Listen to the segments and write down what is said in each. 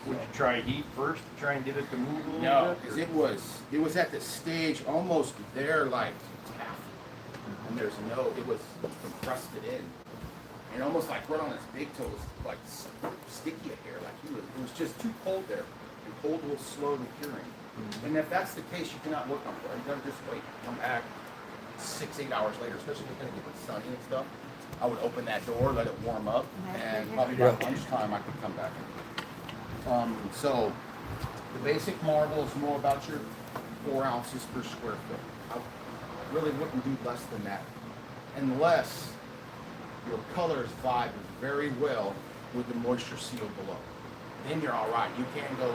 Would you try heat first to try and get it to move a little No, bit? because it was at the stage almost there like half, and there's no, it was encrusted in, and almost like right on his big toes, like sticky hair, like it was just too cold there, and cold will slowly curing. And if that's the case, you cannot work on it. You gotta just wait, come back 6-8 hours later, especially if it's gonna get sunny and stuff. I would open that door, let it warm up, and probably around lunchtime I could come back. So the basic marble is more about your 4 ounces per square foot. I really wouldn't do less than that, unless your colors vibe very well with the moisture seal below. Then you're all right. You can go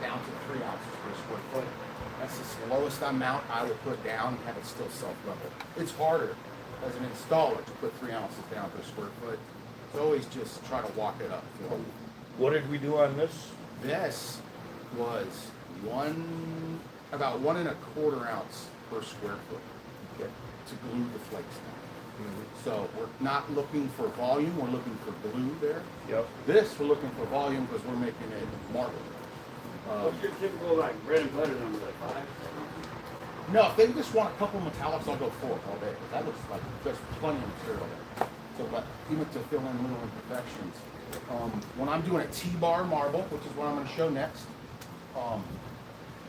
down to 3 ounces per square foot. That's the lowest amount I would put down and have it still self-level. It's harder as an installer to put 3 ounces down per square foot. So always just try to walk it up. What did we do on this? This was about 1 1/4 ounce per square foot to glue the flakes down. So we're not looking for volume, we're looking for glue there. Yep. This we're looking for volume because we're making it marble. What's your typical like bread and butter number, like 5? No, if they just want a couple metallics, I'll go 4 all day. That looks like there's plenty of material there. So, but even to fill in little imperfections. When I'm doing a T-bar marble, which is what I'm going to show next,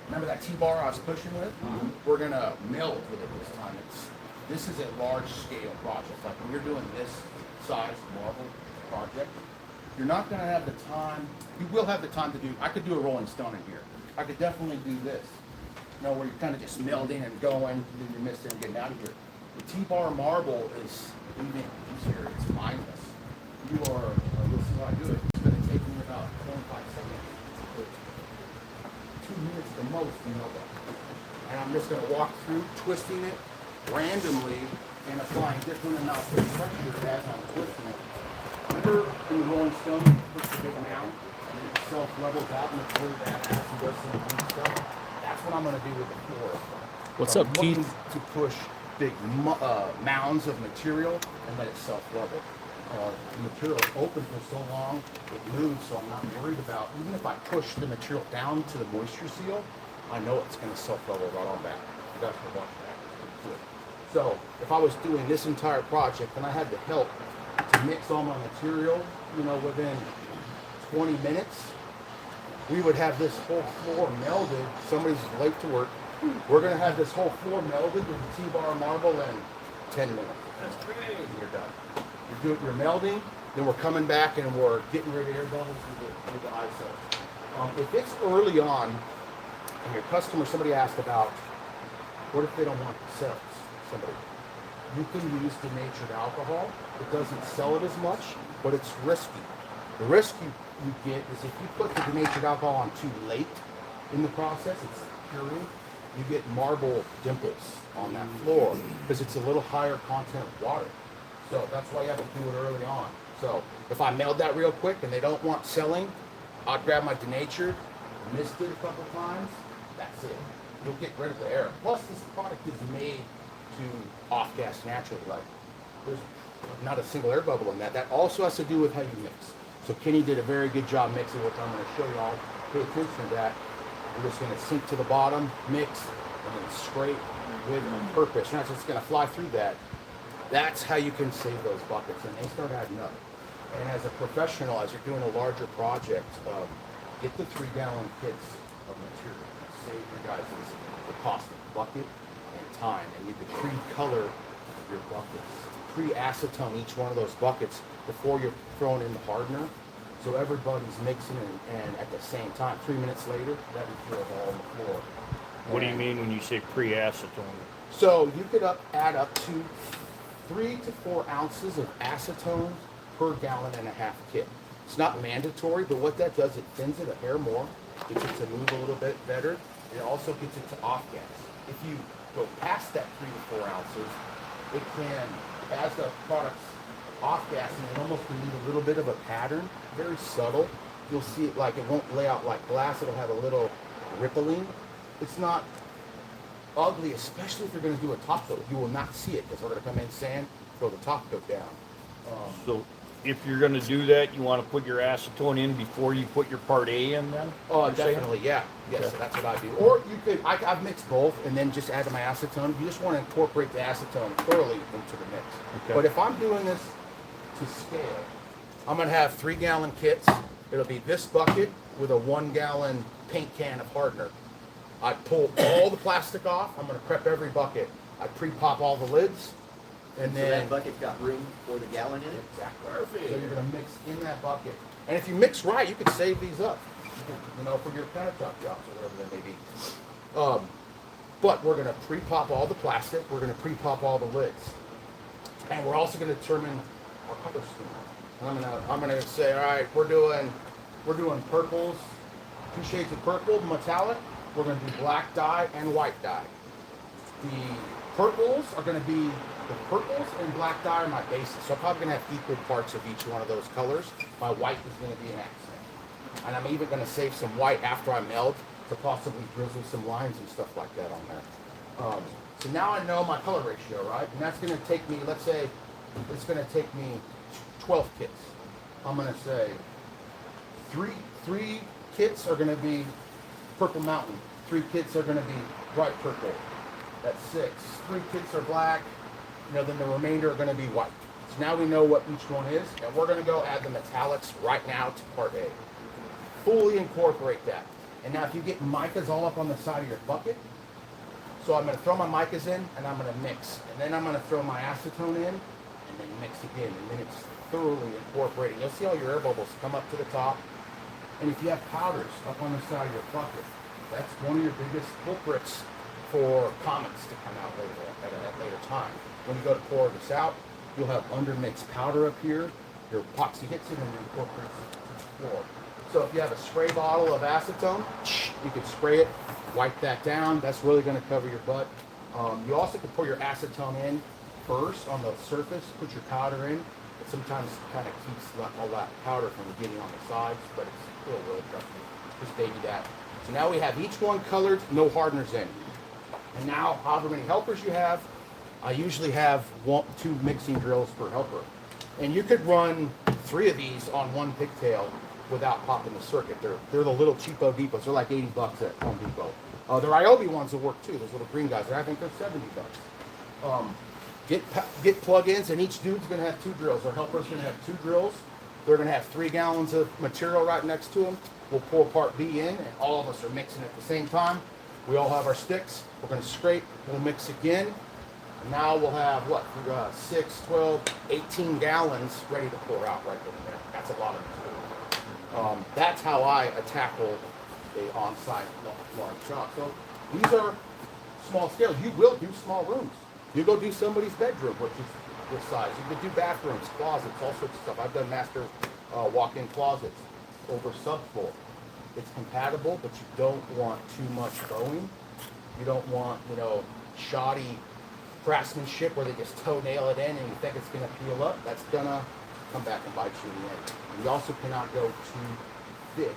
remember that T-bar I was pushing with? We're going to meld with it this time. This is a large scale project. Like when you're doing this size marble project, you're not going to have the time. You will have the time to do, I could do a rolling stone in here. I could definitely do this. You know, where you're kind of just melding and going, then you're missing and getting out of here. The T-bar marble is even easier. It's mindless. You are, this is how I do it. It's going to take me about 25 seconds. 2 minutes the most, you know that. And I'm just going to walk through, twisting it randomly and applying different amounts of pressure as I'm twisting it. Remember in the rolling stone, you push the big mound and it self-levels out and it's really badass and does some neat stuff. That's what I'm going to do with the floor. What's I'm up, Keith? looking to push big mounds of material and let it self-level. The material is open for so long, it moves, so I'm not worried about, even if I push the material down to the moisture seal, I know it's going to self-level right on back. You guys can watch that. It's good. So if I was doing this entire project and I had the help to mix all my material, you know, within 20 minutes, we would have this whole floor melded. Somebody's late to work. We're going to have this whole floor melded with the T-bar marble in 10 minutes. That's great. And you're done. You're melding, then we're coming back and we're getting rid of air bubbles with the ISO. If it's early on, and your customer, somebody asked about, what if they don't want to sell somebody? You can use denatured alcohol. It doesn't sell it as much, but it's risky. The risk you get is if you put the denatured alcohol on too late in the process, it's curing, you get marble dimples on that floor because it's a little higher content of water. So that's why you have to do it early on. So if I meld that real quick and they don't want selling, I'll grab my denatured, mist it a couple times, that's it. You'll get rid of the air. Plus this product is made to off-gas naturally. Like there's not a single air bubble in that. That also has to do with how you mix. So Kenny did a very good job mixing, which I'm going to show you all. Pay attention to that. We're just going to sink to the bottom, mix, and then scrape with purpose. You're not just going to fly through that. That's how you can save those buckets, and they start adding up. And as a professional, as you're doing a larger project, get the 3-gallon kits of material. Save your guys the cost of bucket and time, and you can pre-color your buckets. Pre-acetone each one of those buckets before you're throwing in the hardener, so everybody's mixing and at the same time. 3 minutes later, that material's all on the floor. What do you mean when you say pre-acetone? So you could add up to 3 to 4 ounces of acetone per gallon and a half kit. It's not mandatory, but what that does, it thins it a hair more, gets it to move a little bit better. It also gets it to off-gas. If you go past that 3 to 4 ounces, it can, as the product's off-gassing, it almost can leave a little bit of a pattern, very subtle. You'll see it like it won't lay out like glass, it'll have a little rippling. It's not ugly, especially if you're going to do a top coat. You will not see it because we're going to come in sand, throw the top coat down. So if you're gonna do that, you wanna put your acetone in before you put your part A in then? Oh, You're saying? definitely, yeah. Yes, Okay. that's what I do. Or you could, I've mixed both and then just add my acetone. You just want to incorporate the acetone thoroughly into the mix. Okay. But if I'm doing this to scale, I'm going to have 3-gallon kits. It'll be this bucket with a 1-gallon paint can of hardener. I pull all the plastic off. I'm going to prep every bucket. I pre-pop all the lids. And So then that bucket's got room for the gallon in it? exactly. So you're going to mix in that bucket. And if you mix right, you can save these up, you know, for your countertop jobs or whatever they may be. But we're going to pre-pop all the plastic. We're going to pre-pop all the lids. And we're also going to determine our color scheme. And I'm going to say, all right, we're doing purples, 2 shades of purple, metallic. We're going to do black dye and white dye. The purples are going to be the purples and black dye are my bases. So I'm probably going to have equal parts of each one of those colors. My white is going to be an accent. And I'm even going to save some white after I meld to possibly drizzle some lines and stuff like that on there. So now I know my color ratio, right? And that's going to take me, let's say, it's going to take me 12 kits. I'm going to say three kits are going to be purple mountain. 3 kits are going to be bright purple. That's 6. 3 kits are black. You know, then the remainder are going to be white. So now we know what each one is, and we're going to go add the metallics right now to part A. Fully incorporate that. And now if you get micas all up on the side of your bucket, so I'm going to throw my micas in, and I'm going to mix. And then I'm going to throw my acetone in, and then mix again. And then it's thoroughly incorporating. You'll see all your air bubbles come up to the top. And if you have powders up on the side of your bucket, that's one of your biggest culprits for comets to come out later at a later time. When you go to pour this out, you'll have undermixed powder up here. Your epoxy hits it and it incorporates it to the floor. So if you have a spray bottle of acetone, you can spray it, wipe that down. That's really going to cover your butt. You also can pour your acetone in first on the surface, put your powder in. It sometimes kind of keeps all that powder from getting on the sides, but it's still really tough. Just baby that. So now we have each one colored, no hardeners in. And now, however many helpers you have, I usually have 2 mixing drills per helper. And you could run 3 of these on 1 pigtail without popping the circuit. They're the little cheapo depots. They're like 80 bucks at Home Depot. The Ryobi ones will work too. Those little green guys. I think they're 70 bucks. Get plug-ins, and each dude's going to have 2 drills. Our helper's going to have 2 drills. They're going to have 3 gallons of material right next to them. We'll pour part B in, and all of us are mixing at the same time. We all have our sticks. We're going to scrape. We'll mix again. And now we'll have, what, 6, 12, 18 gallons ready to pour out right there. That's a lot of material. That's how I tackle a on-site large shop. So these are small scale. You will do small rooms. You go do somebody's bedroom, which is this size. You could do bathrooms, closets, all sorts of stuff. I've done master walk-in closets over subfloor. It's compatible, but you don't want too much bowing. You don't want, you know, shoddy craftsmanship where they just toenail it in and you think it's going to peel up. That's going to come back and bite you in the end. And you also cannot go too thick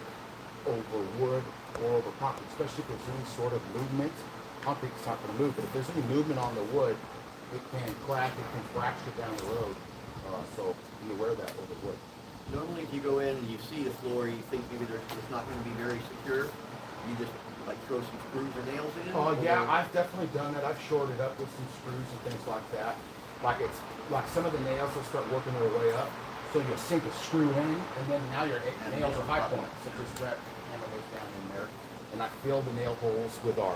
over wood or over concrete, especially if there's any sort of movement. Concrete's not going to move, but if there's any movement on the wood, it can crack, it can fracture down the road. So be aware of that over wood. Normally if you go in and you see the floor, you think maybe it's not going to be very secure. You just like throw some screws or nails in? Yeah, I've definitely done it. I've shored it up with some screws and things like that. Like some of the nails will start working their way up. So you'll sink a screw in, and then now your nails are high point. So just grab hammer those down in there. And I fill the nail holes with our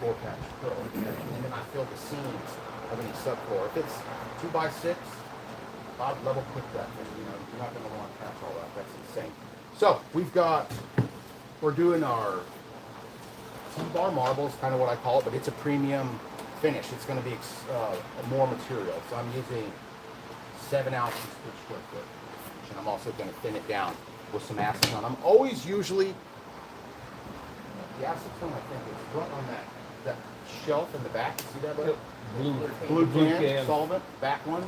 floor patch fill. And then I fill the seams of any subfloor. If it's 2x6, I'd level clip that. And, you know, you're not going to want to patch all that. That's insane. So we're doing our T-bar marble is kind of what I call it, but it's a premium finish. It's going to be more material. So I'm using 7 ounces per square foot. And I'm also going to thin it down with some acetone. I'm always usually, the acetone I think is right on that shelf in the back. See that? Bud? Blue can, can. solvent, back one.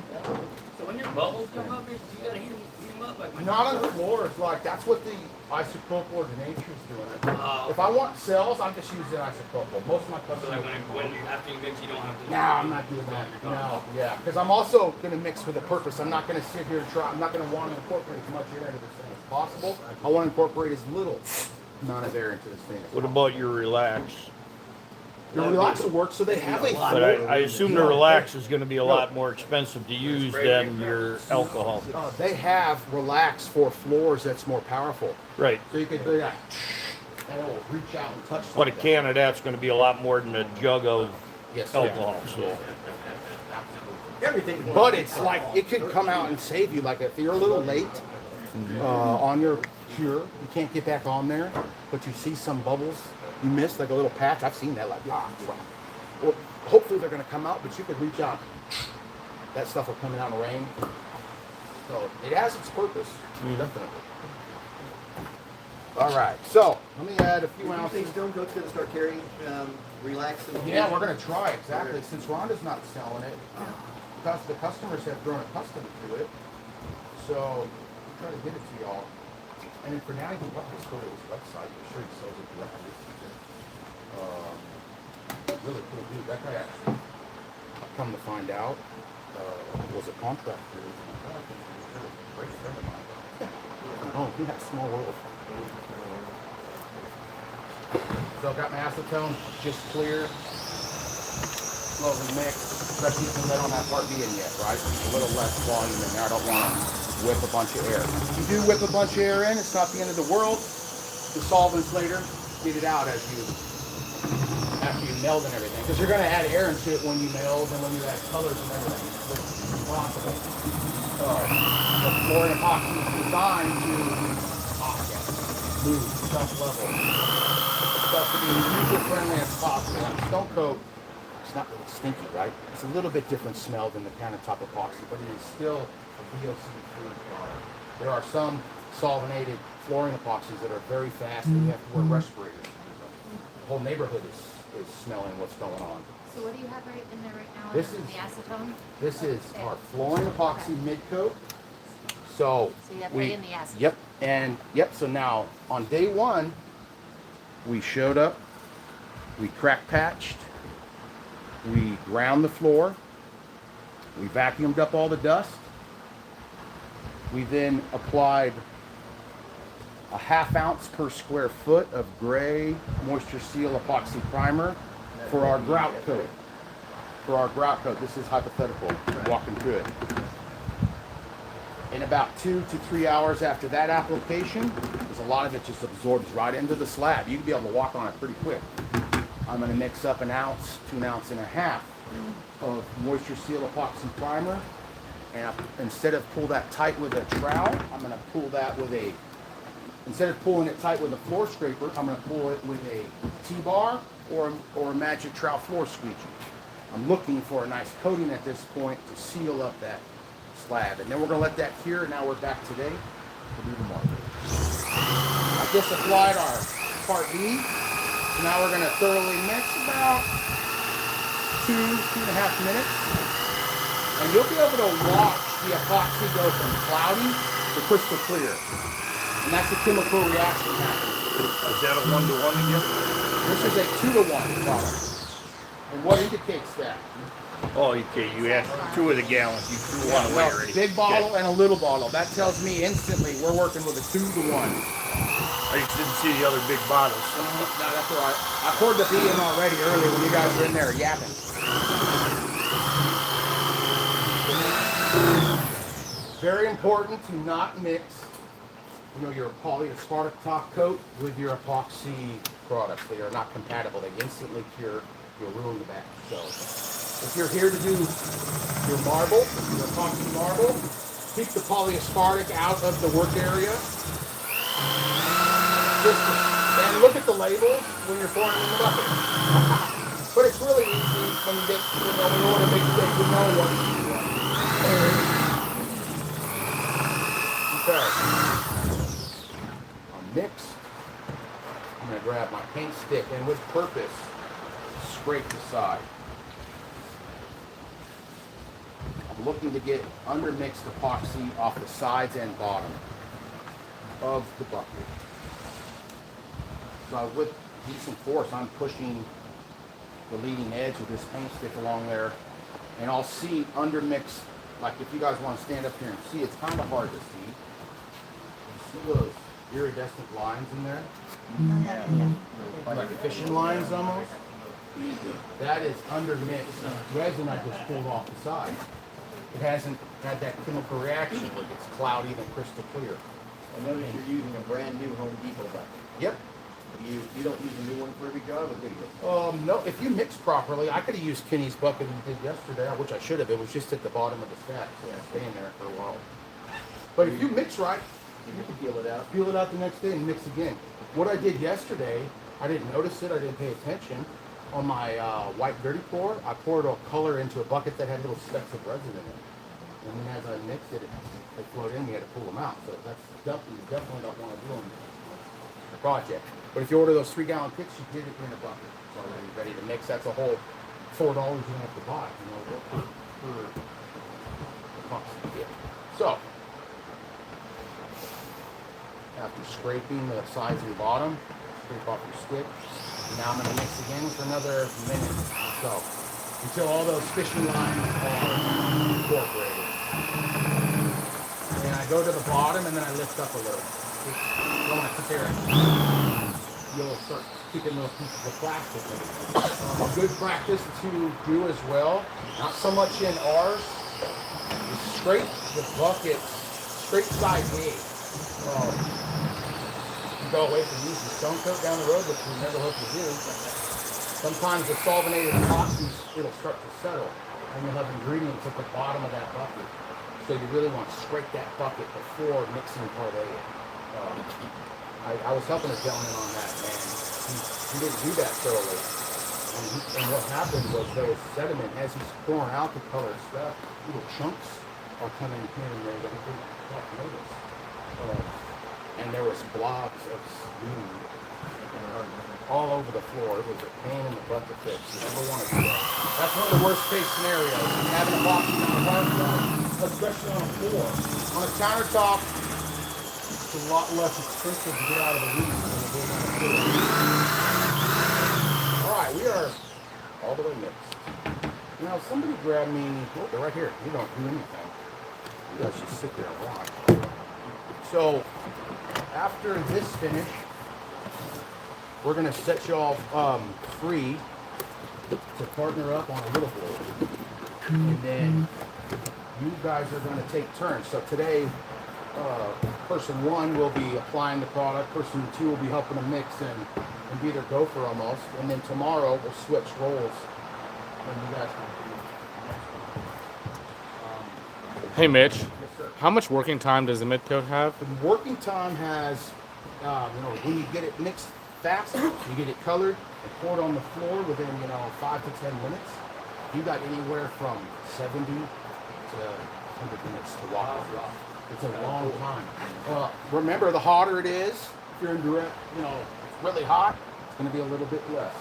So when your bubbles come up, you gotta heat them up like Not on the floor. It's like that's what the isopropyl to nature's doing. Oh. If I want cells, I'm just using isopropyl. Most of my So customers. like when you after you mix, you don't have to. No, I'm not doing that. No, yeah, because I'm also going to mix with a purpose. I'm not going to sit here and try. I'm not going to want to incorporate as much air into this thing as possible. I want to incorporate as little amount of air into this thing. What about your relax? The relaxer works, so they have a. But I assume the relax is going to be a lot more expensive to use than your alcohol. They have relax for floors that's more powerful. Right. So you could do that, and it will reach out and touch. But a something. can of that's going to be a lot more than a jug of Yes, alcohol. So Everything. But it's like it could come out and save you. Like if you're a little late on your cure, you can't get back on there, but you see some bubbles you missed, like a little patch. I've seen that. Like crap. Well, hopefully they're going to come out, but you could reach out. That stuff will come out in the rain. So it has its purpose, definitely. All right, so let me add a few Do you ounces. think Stone Coat's gonna start carrying relax? Yeah, we're going to try exactly. Since Rhonda's not selling it, because the customers have grown accustomed to it, so we'll try to get it to y'all. And then for now, you can probably just go to his website. I'm sure he sells it directly. Really cool dude. That guy actually, come to find out, was a contractor. Great friend of mine. Oh, he had a small world. So I've got my acetone just clear, slowly mixed, especially since I don't have part B in yet, right? A little less volume in there. I don't want to whip a bunch of air. If you do whip a bunch of air in, it's not the end of the world. The solvents later, get it out as you, after you meld and everything. Because you're going to add air into it when you meld and when you add colors and everything. It's possible. The flooring epoxy is designed to offset, move, self-level. Stuff to be user-friendly as possible. Like Stone Coat, it's not really stinky, right? It's a little bit different smell than the countertop epoxy, but it is still a VOC-free product. There are some solventated flooring epoxies that are very fast and you have to wear respirators. The whole neighborhood is smelling what's going on. So what do you have right in there right now? This the is- acetone? This is our flooring epoxy mid-coat. So you have to put in the acetone. Yep, so now on day one, we showed up, we crack patched, we ground the floor, we vacuumed up all the dust, we then applied a 1/2 ounce per square foot of gray moisture seal epoxy primer for our grout coat. For our grout coat, this is hypothetical, walking through it. In about 2 to 3 hours after that application, because a lot of it just absorbs right into the slab. You can be able to walk on it pretty quick. I'm going to mix up 1 ounce to 1.5 ounces of moisture seal epoxy primer. And instead of pull that tight with a trowel, I'm going to pull that with a, instead of pulling it tight with a floor scraper, I'm going to pull it with a T-bar or a magic trowel floor squeegee. I'm looking for a nice coating at this point to seal up that slab. And then we're going to let that cure. Now we're back today to do the marker. I just applied our part B. So now we're going to thoroughly mix about 2.5 minutes. And you'll be able to watch the epoxy go from cloudy to crystal clear. And that's a chemical reaction happening. is that a 1-to-1 again? This is a 2-to-1 product. And what indicates that? Oh, okay. You asked 2 of the gallons. You threw one away Well, already. big bottle and a little bottle. That tells me instantly we're working with a 2-to-1. I just didn't see the other big bottles. No, that's all right. I poured the B in already earlier when you guys were in there yapping. Very important to not mix, your polyaspartic top coat with your epoxy products. They are not compatible. They instantly cure. You'll ruin the batch. So, if you're here to do your marble, your epoxy marble, keep the polyaspartic out of the work area. And look at the labels when you're pouring in the bucket. But it's really easy when you get, when you want to make steak, you know what you want. Okay. I'm mixed. I'm going to grab my paint stick, and with purpose, scrape the side. I'm looking to get undermixed epoxy off the sides and bottom of the bucket. So with decent force, I'm pushing the leading edge of this paint stick along there, and I'll see undermixed. Like if you guys want to stand up here and see, it's kind of hard to see. You see those iridescent lines in there? Like fishing lines almost. That is undermixed resin I just pulled off the side. It hasn't had that chemical reaction where it gets cloudy and crystal clear. I notice you're using a brand new Home Depot bucket. Yep. You don't use a new one for every job, or do you? No, if you mix properly, I could have used Kenny's bucket we did yesterday, which I should have. It was just at the bottom of the stack, so it's staying there for a while. But if you mix right, You can peel it out. peel it out the next day and mix again. What I did yesterday, I didn't notice it, I didn't pay attention. On my white dirty pour, I poured a color into a bucket that had little specks of resin in it. And then as I mixed it, they flowed in, we had to pull them out. So that's definitely, you definitely don't want to do them in a project. But if you order those 3-gallon kits, you get it in a bucket. So when you're ready to mix, that's a whole $4 you don't have to buy, you know, for epoxy kit. So, after scraping the sides and bottom, scrape off your stick. Now I'm going to mix again for another minute or so, until all those fishing lines are incorporated. And I go to the bottom and then I lift up a little. You don't want to sit there and you'll start kicking those pieces of plastic in. A good practice to do as well, not so much in ours, is scrape the bucket, scrape side A. Go away from using Stone Coat down the road, which we never hope you do. Sometimes the solventated epoxies, it'll start to settle, and you'll have ingredients at the bottom of that bucket. So you really want to scrape that bucket before mixing part A. I was helping a gentleman on that, and he didn't do that thoroughly. And what happened was there was sediment as he's pouring out the colored stuff. Little chunks are coming here and there that he didn't notice. And there was blobs of steam all over the floor. It was a pain in the butt to fix. You never want to do that. That's one of the worst case scenarios. You have an epoxy on a countertop, especially on a floor. On a countertop, it's a lot less expensive to get out of the weeds than it is on a floor. All right, we are all the way mixed. Now, somebody grab me. Oh, they're right here. You don't do anything. You guys just sit there and watch. So, after this finish, we're going to set y'all free to partner up on a little board. And then you guys are going to take turns. So today, person 1 will be applying the product, person 2 will be helping them mix and be their gopher almost. And then tomorrow, we'll switch roles. And you guys can Hey, Mitch. yes, sir. How much working time does the mid coat have? The working time has, when you get it mixed fast, you get it colored and poured on the floor within, 5 to 10 minutes. You got anywhere from 70 to 100 minutes to walk it off. It's a long time. Remember, the hotter it is, if you're in direct, it's really hot, it's going to be a little bit less.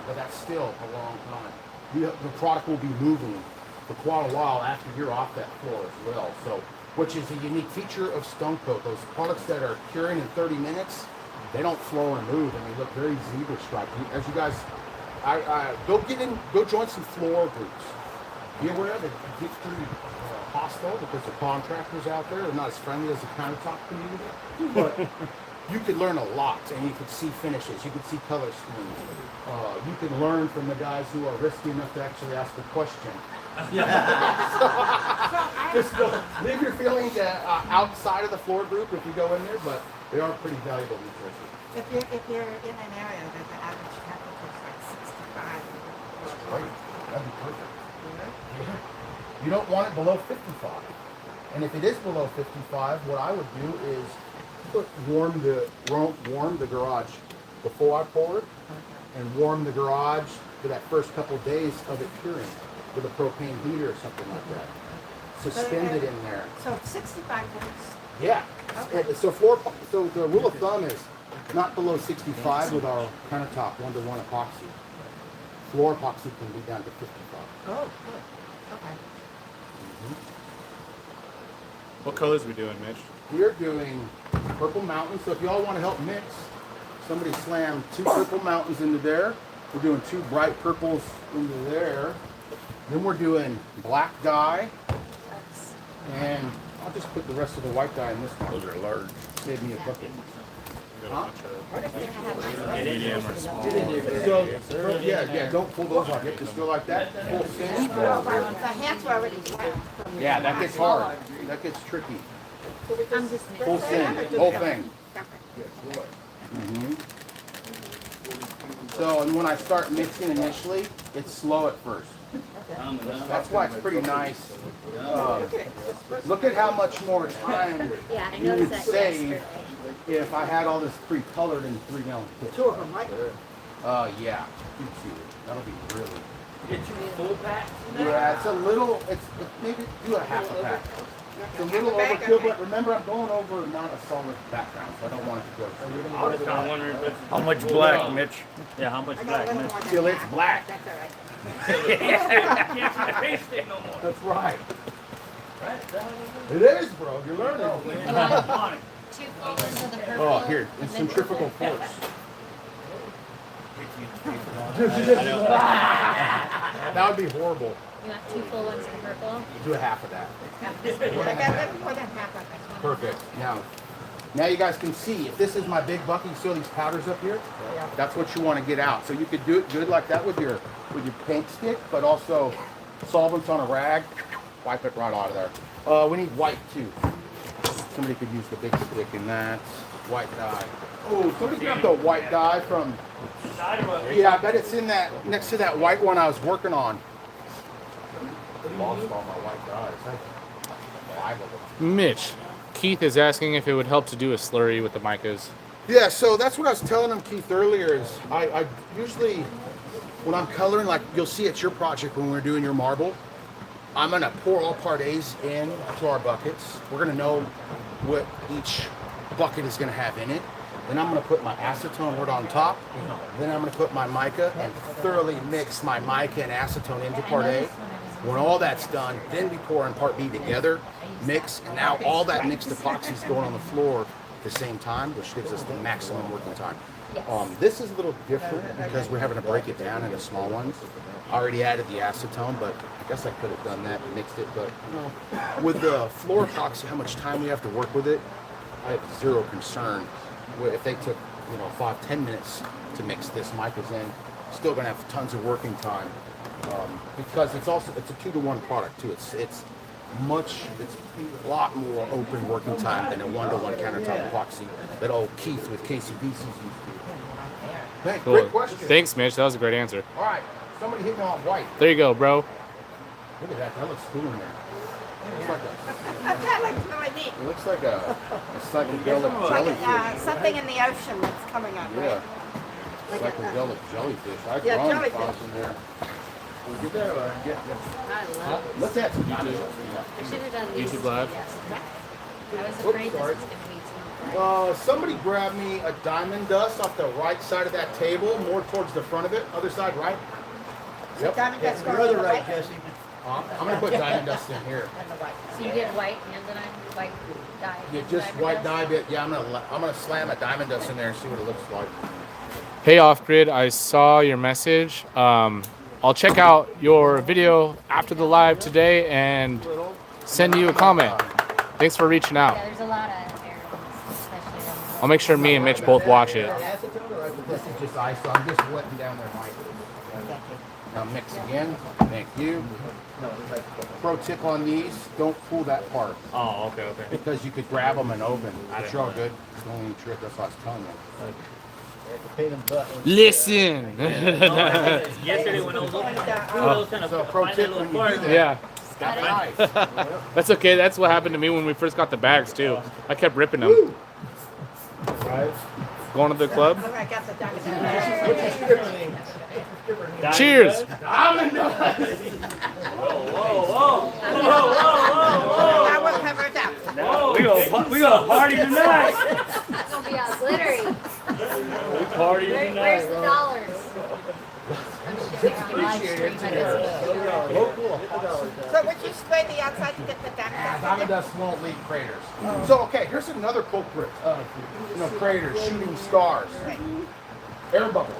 But that's still a long time. The product will be moving for quite a while after you're off that floor as well. So, which is a unique feature of Stone Coat. Those products that are curing in 30 minutes, they don't flow and move, and they look very zebra striped. As you guys, go join some floor groups. Be aware that it gets pretty hostile because the contractors out there are not as friendly as the countertop community. But you could learn a lot, and you could see finishes. You could see color schemes. You could learn from the guys who are risky enough to actually ask a question. Just leave your feelings outside of the floor group if you go in there, but they are pretty valuable resources. If you're in an area that the average temperature is like 65. That's great. That'd be perfect. Yeah. You don't want it below 55. And if it is below 55, what I would do is warm the garage before I pour it, and warm the garage for that first couple of days of it curing with a propane heater or something like that. Suspend it in there. So 65 works. Yeah. Okay. So the rule of thumb is not below 65 with our countertop 1-to-1 epoxy. floor epoxy can be down to 55. Oh, good. Okay. What colors we doing, Mitch? We're doing purple mountains. So if y'all want to help mix, somebody slam 2 purple mountains into there. We're doing 2 bright purples into there. Then we're doing black dye. And I'll just put the rest of the white dye in this one. Those are large. Save me a bucket. Huh? Medium or small. So, yeah, don't pull those off. You have to still like that. Full sand. The hands were already wet. Yeah, that gets hard. That gets tricky. I'm just Full sand, whole thing. Mhm. So, and when I start mixing initially, it's slow at first. That's why it's pretty nice. Look at how much more time Yeah, I you would noticed that save yesterday. if I had all this pre-colored in 3-gallon kits. 2 of them, right? Yeah, that'll be really. Get you a full pack? Yeah, it's a little. It's maybe do a half a pack. It's a little overkill, but remember I'm going over not a solid background, so I don't want it to go. I was kind of wondering if it's... How much black, Mitch? Yeah, how much I got a black? little man? more than Till it's that. black. That's all right. Can't see the face thing no more. That's right. It is, bro. You're learning. You want 2 folders of the purple. Oh, here, and it's then centrifugal purple. force. That would be horrible. You want 2 full ones of the purple? Do a half of that. I got a little more than half of it. Perfect. Now you guys can see, if this is my big bucket, you see all these powders up here? Yeah. That's what you want to get out. So you could do it good like that with your paint stick, but also solvents on a rag, wipe it right out of there. We need white too. Somebody could use the big stick in that. White dye. Oh, somebody grab the white dye from, yeah, I bet it's in that, next to that white one I was working on. Lost all my white dyes. 5 of them. Mitch, Keith is asking if it would help to do a slurry with the micas. Yeah, so that's what I was telling him, Keith, earlier is I usually, when I'm coloring, like you'll see at your project when we're doing your marble, I'm going to pour all part A's in to our buckets. We're going to know what each bucket is going to have in it. Then I'm going to put my acetone right on top. Then I'm going to put my mica and thoroughly mix my mica and acetone into part A. When all that's done, then we pour in part B together, mix, and now all that mixed epoxy is going on the floor at the same time, which gives us the maximum working time. This is a little different because we're having to break it down into small ones. I already added the acetone, but I guess I could have done that and mixed it. But you know, with the floor epoxy, how much time we have to work with it, I have zero concern. If they took 5-10 minutes to mix this micas in, still gonna have tons of working time. Because it's a 2-to-1 product too. It's a lot more open working time than a 1-to-1 countertop epoxy that old Keith with KCBC's used to. Hey, Cool. great question. Thanks, Mitch. That was a great answer. All right, somebody hit me on white. There you go, bro. Look at that. That looks cool in there. That looks really neat. It looks like a psychedelic Like jellyfish. something in the ocean that's coming up, Yeah, right? psychedelic jellyfish. I've Yeah, drawn jellyfish. spots in there. Get that. I love it. Look at that. I should have done these. YouTube Live. Yes. I was afraid this was sorry. going to be too. Somebody grab me a diamond dust off the right side of that table, more towards the front of it. Other side, right? Yep. Diamond dust Your going in other the right, white Jesse. I'm gonna put diamond dust in here. and the white. So you did white and then white dye. Yeah, just white dye bit. Yeah, I'm gonna slam a diamond dust in there and see what it looks like. Hey, Off Grid, I saw your message. I'll check out your video after the live today and send you a comment. Thanks for reaching out. Yeah, there's a lot of errors, especially on I'll make sure me and Mitch both watch it. This is just ice, so I'm just wetting down their mic. Now mix again. Thank you. Pro tip on these: don't pull that part Oh, okay, okay. because you could grab them and open. But you're all good. It's the only trick. That's what I was telling you. Listen. Yesterday when I was looking, those kind of So pro find tip that when little you do part. that. Yeah, Got ice. that's okay. That's what happened to me when we first got the bags too. I kept ripping them. Right. Going to the club. Oh, I got the diamond dust. Cheers. Diamond dust. Whoa, whoa, whoa, whoa, I will cover it up. whoa. We gonna party tonight. It's going to be all glittery. We party Where's tonight, the bro. dollars? I'm sure. live stream, I guess. So would you spray the outside to get the damp dust? Diamond dust won't leave craters. So okay, here's another culprit of craters, shooting stars, air bubbles.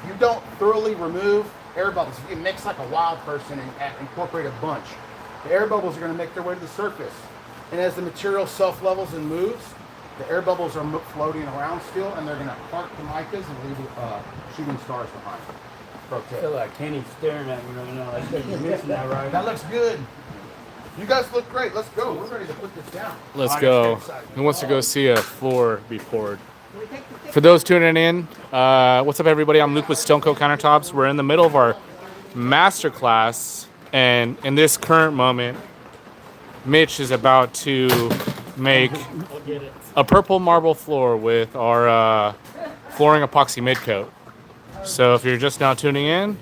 If you don't thoroughly remove air bubbles, if you mix like a wild person and incorporate a bunch, the air bubbles are going to make their way to the surface. And as the material self-levels and moves, the air bubbles are floating around still, and they're going to part the micas and leave shooting stars behind. Pro I tip. feel like Kenny's staring at me right now. I think you're missing that right. That looks good. You guys look great. Let's go. We're ready to put this down. Let's go. Who wants to go see a floor be poured? For those tuning in, what's up, everybody? I'm Luke with Stone Coat Countertops. We're in the middle of our masterclass, and in this current moment, Mitch is about to make a purple marble floor with our flooring epoxy mid coat. So if you're just now tuning in,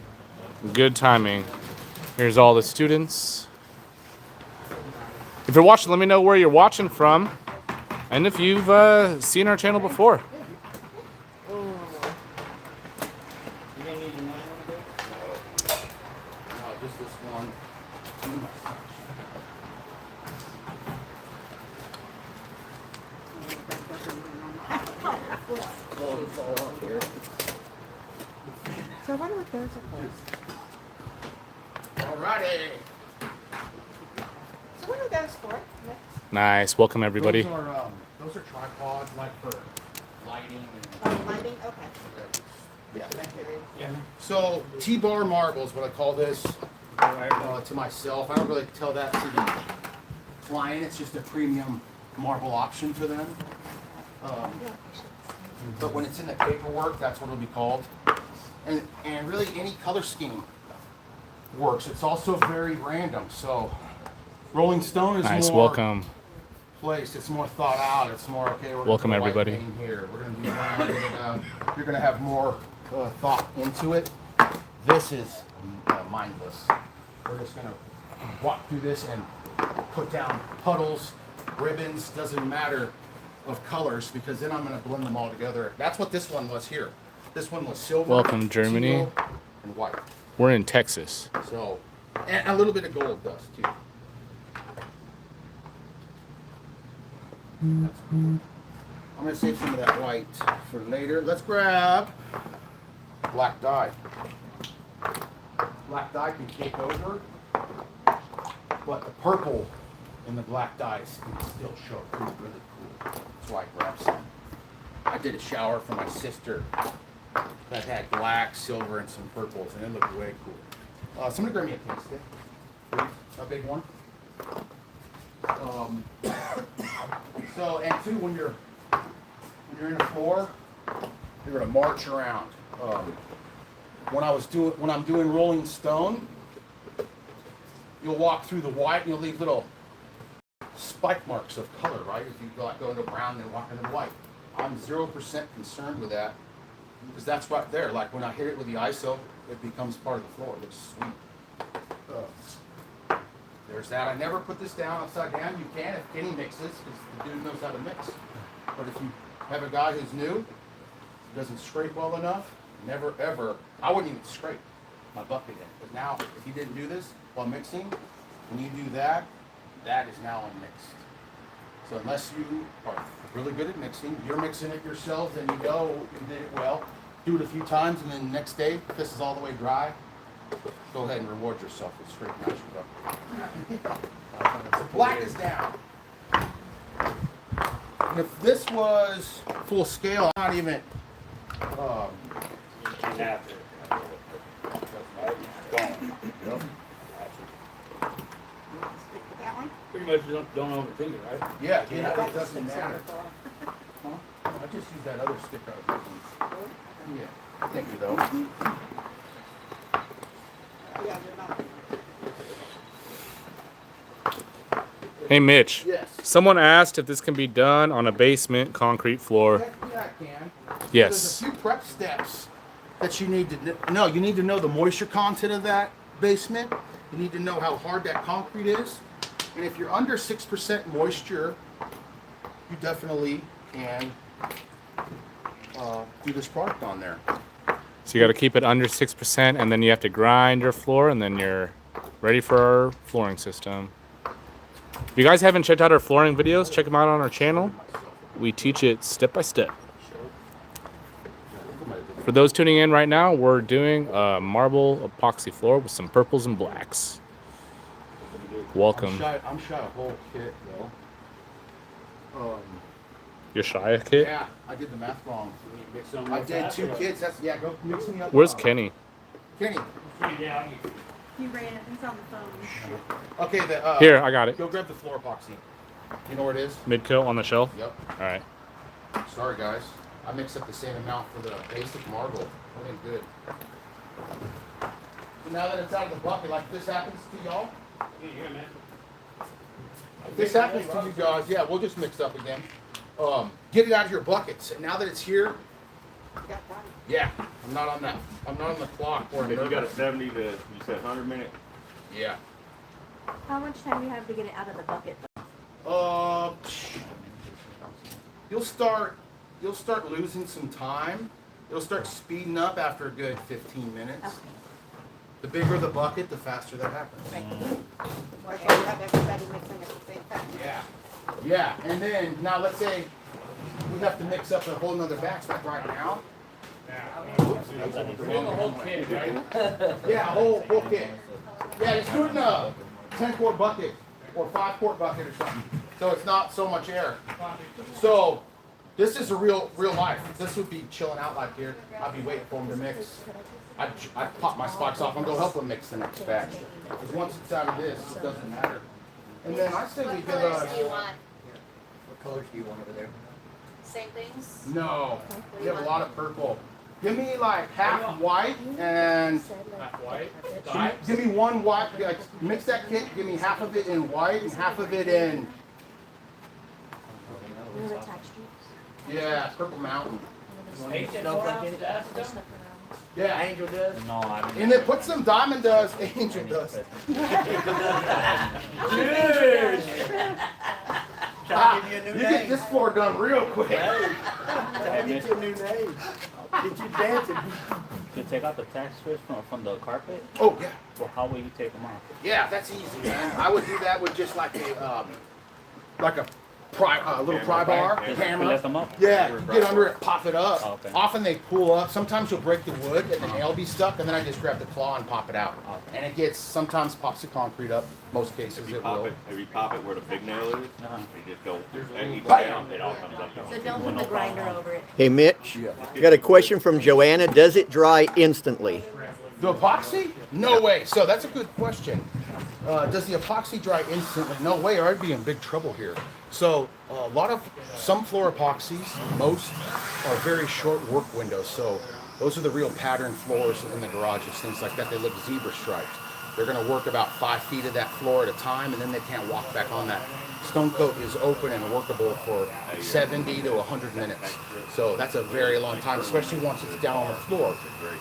good timing. Here's all the students. If you're watching, let me know where you're watching from, and if you've seen our channel before. Just this one. So what are those for? Alrighty. So what are those for? Nice. Welcome, everybody. Those are tripods, like for lighting Oh, lighting, okay. yeah. Thank you. Yeah. So T-bar marble is what I call this to myself. I don't really tell that to the client. It's just a premium marble option for them. But when it's in the paperwork, that's what it'll be called. And really any color scheme works. It's also very random. So Rolling Stone is Nice. more Welcome. placed. It's more thought out. It's more okay. We're Welcome, gonna put a white everybody. paint here. We're going to do brown. You're going to have more thought into it. This is mindless. We're just going to walk through this and put down puddles, ribbons. Doesn't matter of colors, because then I'm going to blend them all together. That's what this one was here. This one was silver. Welcome, Germany. teal, and white. We're in Texas. So, and a little bit of gold dust too. That's cool. I'm gonna save some of that white for later. Let's grab black dye. Black dye can take over, but the purple in the black dyes can still show through really cool. That's why I grabbed some. I did a shower for my sister that had black, silver, and some purples, and it looked way cool. Somebody grab me a paint stick, please. A big one. So, and two, when you're in the floor, you're gonna march around. When I'm doing Rolling Stone, you'll walk through the white and you'll leave little spike marks of color, right? If you go into brown and walk into white. I'm 0% concerned with that, because that's right there. Like when I hit it with the ISO, it becomes part of the floor. It looks sweet. There's that. I never put this down upside down. You can if Kenny mixes, because the dude knows how to mix. But if you have a guy who's new, doesn't scrape well enough, never ever, I wouldn't even scrape my bucket in. But now, if you didn't do this while mixing, when you do that, that is now unmixed. So unless you are really good at mixing, you're mixing it yourself, then you know you did it well. Do it a few times, and then the next day, if this is all the way dry, go ahead and reward yourself with straight out your bucket. Black is down. And if this was full scale, not even That one? Pretty much don't overthink it, right? yeah, it doesn't matter. Huh? I just use that other stick I was using. Yeah, thank you though. Yeah, they're not. Hey, Mitch. Yes. Someone asked if this can be done on a basement concrete floor. Yeah, I can. Yes. There's a few prep steps that you need to know. You need to know the moisture content of that basement. You need to know how hard that concrete is. And if you're under 6% moisture, you definitely can do this product on there. So you got to keep it under 6%, and then you have to grind your floor, and then you're ready for our flooring system. If you guys haven't checked out our flooring videos, check them out on our channel. We teach it step by step. For those tuning in right now, we're doing a marble epoxy floor with some purples and blacks. Welcome. I'm shy a whole kit though. You're shy a kit? Yeah, I did the math wrong. I did 2 kits. That's go mix me up. Where's Kenny? Kenny. He ran, he's on the phone. Okay, Here, I got it. go grab the floor epoxy. You know where it is? Mid-coat on the shelf? Yep. All right. Sorry guys, I mixed up the same amount for the basic marble. That ain't good. So now that it's out of the bucket, like this happens to y'all. If this happens to you guys, yeah, we'll just mix up again. Get it out of your buckets. And now that it's here, yeah, I'm not on that. I'm not on the clock or You got a 70 to, you said 100 minute? Yeah. How much time do you have to get it out of the bucket? You'll start losing some time. It'll start speeding up after a good 15 minutes. Okay. The bigger the bucket, the faster that happens. Or you have everybody mixing at the same time. Yeah. Yeah, and then now let's say we have to mix up a whole nother batch like right now. The whole kit, right? Yeah, whole kit. Yeah, just do it in a 10-quart bucket or 5-quart bucket or something. So it's not so much air. So this is a real life. This would be chilling out like here. I'd be waiting for them to mix. I'd pop my sparks off and go help them mix the next batch. Because once it's out of this, it doesn't matter. And then I say we What get colors do you want? What colors do you want over there? Same things? no, we have a lot of purple. Give me like half white and give me one white. Like, mix that kit. Give me half of it in white and half of it in purple mountain. Yeah, Angel does? No, I and then put some diamond dust. Angel dust. Trying to give you a new You get name. this floor done real quick. Trying to get you a new name. Get you dancing. You take out the tack strips from the carpet? Oh yeah, Well, how will you take them off? yeah, that's easy, man. I would do that with just like a little pry bar, Just hammer. lift them up? Yeah, you get under it, pop it up. Okay. Often they pull up. Sometimes you'll break the wood and the nail be stuck, and then I just grab the claw and pop it out. Okay. And it gets sometimes pops the concrete up. Most cases If you it pop will. it, if you pop it where the big nail is, Uh-huh. you just go, and you Bam! down, it all comes up. So don't put the grinder over it. Hey Mitch, Yeah. I got a question from Joanna. Does it dry instantly? The epoxy? No way. So that's a good question. Does the epoxy dry instantly? No way, or I'd be in big trouble here. So some floor epoxies, most are very short work windows. So those are the real pattern floors in the garages, things like that. They look zebra striped. They're going to work about 5 feet of that floor at a time, and then they can't walk back on that. Stone Coat is open and workable for 70 to 100 minutes. So that's a very long time, especially once it's down on the floor.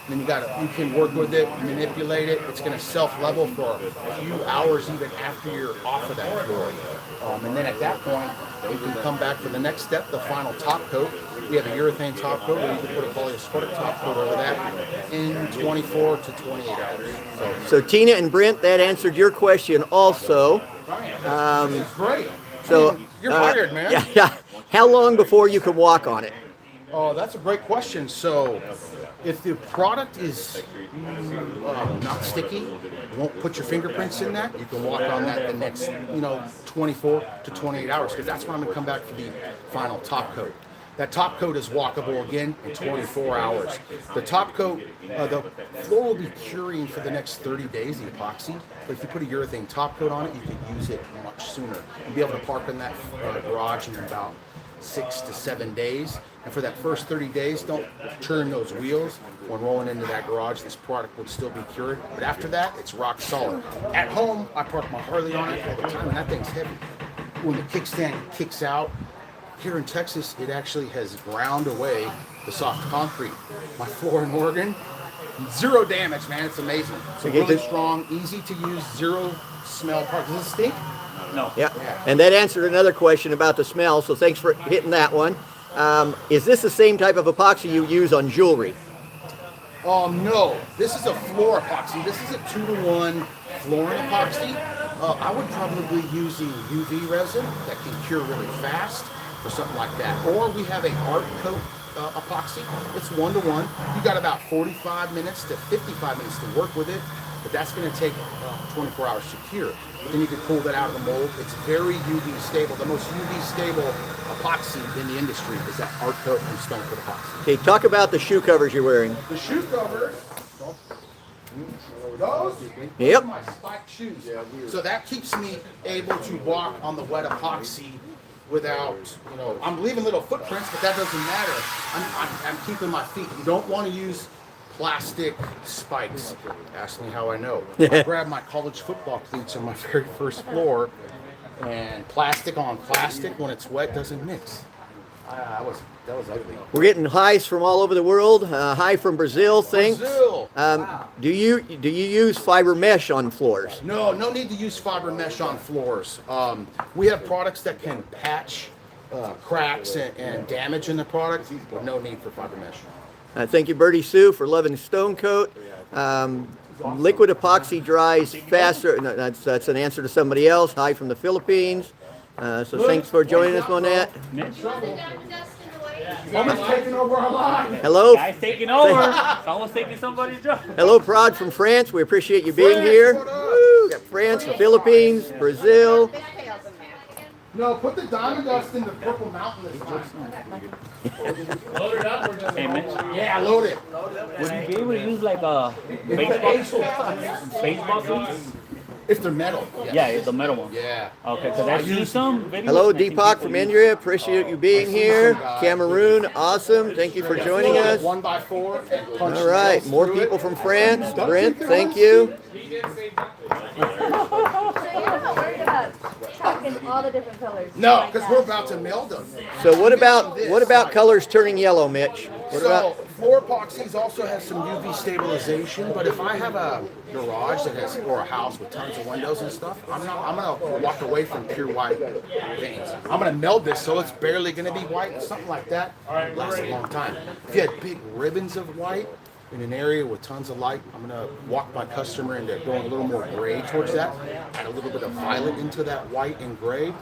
And then you can work with it, manipulate it. It's going to self-level for a few hours even after you're off of that floor. And then at that point, you can come back for the next step, the final top coat. We have a urethane top coat, or you can put a Polyaspartic top coat over that in 24 to 28 hours. So Tina and Brent, that answered your question also. It's great. So You're hired, man. Yeah. How long before you can walk on it? Oh, that's a great question. So, if the product is not sticky, won't put your fingerprints in that, you can walk on that the next, 24 to 28 hours, because that's when I'm going to come back for the final top coat. That top coat is walkable again in 24 hours. The top coat, the floor will be curing for the next 30 days, the epoxy. But if you put a urethane top coat on it, you can use it much sooner. You'll be able to park in that garage in about 6 to 7 days. And for that first 30 days, don't turn those wheels. When rolling into that garage, this product would still be cured. But after that, it's rock solid. At home, I park my Harley on it all the time, and that thing's heavy. When the kickstand kicks out, here in Texas, it actually has ground away the soft concrete. My floor in Oregon, 0 damage, man. It's amazing. It's Okay, really this- strong, easy to use, 0 smell part. Does it stink? No. Yeah. And that answered another question about the smell, so thanks for hitting that one. Is this the same type of epoxy you use on jewelry? No, this is a floor epoxy. This is a 2-to-1 flooring epoxy. I would probably using UV resin that can cure really fast or something like that. Or we have a art coat epoxy. It's 1-to-1. You got about 45 minutes to 55 minutes to work with it, but that's going to take 24 hours to cure. Then you can pull that out of the mold. It's very UV stable. The most UV stable epoxy in the industry is that art coat and Stone Coat epoxy. Okay, talk about the shoe covers you're wearing. The shoe covers, those Yep. are my spiked shoes. So that keeps me able to walk on the wet epoxy without, you know, I'm leaving little footprints, but that doesn't matter. I'm keeping my feet. You don't want to use plastic spikes. Ask me how I know. I grabbed my college football cleats on my very first floor, and plastic on plastic when it's wet doesn't mix. That was ugly. We're getting highs from all over the world. Hi from Brazil, thanks. Brazil. Do you use fiber mesh on floors? No need to use fiber mesh on floors. We have products that can patch cracks and damage in the product, but no need for fiber mesh. Thank you, Bertie Sue, for loving Stone Coat. Liquid epoxy dries faster. No, that's an answer to somebody else. Hi from the Philippines. So thanks for joining us on that. Someone's taking over our line. Hello. Guy's taking over. Someone's taking somebody's job. Hello, Prod from France. We appreciate you being here. Woo, got France, the Philippines, Brazil. No, put the diamond dust in the purple mountain this time. Load it up. We're just Hey, Mitch, Yeah, load it. would you be able to use like a baseball cleats? If they're metal. Yes. Yeah, the metal one. Yeah. Okay, because I see some videos. Hello, I think Deepak people from use- India. Appreciate you being here. Cameroon, awesome. Thank you for joining us. 1x4. and punch All right, nails more through people it. from France. Brent, thank you. So you're not worried about talking all the different colors? No, like because that? we're about to meld them. So what about colors turning yellow, Mitch? What So about? floor epoxies also has some UV stabilization, but if I have a garage that has or a house with tons of windows and stuff, I'm gonna walk away from pure white veins. I'm gonna meld this so it's barely gonna be white, something like that. Lasts a long time. If you had big ribbons of white in an area with tons of light, I'm gonna walk my customer into going a little more gray towards that. Add a little bit of violet into that white and gray. The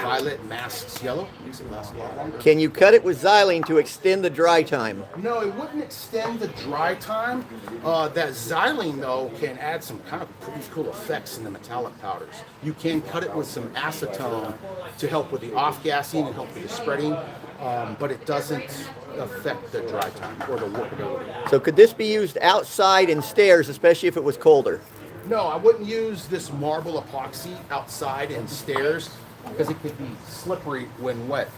violet masks yellow, makes it last a lot longer. Can you cut it with xylene to extend the dry time? No, it wouldn't extend the dry time. That xylene, though, can add some kind of pretty cool effects in the metallic powders. You can cut it with some acetone to help with the off-gassing and help with the spreading, but it doesn't affect the dry time or the workability. So could this be used outside in stairs, especially if it was colder? No, I wouldn't use this marble epoxy outside in stairs because it could be slippery when wet.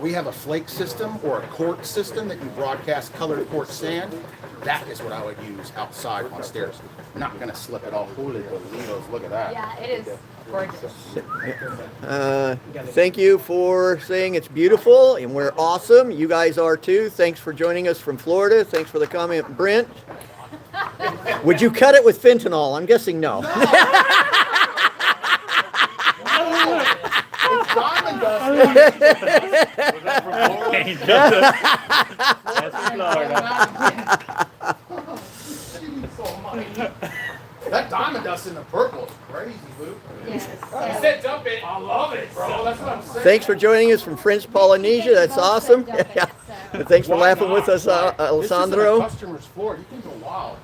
We have a flake system or a quartz system that you broadcast colored quartz sand. That is what I would use outside on stairs. Not gonna slip it all. Holy Toledos, look at that. Yeah, it is gorgeous. Thank you for saying it's beautiful and we're awesome. You guys are too. Thanks for joining us from Florida. Thanks for the comment, Brent. Would you cut it with fentanyl? I'm guessing no. It's diamond dust. That's from Florida. That diamond dust in the purple is crazy, Luke. Yes. You said dump it. I love it, bro. That's what I'm saying. Thanks for joining us from French Polynesia. That's awesome. Thanks for laughing with us, This is a Alessandro. customer's floor. You can go wild.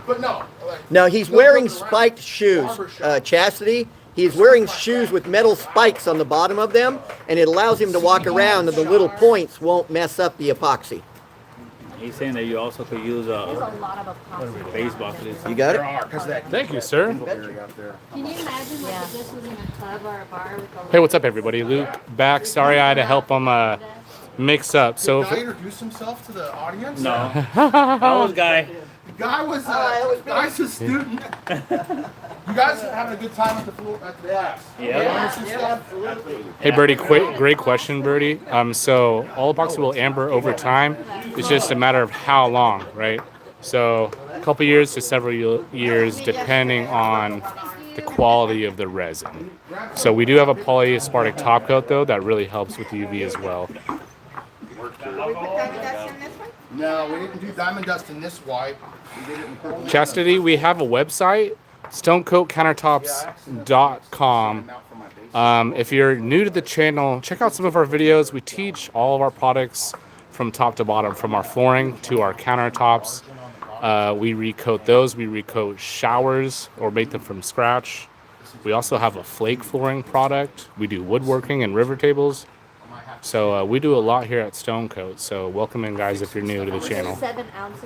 But no. Like, Now he's go wearing look around. spiked shoes, Barbershop. Chastity. He's wearing shoes with metal spikes on the bottom of them, and it allows him to walk around and the little points won't mess up the epoxy. He's saying that you also could use There's a lot of epoxy. baseball cleats. You got There it? are, because that Thank you, sir. area out there. Can you imagine like if this was in a club or a bar with a Hey, what's up, everybody? Luke back. Sorry I had to help him mix up. So, Did Guy introduce himself to the audience? No. How was Guy? Guy was Guy's a student. You guys are having a good time at the class. Yeah. hey, Birdie, great question, Birdie. So all epoxy will amber over time. It's just a matter of how long, right? So a couple years to several years, depending on the quality of the resin. So we do have a polyaspartic top coat though that really helps with UV as well. diamond dust in this one? No, we didn't do diamond dust in this white. We did it in purple. Chastity, we have a website, stonecoatcountertops.com. If you're new to the channel, check out some of our videos. We teach all of our products from top to bottom, from our flooring to our countertops. We recoat those. We recoat showers or make them from scratch. We also have a flake flooring product. We do woodworking and river tables. So we do a lot here at Stone Coat. So welcome in, guys, if you're new to the channel. 7 ounces.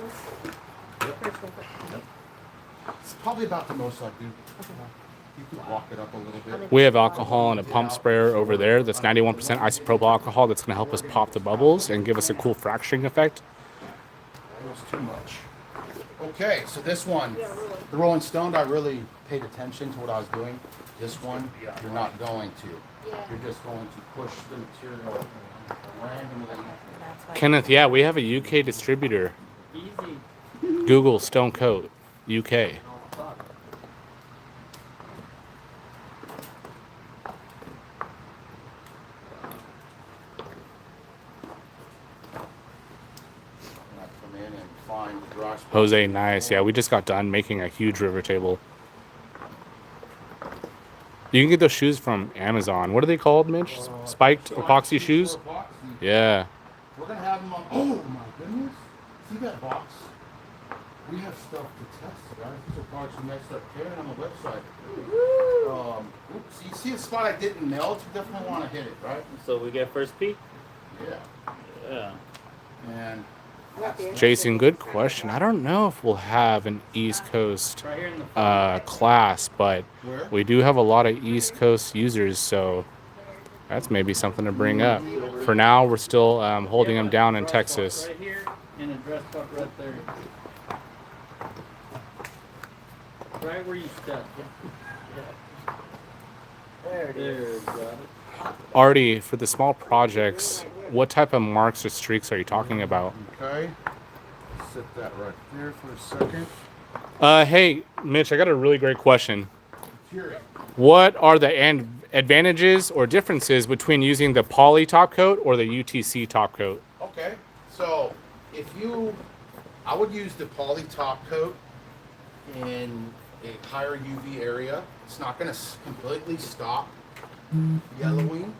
It's probably about the most I do. You could walk it up a little bit. We have alcohol and a pump sprayer over there that's 91% isopropyl alcohol that's going to help us pop the bubbles and give us a cool fracturing effect. It was too much. Okay, so this one, the Rolling Stone, I really paid attention to what I was doing. This one, you're not going to. You're just going to push the material randomly. Kenneth, yeah, we have a UK distributor. Easy. Google Stone Coat UK. Come in and find the dry spot. Jose, nice. Yeah, we just got done making a huge river table. You can get those shoes from Amazon. What are they called, Mitch? Spiked epoxy shoes? Yeah. We're going to have them on. Oh my goodness. See that box? We have stuff to test, guys. These are parts we might start carrying on the website. Oops, you see the spot I didn't melt? You definitely want to hit it, right? So we get first peek? Yeah. Yeah. And Jason, good question. I don't know if we'll have an East Coast Right here in the class, but where? we do have a lot of East Coast users, so that's maybe something to bring up. For now, we're still holding them down in Texas. Right here and a dress spot right there. Right where you stepped. There it is. Got it. Artie, for the small projects, what type of marks or streaks are you talking about? Okay. Set that right there for a second. Hey, Mitch, I got a really great question. Here. What are the advantages or differences between using the poly top coat or the UTC top coat? Okay. So I would use the poly top coat in a higher UV area. It's not going to completely stop yellowing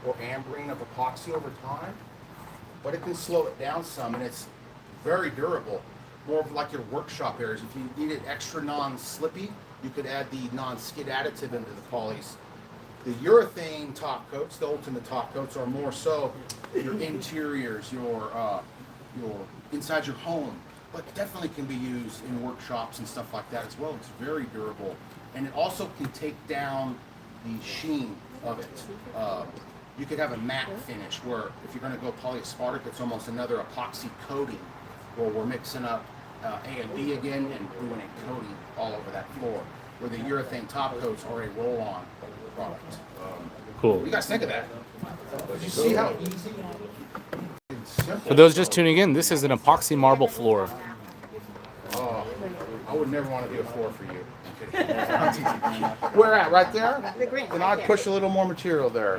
or ambering of epoxy over time, but it can slow it down some, and it's very durable. More of like your workshop areas. If you need it extra non-slippy, you could add the non-skid additive into the polys. The urethane top coats, the ultimate top coats, are more so your interiors, your inside your home, but definitely can be used in workshops and stuff like that as well. It's very durable, and it also can take down the sheen of it. You could have a matte finish where if you're going to go polyaspartic, it's almost another epoxy coating where we're mixing up A and B again and doing a coating all over that floor, where the urethane top coats are a roll-on product. Cool. What do you guys think of that? Did you see how easy and simple? For those just tuning in, this is an epoxy marble floor. Oh, I would never want to do a floor for you. I'm kidding. Where at? Right there? The green. Then I'd push a little more material there.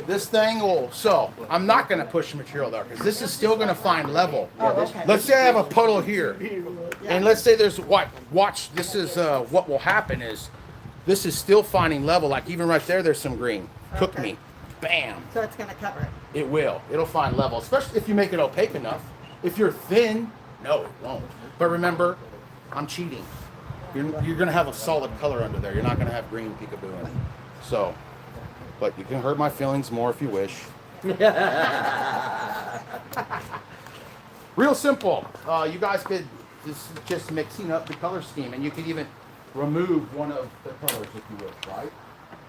This thing will, so I'm not going to push material there because this is still going to find level. Let's say I have a puddle here, and let's say there's watch, this is what will happen is this is still finding level. Like even right there's some green. Cook me. Bam. So it's going to cover it. It will. It'll find level, especially if you make it opaque enough. If you're thin, no, it won't. But remember, I'm cheating. You're going to have a solid color under there. You're not going to have green peekaboo in it. So, but you can hurt my feelings more if you wish. Real simple. You guys could just mixing up the color scheme, and you could even remove one of the colors if you wish, right?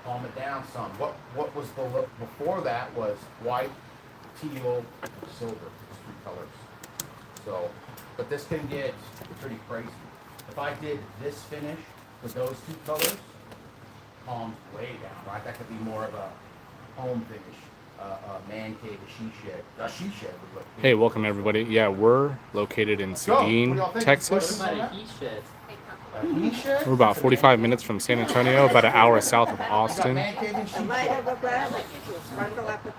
Calm it down some. What was the look before that was white, teal, and silver. It's 3 colors. So, but this can get pretty crazy. If I did this finish with those 2 colors, calmed way down, right? That could be more of a home finish, a man cave, a she shed. A she shed would look good. Hey, welcome everybody. Yeah, we're located in Let's go. What do Seguin, y'all think? Texas. Somebody he shed. We're about 45 minutes from San Antonio, about an hour south of Austin. The light of the brand, like, you sprinkle up the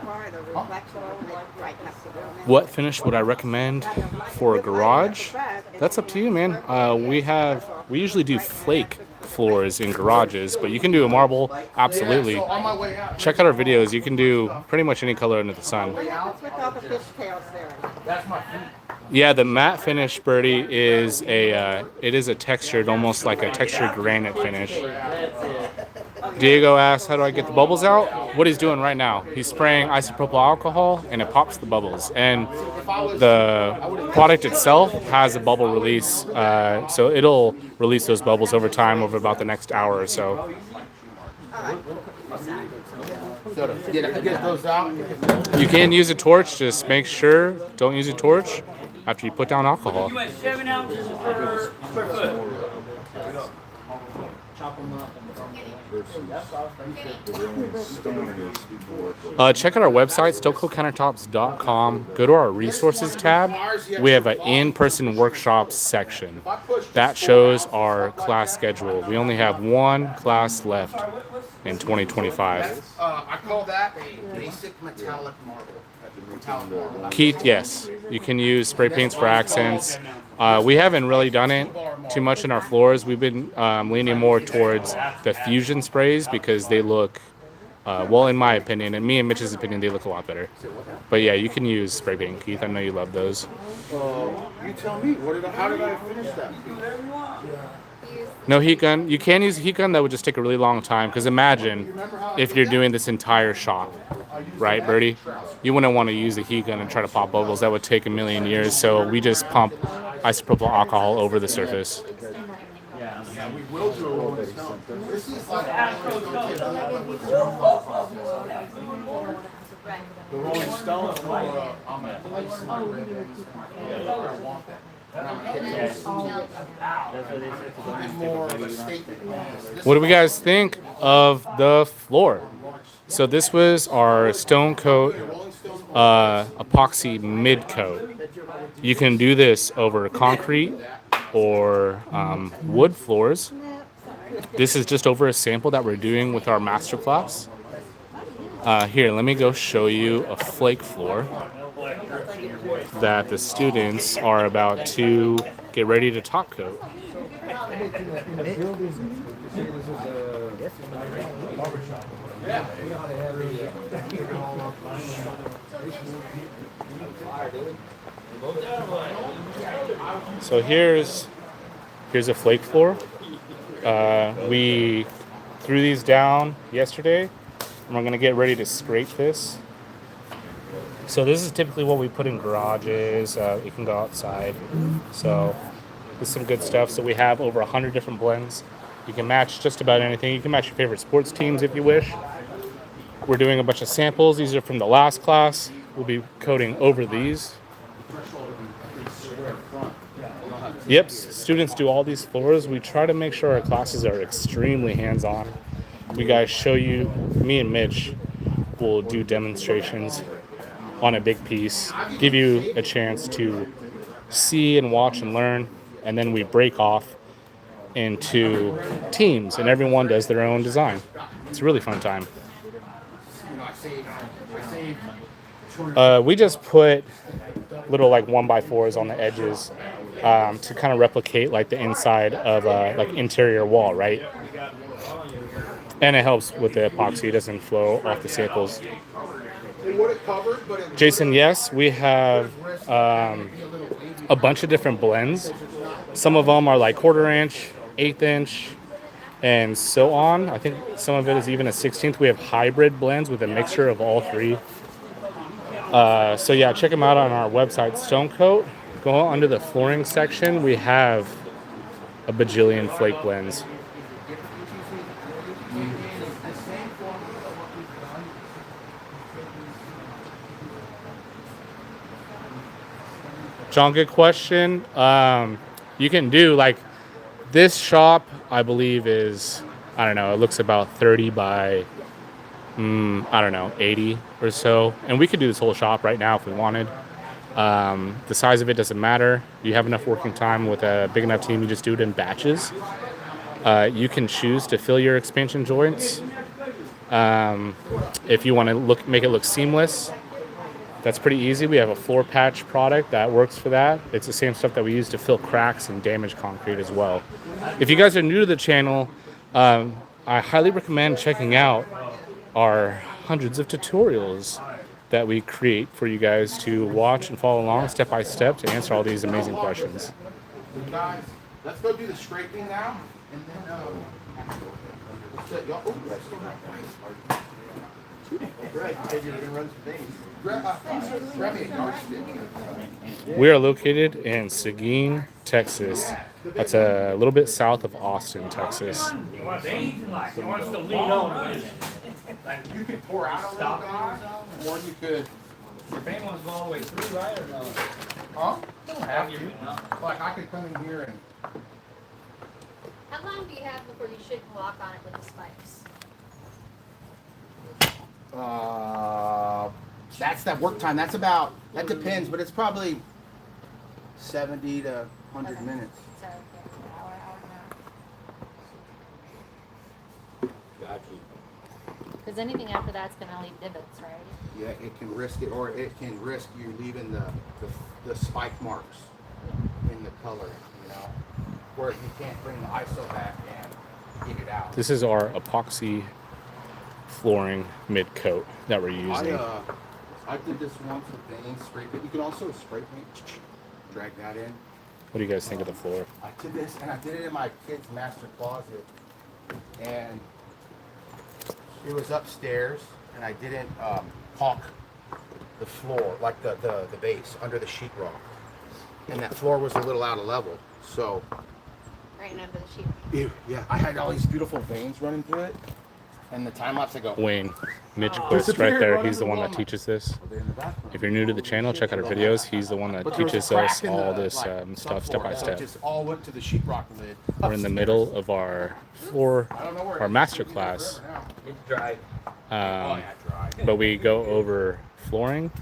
bar, the reflection, like, right next to it. What finish would I recommend for a garage? That's up to you, man. We usually do flake floors in garages, but you can do a marble, absolutely. So on my way out, Check out our videos. You can do pretty much any color under the sun. What's with all the fishtails there? that's my feet. Yeah, the matte finish, Birdie, is it is a textured, almost like a textured granite finish. Diego asks, how do I get the bubbles out? What he's doing right now, he's spraying isopropyl alcohol and it pops the bubbles. And the product itself has a bubble release, so it'll release those bubbles over time over about the next hour or so. So to get those out, You can use a torch, just make sure, don't use a torch after you put down alcohol. You went 7 ounces per square foot. Check out our website, stonecoatcountertops.com. Go to our resources tab. We have an in-person workshops section. That shows our class schedule. We only have one class left in 2025. I call that a basic metallic marble. Keith, yes, you can use spray paints for accents. We haven't really done it too much in our floors. We've been leaning more towards the fusion sprays because they look, well, in my opinion, and me and Mitch's opinion, they look a lot better. But yeah, you can use spray paint, Keith. I know you love those. You tell me. How did I finish that? No heat gun. You can use a heat gun. That would just take a really long time. Because imagine if you're doing this entire shop, right, Birdie? You wouldn't want to use a heat gun and try to pop bubbles. That would take a million years. So we just pump isopropyl alcohol over the surface. We will do a Rolling Stone. This is like the Rolling Stone for on my place in my ribbon. I want that. And I'm gonna hit those more of a statement. What do we guys think of the floor? So this was our Stone Coat Epoxy mid coat. You can do this over concrete or wood floors. This is just over a sample that we're doing with our Masterclass. Here, let me go show you a flake floor that the students are about to get ready to top coat. So here's a flake floor. We threw these down yesterday, and we're gonna get ready to scrape this. So this is typically what we put in garages. You can go outside. So this is some good stuff. So we have over 100 different blends. You can match just about anything. You can match your favorite sports teams if you wish. We're doing a bunch of samples. These are from the last class. We'll be coating over these. Yep, students do all these floors. We try to make sure our classes are extremely hands-on. We guys show you, me and Mitch will do demonstrations on a big piece, give you a chance to see and watch and learn, and then we break off into teams and everyone does their own design. It's a really fun time. We just put little like 1x4s on the edges to kind of replicate like the inside of a like interior wall, right? And it helps with the epoxy. It doesn't flow off the samples. Jason, yes, we have a bunch of different blends. Some of them are like 1/4 inch, 1/8 inch, and so on. I think some of it is even a 16th. We have hybrid blends with a mixture of all three. So yeah, check them out on our website, Stone Coat. Go under the flooring section. We have a bajillion flake blends. John, good question. You can do like this shop, I believe is, I don't know, it looks about 30 by, I don't know, 80 or so. And we could do this whole shop right now if we wanted. The size of it doesn't matter. You have enough working time with a big enough team, you just do it in batches. You can choose to fill your expansion joints. If you want to make it look seamless, that's pretty easy. We have a floor patch product that works for that. It's the same stuff that we use to fill cracks and damaged concrete as well. If you guys are new to the channel, I highly recommend checking out our hundreds of tutorials that we create for you guys to watch and follow along step by step to answer all these amazing questions. Guys, let's go do the scraping now, and then grab me a yardstick. We are located in Seguin, Texas. That's a little bit south of Austin, Texas. He wants to lean on it. You could pour out a little, guys, or you could. Your fan wants to go all the way through, right, or no? Huh? Don't have to. Like I could come in here and. How long do you have before you should walk on it with the spikes? That's that work time. That's about. That depends, but it's probably 70 to 100 minutes. So, okay, hour and a half. Because anything after that's going to leave divots, right? Yeah, it can risk it, or it can risk you leaving the spike marks in the color, you know, where you can't bring the ISO back and get it out. This is our epoxy flooring mid coat that we're using. I did this once with veins, spray paint. You can also spray paint, drag that in. What do you guys think of the floor? I did this, and I did it in my kid's master closet, and it was upstairs, and I didn't caulk the floor, like the base, under the sheetrock. And that floor was a little out of level, so. Right under the sheet. Yeah, I had all these beautiful veins running through it, and the time lapse I go. Wayne, Mitch Quist right there. He's the one that teaches this. If you're new to the channel, check out our videos. He's the one that teaches us all this stuff step by step. Just all went to the sheetrock lid. We're in the middle of our floor, our masterclass. It's dry. But we go over flooring,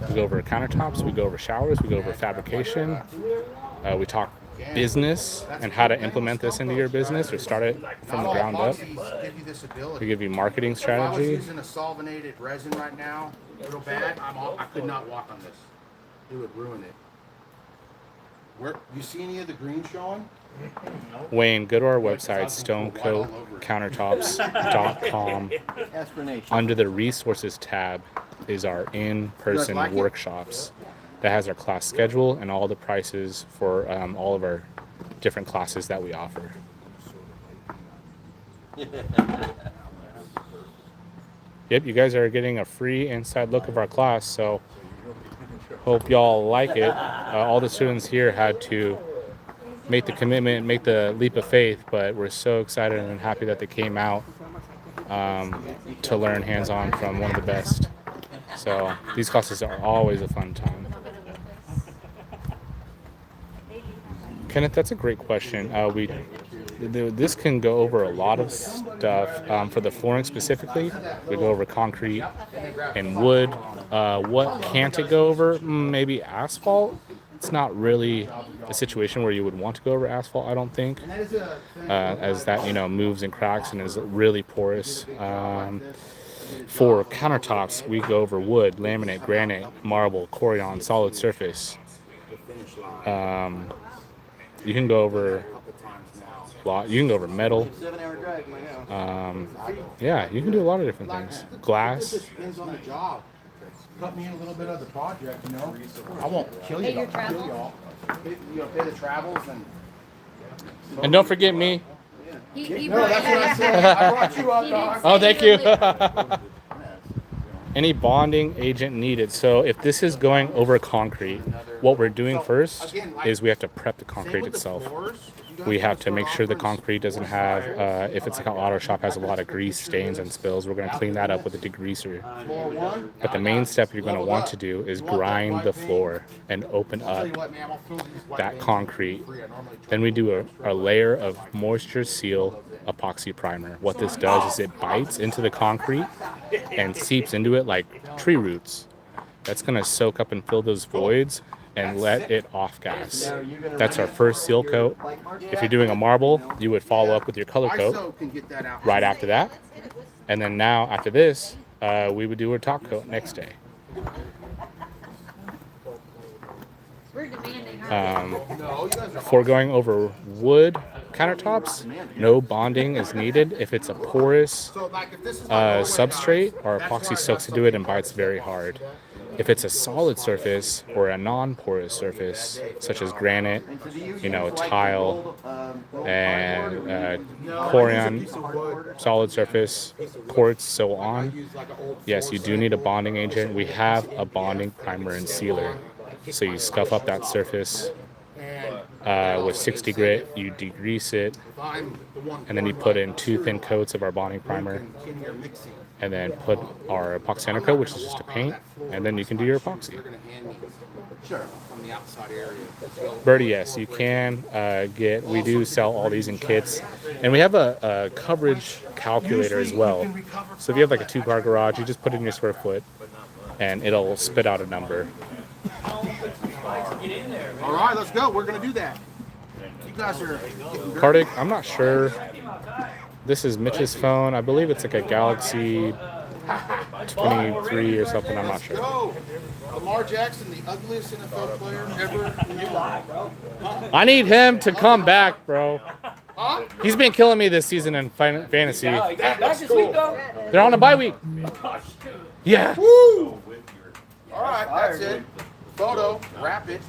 we go over countertops, we go over showers, we go over fabrication. We talk business and how to implement this into your business or start it from the ground up. We give you marketing If I was strategy. using a solvented resin right now, real bad, I could not walk on this. It would ruin it. Where you see any of the green showing? Wayne, go to our website, stonecoatcountertops.com. Explanation. Under the resources tab is our in-person like it? workshops. That has our class schedule and all the prices for all of our different classes that we offer. Yep, you guys are getting a free inside look of our class, so hope y'all like it. All the students here had to make the commitment, make the leap of faith, but we're so excited and happy that they came out to learn hands-on from one of the best. So these classes are always a fun time. Kenneth, that's a great question. This can go over a lot of stuff. For the flooring specifically, we go over concrete and wood. What can't it go over? Maybe asphalt. It's not really a situation where you would want to go over asphalt, I don't think, as that moves and cracks and is really porous. For countertops, we go over wood, laminate, granite, marble, corian, solid surface. You can go over you can go over metal. Yeah, you can do a lot of different things. Glass. It just depends on the job. Cut me in a little bit of the project, you know. I won't kill you. Pay your I'll kill travel. y'all. Pay the travels and. And don't forget me. He No, that's what I said. I brought you up, dog. Oh, thank you. Any bonding agent needed. So if this is going over concrete, what we're doing first is we have to prep the concrete itself. We have to make sure the concrete doesn't have, if it's like an auto shop, has a lot of grease stains and spills. We're going to clean that up with a degreaser. But the main step you're going to want to do is grind the floor and open up that concrete. Then we do a layer of moisture seal epoxy primer. What this does is it bites into the concrete and seeps into it like tree roots. That's going to soak up and fill those voids and let it off gas. That's our first seal coat. If you're doing a marble, you would follow up with your color coat ISO can get that out. right after that. And then now after this, we would do a top coat next day. We're demanding. Before going over wood countertops, no bonding is needed. If it's a porous So like if this is like all the way down, substrate, our that's epoxy right, soaks that's into it and okay. bites very hard. If it's a solid surface or a non-porous surface, such as granite, tile, and corian, solid surface, quartz, so on, yes, you do need a bonding agent. We have a bonding primer and sealer. So you scuff up that surface with 60 grit, you degrease it, and then you put in 2 thin coats of our bonding primer, and then put our epoxy undercoat, which is just a paint, and then you can do your epoxy. Sure. On the outside area. Birdie, yes, you can we do sell all these in kits, and we have a coverage calculator as well. So if you have like a 2-car garage, you just put in your square foot, and it'll spit out a number. All right, let's go. We're gonna do that. You guys are getting Kartik, I'm not sure. This is Mitch's phone. I believe it's like a Galaxy 23 or something. I'm not sure. Go. Lamar Jackson, the ugliest NFL player ever in your life. I need him to come back, bro. He's been killing me this season in fantasy. That's this week though? They're on a bye week. Yeah. Woo! All right, that's it. Photo, wrap it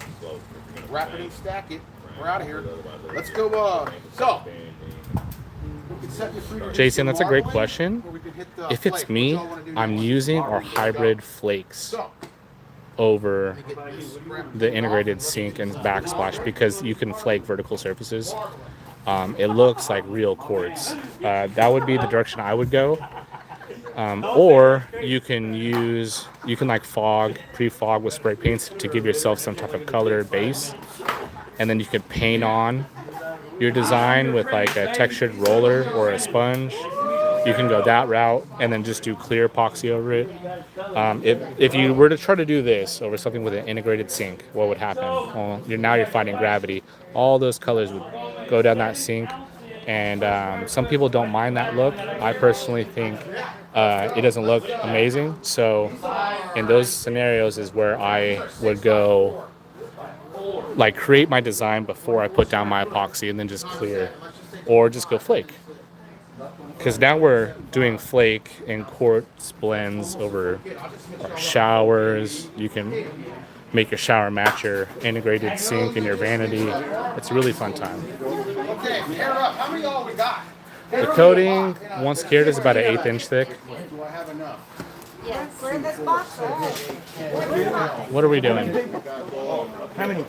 and stack it. We're out of here. Let's go. So, we can set you free to do Jason, some that's a great marbling, question. or we can hit the If it's flake. me, What y'all wanna do I'm next? using our All right, hybrid flakes So, over get this wrapped the integrated sink and backsplash because you can flake vertical surfaces. It looks like real quartz. That would be the direction I would go. Or you can like pre-fog with spray paints to give yourself some type of color base, and then you could paint on your design with like a textured roller or a sponge. You can go that route and then just do clear epoxy over it. If you were to try to do this over something with an integrated sink, what would happen? Well, you're fighting gravity. All those colors would go down that sink, and some people don't mind that look. I personally think it doesn't look amazing. So in those scenarios is where I would go, like create my design before I put down my epoxy and then just clear, or just go flake. Because now we're doing flake and quartz blends over our showers. You can make your shower match your integrated sink and your vanity. It's a really fun time. Okay, pair up. How many all we got? The coating, once cured, is about an 1/8 inch thick. Do I have enough? Yes. Where this box at? What are we doing? How many?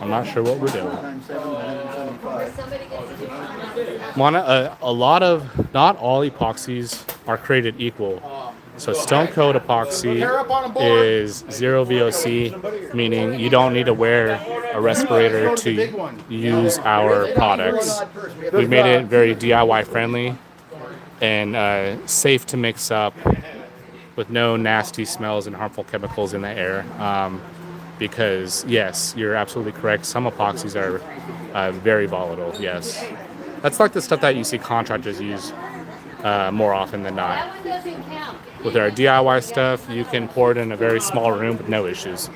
I'm not sure what we're doing. Or somebody gets to do Not all epoxies are created equal. So Stone Coat Epoxy is 0 VOC, meaning you don't need to wear a respirator to use our products. We made it very DIY friendly and safe to mix up with no nasty smells and harmful chemicals in the air. Because yes, you're absolutely correct. Some epoxies are very volatile. Yes, that's like the stuff that you see contractors use more often than not. That one doesn't count. With our DIY stuff, you can pour it in a very small room with no issues.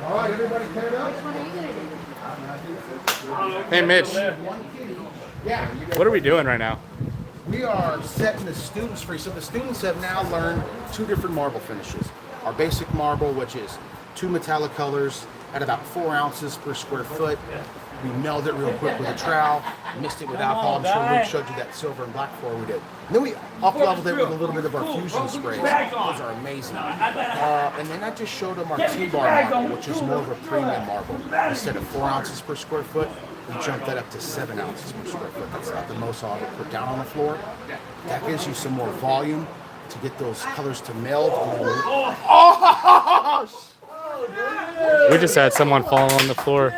All right, everybody paired up? What are you gonna do? Hey, Mitch, Yeah. what are we doing right now? We are setting the students free. So the students have now learned 2 different marble finishes. Our basic marble, which is 2 metallic colors at about 4 ounces per square foot. We meld it real quick with a trowel, mixed it with alcohol. I'm sure Luke showed you that silver and black before we did. And then we up-leveled it with a little bit of our fusion sprays. Those are amazing. And then I just showed them our T-bar marble, which is more of a premium marble. Instead of 4 ounces per square foot, we jumped that up to 7 ounces per square foot. That's not the most I'll ever put down on the floor. That gives you some more volume to get those colors to meld. We just had someone fall on the floor.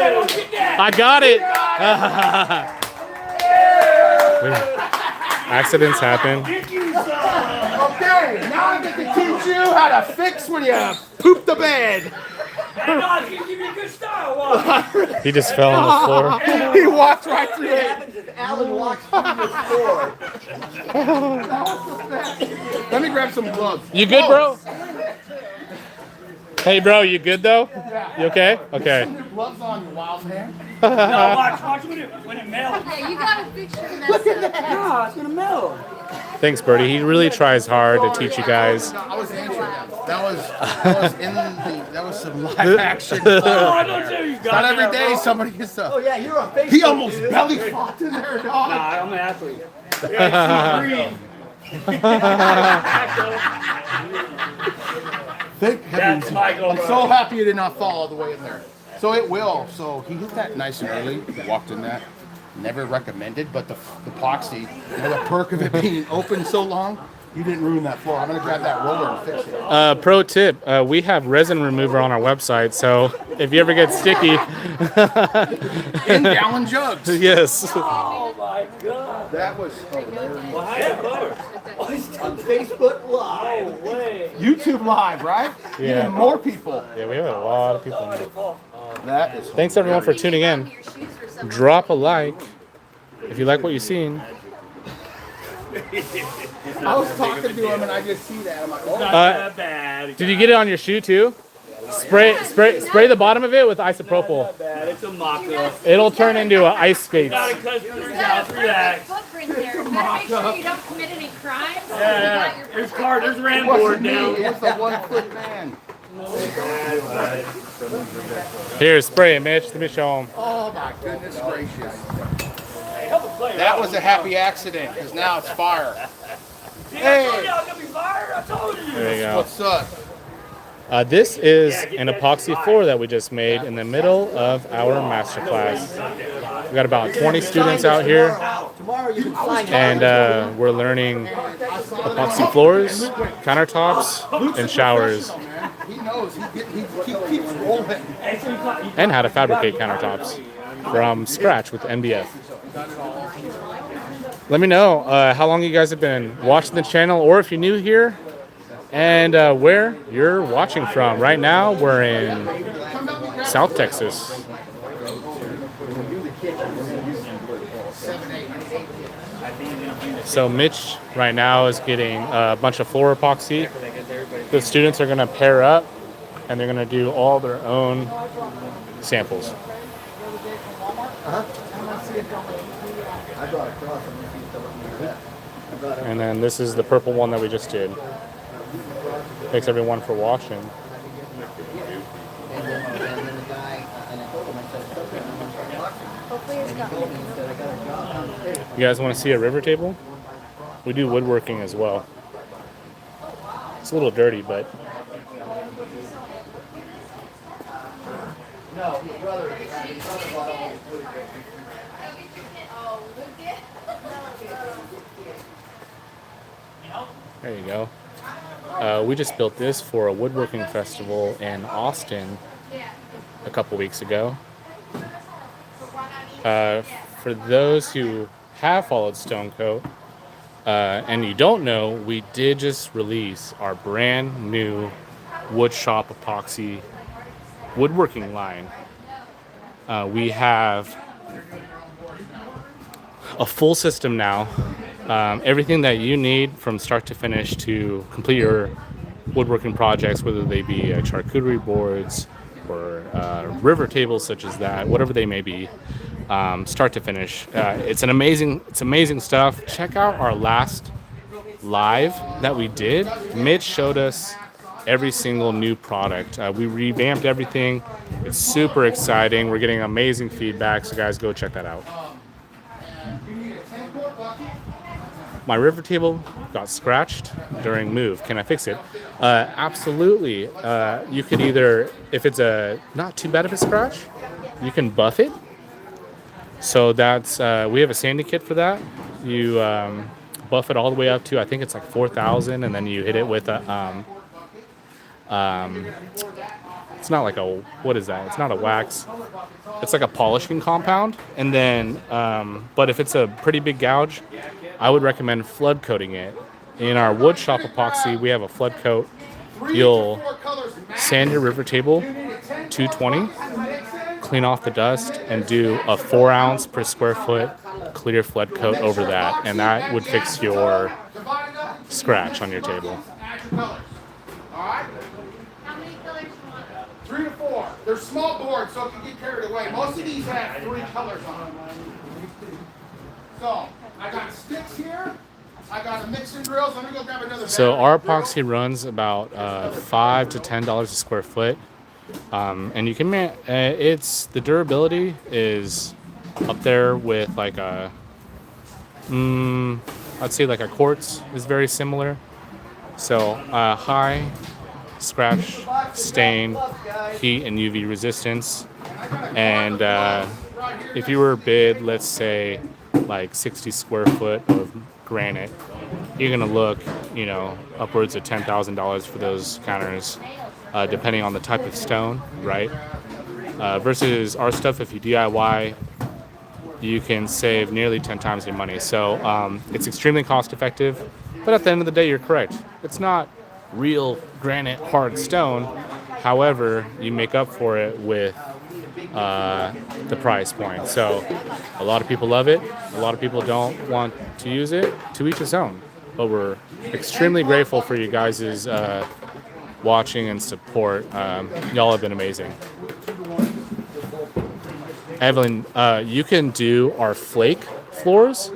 I got it! Accidents happen. Okay, now I get to teach you how to fix when you poop the bed. Hey, no, it's gonna give you a good style. Watch. He just fell on the floor. He walked right through What it. happens if Alan walks through the floor? Let me grab some gloves. You good, bro? Hey, bro, you good though? You okay? Okay. Put your gloves on, you wild man. No, watch when it melts. Yeah, you gotta fix your mess up. No, it's gonna melt. Thanks, Birdie. He really tries hard to teach you guys. I was answering them. That was some live action. Oh, I don't tell you guys. Not every day somebody gets Oh up. yeah, you're on Facebook. He almost dude. belly flopped in there, dog. Nah, I'm an athlete. Thank heavens. That's Michael. I'm so happy you did not fall all the way in there. So it will. So he hit that nice and early. He walked in that. Never recommended, but the epoxy, the perk of it being open so long, you didn't ruin that floor. I'm gonna grab that roller and fix it. Pro tip, we have resin remover on our website, so if you ever get sticky, In gallon jugs. yes. Oh my God. That was hilarious. Well, how you cover? On Facebook Live. No way. YouTube live, right? Yeah. Even more people. Yeah, we have a lot of people in there. That is. Thanks everyone for tuning in. Drop a like if you like what you've seen. I was talking to him and I just see that. I'm like, oh. Not that bad. Did you get it on your shoe too? Spray the bottom of it with isopropyl. Not bad. It's a mock-up. It'll turn into an ice skates. Gotta cut yours You out. gotta Relax. put footprint there. You gotta make sure you don't commit any crimes. Yeah. There's card. There's It Ram wasn't board me. down. It was the 1 foot man. Here, spray it, Mitch. Let me show them. Oh my goodness gracious. Hey, help us play. That was a happy accident because now it's fire. See, I told y'all gonna be fired. I told you. There you go. What's up? This is an epoxy floor that we just made in the middle of our masterclass. We got about 20 students out here, Tomorrow you can sign it. and we're learning epoxy floors, countertops, and showers, He knows. He keeps rolling. and how to fabricate countertops from scratch with NBF. Let me know how long you guys have been watching the channel, or if you're new here, and where you're watching from. Right now, we're in South Texas. So Mitch right now is getting a bunch of floor epoxy. The students are going to pair up, and they're going to do all their own samples. And then this is the purple one that we just did. Thanks everyone for watching. You guys want to see a river table? We do woodworking as well. It's a little dirty, but there you go. We just built this for a woodworking festival in Austin a couple weeks ago. For those who have followed Stone Coat and you don't know, we did just release our brand new wood shop epoxy woodworking line. We have a full system now. Everything that you need from start to finish to complete your woodworking projects, whether they be charcuterie boards or river tables such as that, whatever they may be, start to finish. It's amazing stuff. Check out our last live that we did. Mitch showed us every single new product. We revamped everything. It's super exciting. We're getting amazing feedback, so guys, go check that out. My river table got scratched during move. Can I fix it? Absolutely. You could either, if it's not too bad of a scratch, you can buff it. So that's, we have a sanding kit for that. You buff it all the way up to, I think it's like 4,000, and then you hit it with a, it's not like a, what is that? It's not a wax. It's like a polishing compound. And then, but if it's a pretty big gouge, I would recommend flood coating it. In our wood shop epoxy, we have a flood coat. You'll sand your river table 220, clean off the dust, and do a 4 ounce per square foot clear flood coat over that, and that would fix your scratch on your table. Alright? How many colors you want? 3 to 4. They're small boards, so it can get carried away. Most of these have 3 colors on them. So, I got sticks here. I got a mixing drills. Let me go grab another. So our epoxy runs about $5 to $10 a square foot, and you can it's the durability is up there with like a I'd say like a quartz is very similar. So high scratch, stain, heat, and UV resistance. And if you were to bid, let's say like 60 square foot of granite, you're gonna look, you know, upwards of $10,000 for those counters, depending on the type of stone, right? Versus our stuff, if you DIY, you can save nearly 10 times your money. So it's extremely cost effective, but at the end of the day, you're correct. It's not real granite hard stone. However, you make up for it with the price point. So a lot of people love it. A lot of people don't want to use it. To each his own. But we're extremely grateful for you guys' watching and support. Y'all have been amazing. Evelyn, you can do our flake floors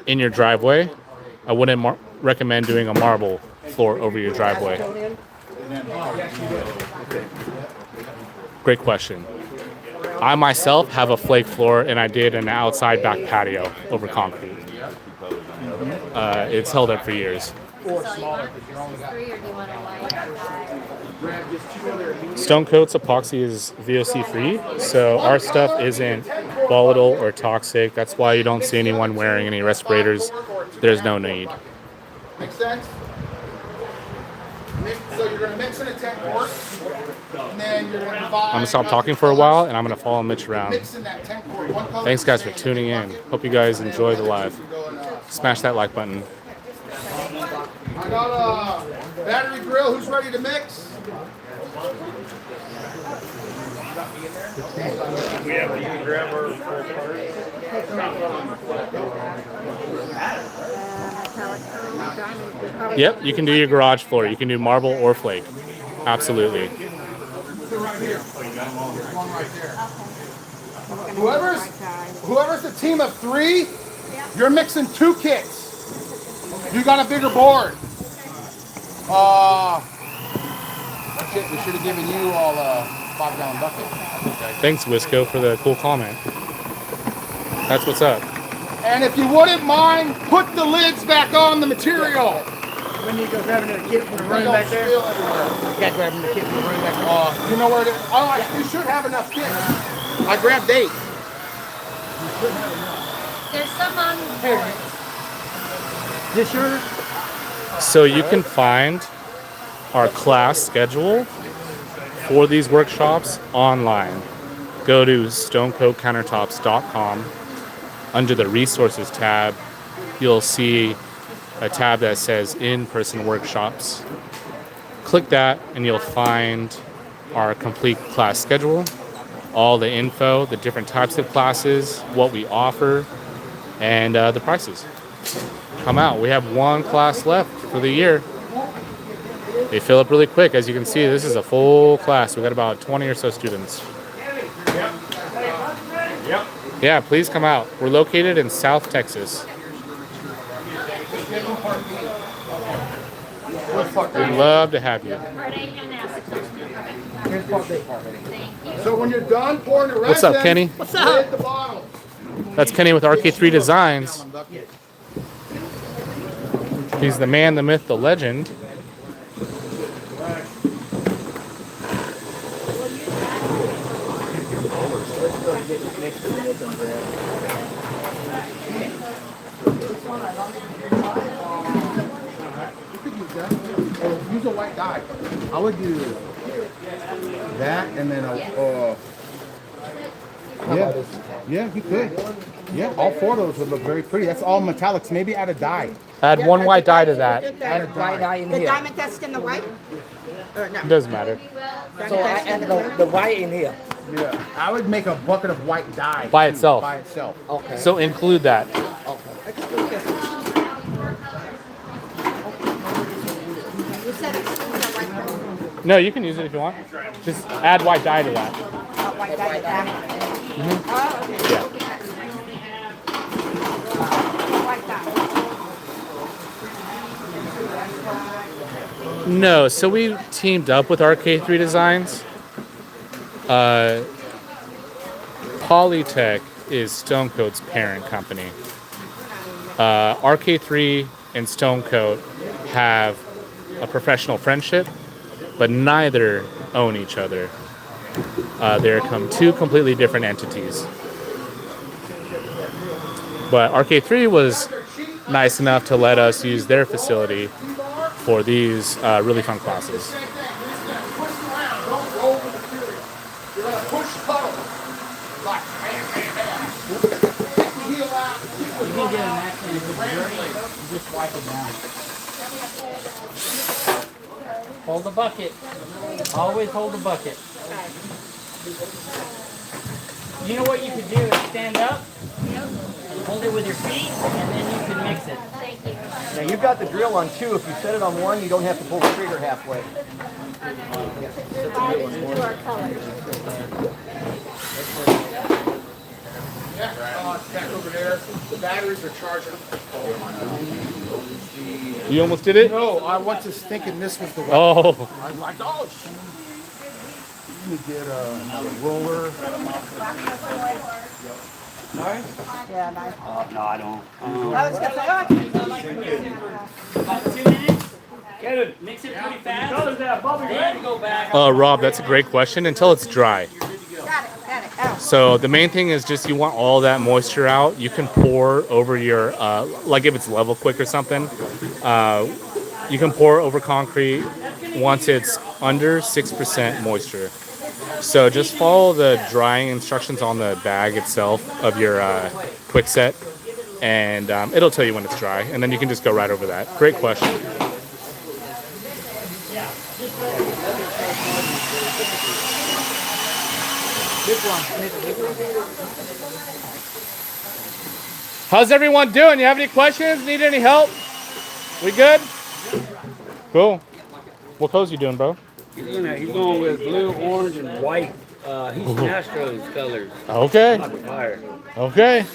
in your driveway. I wouldn't recommend doing a marble floor over your driveway. Great question. I myself have a flake floor, and I did an outside back patio over concrete. It's held up for years. So you want 3 or do you want a white? Stone Coat's epoxy is VOC free, so our stuff isn't volatile or toxic. That's why you don't see anyone wearing any respirators. There's no need. Make sense? So you're going to mix in a 10 quart, and then you're going to divide. I'm gonna stop talking for a while, and I'm gonna follow Mitch around. Mix in that 10 quart. One color. Thanks, guys, for tuning in. Hope you guys enjoy the live. Smash that like button. I got a battery grill. Who's ready to mix? We have to grab our full part. Yep, you can do your garage floor. You can do marble or flake. Absolutely. Right here. One right there. Whoever's the team of 3, you're mixing 2 kits. You got a bigger board. Shit, we should have given you all a 5-gallon bucket. Thanks, Wisco, for the cool comment. That's what's up. And if you wouldn't mind, put the lids back on the material. When you go grabbing the kit from the room back there? Spill everywhere. You got grabbing the kit from the room back there? You know where it is? Oh, you should have enough kits. I grabbed 8. There's some on board. This yours? So you can find our class schedule for these workshops online. Go to stonecoatcountertops.com. Under the resources tab, you'll see a tab that says in-person workshops. Click that and you'll find our complete class schedule, all the info, the different types of classes, what we offer, and the prices. Come out. We have 1 class left for the year. They fill up really quick. As you can see, this is a full class. We got about 20 or so students. Yeah, please come out. We're located in South Texas. We'd love to have you. Part A and acetone. Thank you. So when you're done pouring the resin, What's up, Kenny? What's up? Hit the bottle. That's Kenny with RK3 Designs. He's the man, the myth, the legend. Use a white dye. I would do that and then yeah, you could. Yeah, all 4 of those would look very pretty. That's all metallics. Maybe add a dye. Add one white dye to that. Add a dye. The diamond test in the white? Or no? It doesn't matter. Diamond So I test in add the the white in here. Yeah. I would make a bucket of white dye By too, itself. By itself. Okay. So include that. exclude this one. You said exclude the white one. No, you can use it if you want. Just add white dye to that. White dye after. Oh, okay. Yeah. White dye. No, so we teamed up with RK3 Designs. Polytech is Stone Coat's parent company. RK3 and Stone Coat have a professional friendship, but neither own each other. They're two completely different entities. But RK3 was nice enough to let us use their facility for these really fun classes. Just wipe it down. Hold the bucket. Always hold the bucket. You know what you could do is stand up, hold it with your feet, and then you can mix it. Thank you. Now you've got the drill on 2. If you set it on 1, you don't have to pull the trigger halfway. Do our colors. Back over there. The batteries are charging. You almost did it? No, I was just thinking this was the way. Oh, I'm like, oh, let me get a roller. Yeah, nice. No, I don't. I was gonna say, oh, I can About 2 minutes. Kevin, mix it pretty fast. Then go back. Rob, that's a great question until it's dry. got it. Oh. So the main thing is just you want all that moisture out. You can pour over your, like if it's level quick or something, you can pour over concrete once it's under 6% moisture. So just follow the drying instructions on the bag itself of your quick set, and it'll tell you when it's dry, and then you can just go right over that. Great question. How's everyone doing? You have any questions? Need any help? We good? Cool. What colors you doing, bro? He's going with blue, orange, and white. He's Astros colors. Okay. Not the fire. Okay.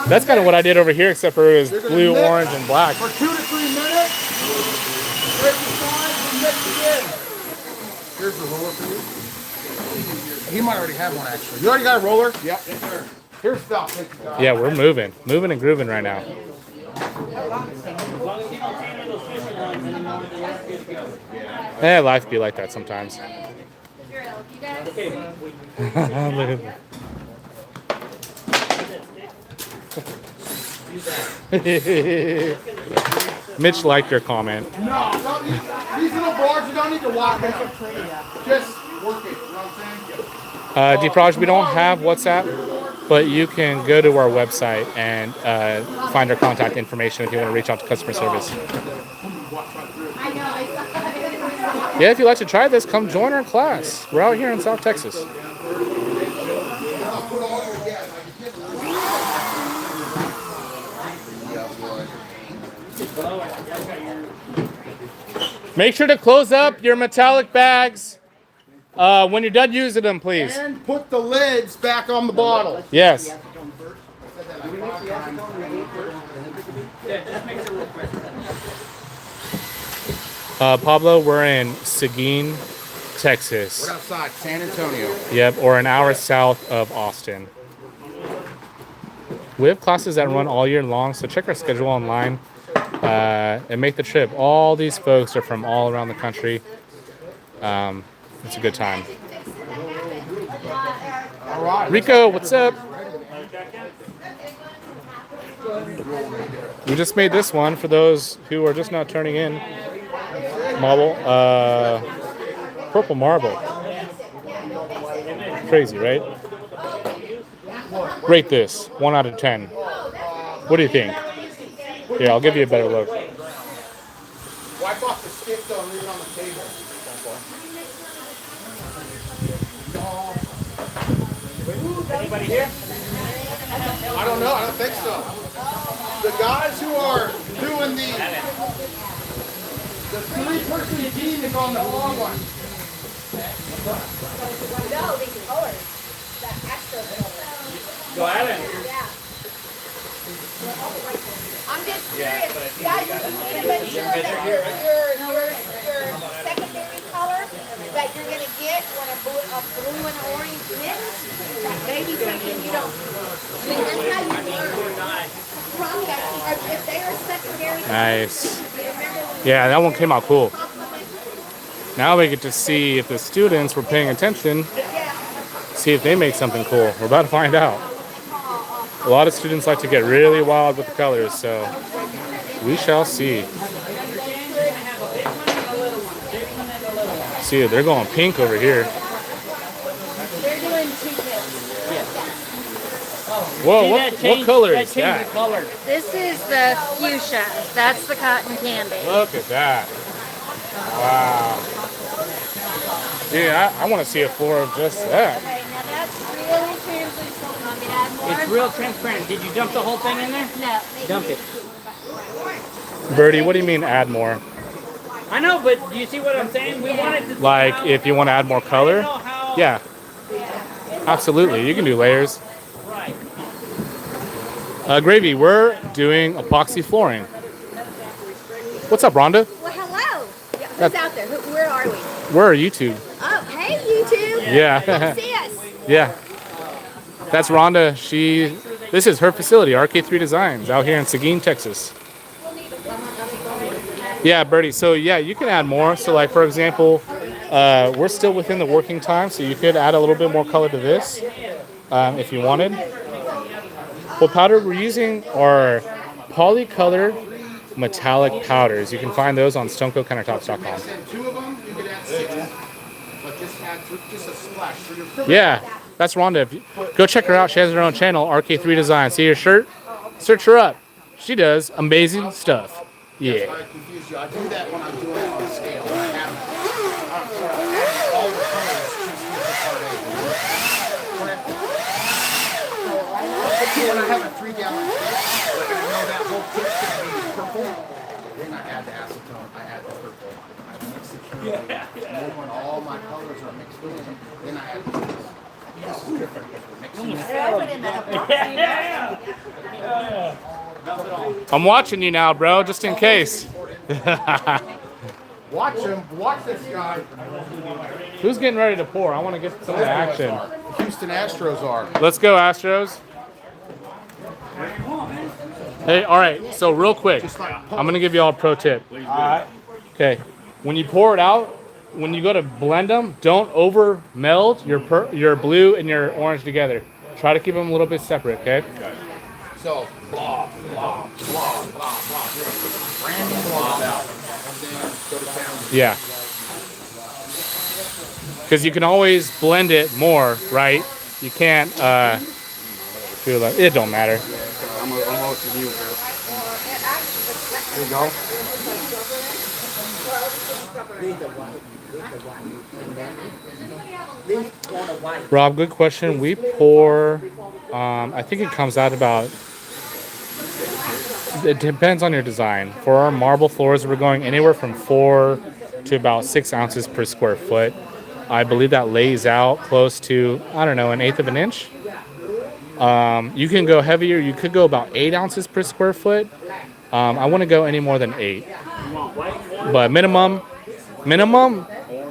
That's kind of what I did over here, except for it was blue, orange, and black. For 2 to 3 minutes. Break the sides and mix it in. Here's the roller for you. He might already have one, actually. You already got a roller? Yep. Yes, sir. Here's stuff. Yeah, we're moving and grooving right now. Eh, life be like that sometimes. Look at that. Mitch liked your comment. No, these little boards, you don't need to walk them. Just work it. You know what I'm saying? Deproj, we don't have WhatsApp, but you can go to our website and find our contact information if you want to reach out to customer service. Yeah, if you'd like to try this, come join our class. We're out here in South Texas. Make sure to close up your metallic bags when you're done using them, please. And put the lids back on the bottle. Yes. Pablo, we're in Seguin, Texas. We're outside San Antonio. Yep, or an hour south of Austin. We have classes that run all year long, so check our schedule online and make the trip. All these folks are from all around the country. It's a good time. All right. Rico, what's up? We just made this one for those who are just now turning in. Marble, purple marble. Crazy, right? Rate this 1 out of 10. What do you think? Here, I'll give you a better look. Wipe off the stick though and leave it on the table. Anybody here? I don't know. I don't think so. The guys who are doing the 3-person team is on the long one. No, these colors. The Astro colors. Go Alan. Yeah. I'm just curious, guys, you can make sure that your secondary color that you're gonna get when a blue and orange mix, that maybe something you don't. I mean, that's how you learn. From that, if they are secondary. Nice. Yeah, that one came out cool. Now we get to see if the students were paying attention, see if they make something cool. We're about to find out. A lot of students like to get really wild with the colors, so we shall see. See, they're going pink over here. They're doing two mix. Whoa, See, what color that is changed that? the color. This is the fuchsia. That's the cotton candy. Look at that. Wow. Dude, I want to see a floor of just that. Okay, now that's really translucent. Want me to add more? It's real transparent. Did you dump the whole thing in there? No. Dump it. Bertie, what do you mean add more? I know, but do you see what I'm saying? We wanted to. Like if you want to add more color? Yeah. Absolutely. You can do layers. Right. Gravy, we're doing epoxy flooring. What's up, Rhonda? Well, hello. Yeah, who's out there? Where are we? We're YouTube. Oh, hey, YouTube. Yeah. Come see us. Yeah. That's Rhonda. This is her facility, RK3 Designs, out here in Seguin, Texas. Yeah, Bertie. So yeah, you can add more. So like for example, we're still within the working time, so you could add a little bit more color to this if you wanted. What powder we're using are polycolor metallic powders. You can find those on stonecoatcountertops.com. Two of them, you could add 6. But just add just a splash for your privilege. Yeah, that's Rhonda. Go check her out. She has her own channel, RK3 Designs. See her shirt? Search her up. She does amazing stuff. Yeah. I confuse you. I do that when I'm doing it on scale. I have all the colors when I have a 3-gallon tank, like I know that whole kit's gonna be purple, then I add the acetone, I add the purple, I mix it through. And then when all my colors are mixed in, then I add the this. This is different because we're mixing it. Throw it in the epoxy. I'm watching you now, bro, just in case. Watch him, watch this guy. Who's getting ready to pour? I want to get some of the action. Houston Astros are. Let's go, Astros. Hey, all right, so real quick, I'm going to give you all a pro tip. Okay, when you pour it out, when you go to blend them, don't over meld your blue and your orange together. Try to keep them a little bit separate, okay? So, blah, blah, blah, blah, blah. Random blah out. And then go to town. Yeah. Because you can always blend it more, right? You can't feel like it don't matter. I'm almost with you, bro. There you go. Rob, good question. We pour, I think it comes out about, it depends on your design. For our marble floors, we're going anywhere from 4 to about 6 ounces per square foot. I believe that lays out close to, I don't know, 1/8 of an inch. You can go heavier. You could go about 8 ounces per square foot. I wouldn't go any more than 8. But minimum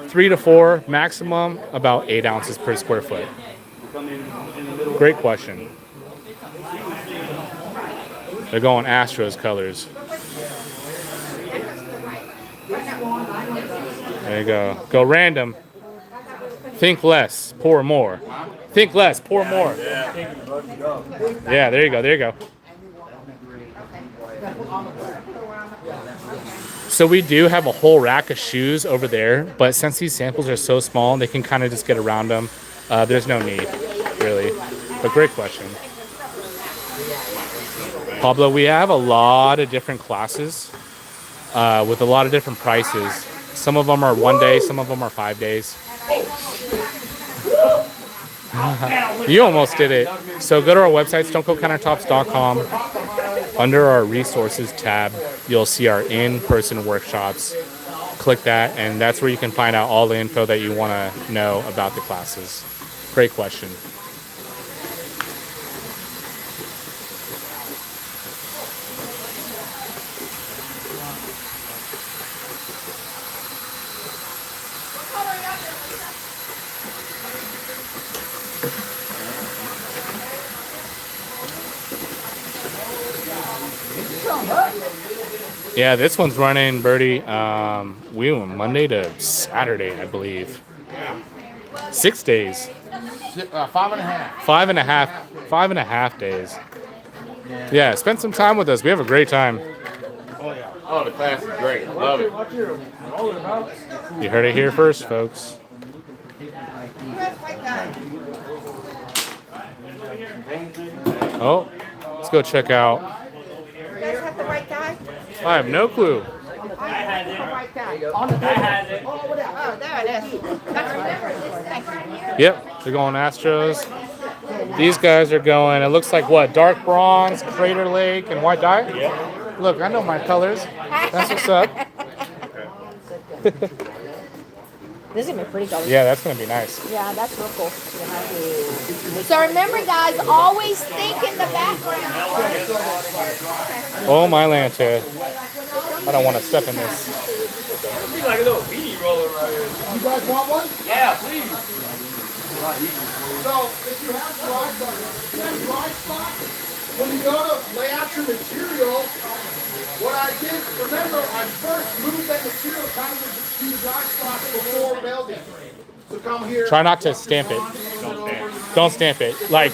3 to 4, maximum about 8 ounces per square foot. Great question. They're going Astros colors. There you go. Go random. Think less, pour more. Think less, pour more. Yeah, there you go, there you go. So we do have a whole rack of shoes over there, but since these samples are so small, they can kind of just get around them. There's no need, really. But great question. Pablo, we have a lot of different classes with a lot of different prices. Some of them are 1 day, some of them are 5 days. You almost did it. So go to our website, stonecoatcountertops.com. Under our resources tab, you'll see our in-person workshops. Click that, and that's where you can find out all the info that you want to know about the classes. Great question. Yeah, this one's running, Birdie. We went Monday to Saturday, I believe. 6 days. 5.5. 5.5 days. Yeah, spend some time with us. We have a great time. Oh, the class is great. Love it. You heard it here first, folks. Oh, let's go check out. You guys have the right guy? I have no clue. I have the right guy. I had it. Oh, there it is. That's thank you. Yep, they're going Astros. These guys are going, it looks like what? Dark bronze, Crater Lake, and white dye? Yep. Look, I know my colors. That's what's up. This is gonna be pretty colors. Yeah, that's going to be nice. Yeah, that's real cool. So remember, guys, always think in the background. Oh, my Lanta. I don't want to step in this. Be like a little beanie roller right here. You guys want one? Yeah, please. So if you have dry spots, when you go to lay out your material, what I did, remember, I first moved that material kind of to the dry spots before melding. So come here. Try not to stamp it. Don't stamp it. Like,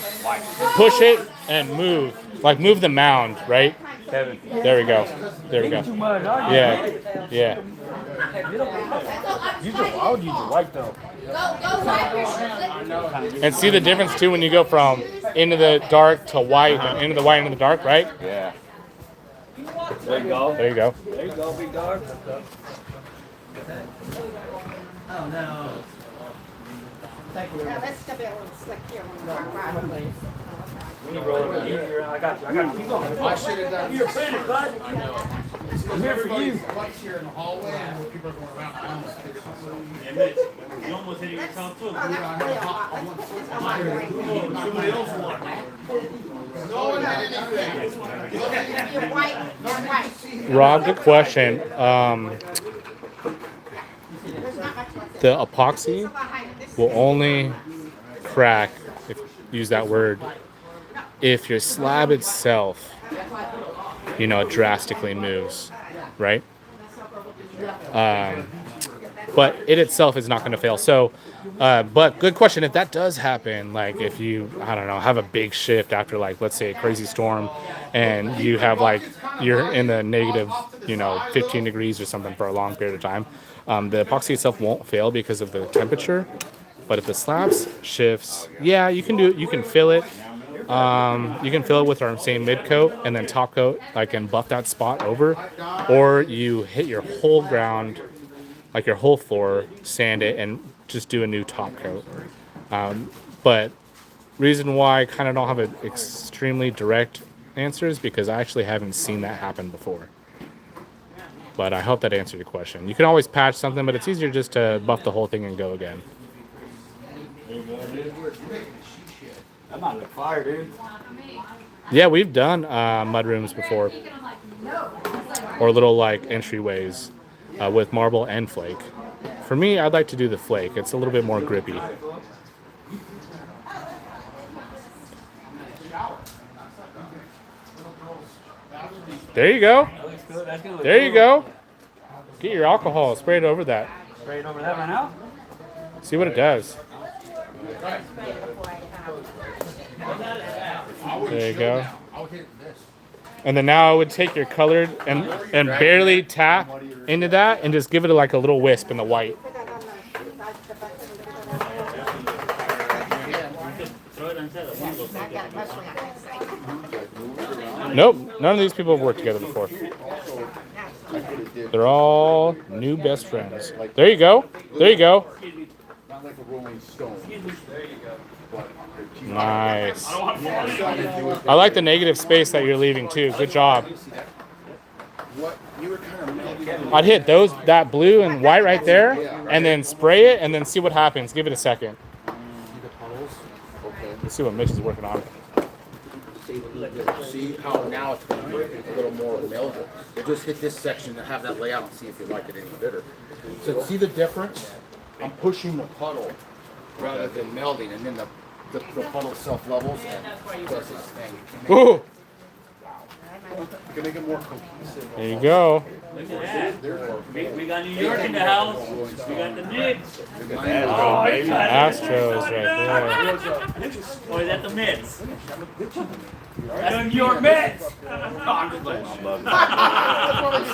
push it and move. Like, move the mound, right? There we go. There we go. Yeah. Yeah. I would use your white though. Go wipe your slip. And see the difference, too, when you go from into the dark to white, and into the white into the dark, right? Yeah. There you go. There you go. There you go, big dog. Oh no. Now, let's step it a little slick here. Beanie roller easier. I got you. Keep going. I should have done You're finished, bud. I'm here for you. Lights here in the hallway, and people are going around. You almost hit yourself too. Somebody else won. No one did anything. You're white. You're white. Rob, good question. The epoxy will only crack, if use that word, if your slab itself, drastically moves, right? But it itself is not going to fail. So, but good question. If that does happen, like if you, I don't know, have a big shift after, like, let's say a crazy storm, and you have you're in the negative, 15 degrees or something for a long period of time, the epoxy itself won't fail because of the temperature. But if the slab shifts, yeah, you can fill it. You can fill it with our same mid coat and then top coat, and buff that spot over, or you hit your whole ground, like your whole floor, sand it, and just do a new top coat. But reason why I kind of don't have an extremely direct answer is because I actually haven't seen that happen before. But I hope that answered your question. You can always patch something, but it's easier just to buff the whole thing and go again. I'm on the fire, dude. Yeah, we've done mud rooms before, or little entryways with marble and flake. For me, I'd like to do the flake. It's a little bit more grippy. There you go. There you go. Get your alcohol, spray it over that. Spray it over that right now? See what it does. There you go. And then now I would take your colored and barely tap into that and just give it a little wisp in the white. Nope, none of these people have worked together before. They're all new best friends. There you go. There you go. Not like a Rolling Stone. Nice. I like the negative space that you're leaving too. Good job. What you were kind of melting. I'd hit that blue and white right there, and then spray it, and then see what happens. Give it a second. See the puddles? Okay. Let's see what Mitch is working on. See how now it's going to be a little more melded. We'll just hit this section to have that layout and see if you like it any better. So see the difference? I'm pushing the puddle rather than melding, and then the puddle self-levels and does its thing. Ooh, You can make it more cohesive. there you go. Look at that. We got New York in the house. We got the Knicks. Astros right there. Or is that the Mets? That's the New York Mets. Oh, I'm just playing.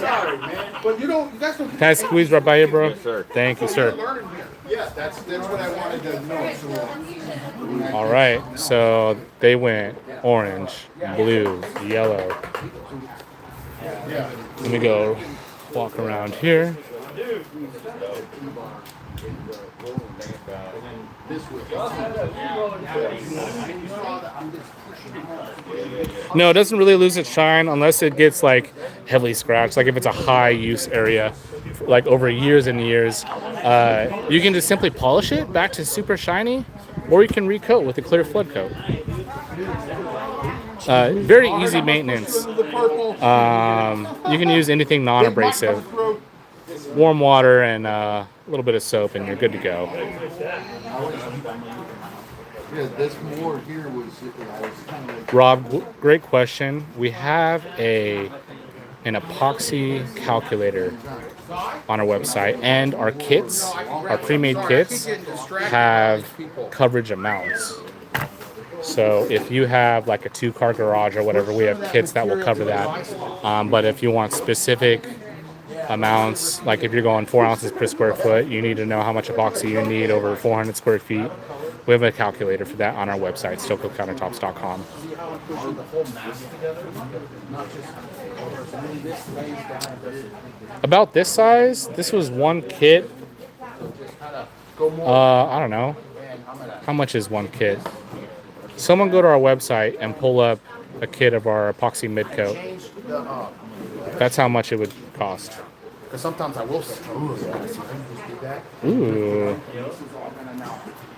Sorry, man. But you guys don't. Can I squeeze right by you, bro? sir. Thank you, sir. Learning here. Yeah, that's what I wanted to know. So, All right, so they went orange, blue, yellow. Let me go walk around here. No, it doesn't really lose its shine unless it gets like heavily scratched. Like if it's a high use area, like over years and years, you can just simply polish it back to super shiny, or you can recoat with a clear flood coat. Very easy maintenance. You can use anything non-abrasive. Warm water and a little bit of soap and you're good to go. Yeah, this more here was kind of like. Rob, great question. We have an epoxy calculator on our website, and our kits, our pre-made kits, have coverage amounts. So if you have like a 2-car garage or whatever, we have kits that will cover that. But if you want specific amounts, like if you're going 4 ounces per square foot, you need to know how much epoxy you need over 400 square feet. We have a calculator for that on our website, stonecoatcountertops.com. About this size, this was one kit. I don't know. How much is one kit? Someone go to our website and pull up a kit of our epoxy mid coat. That's how much it would cost. Because sometimes I will. Ooh.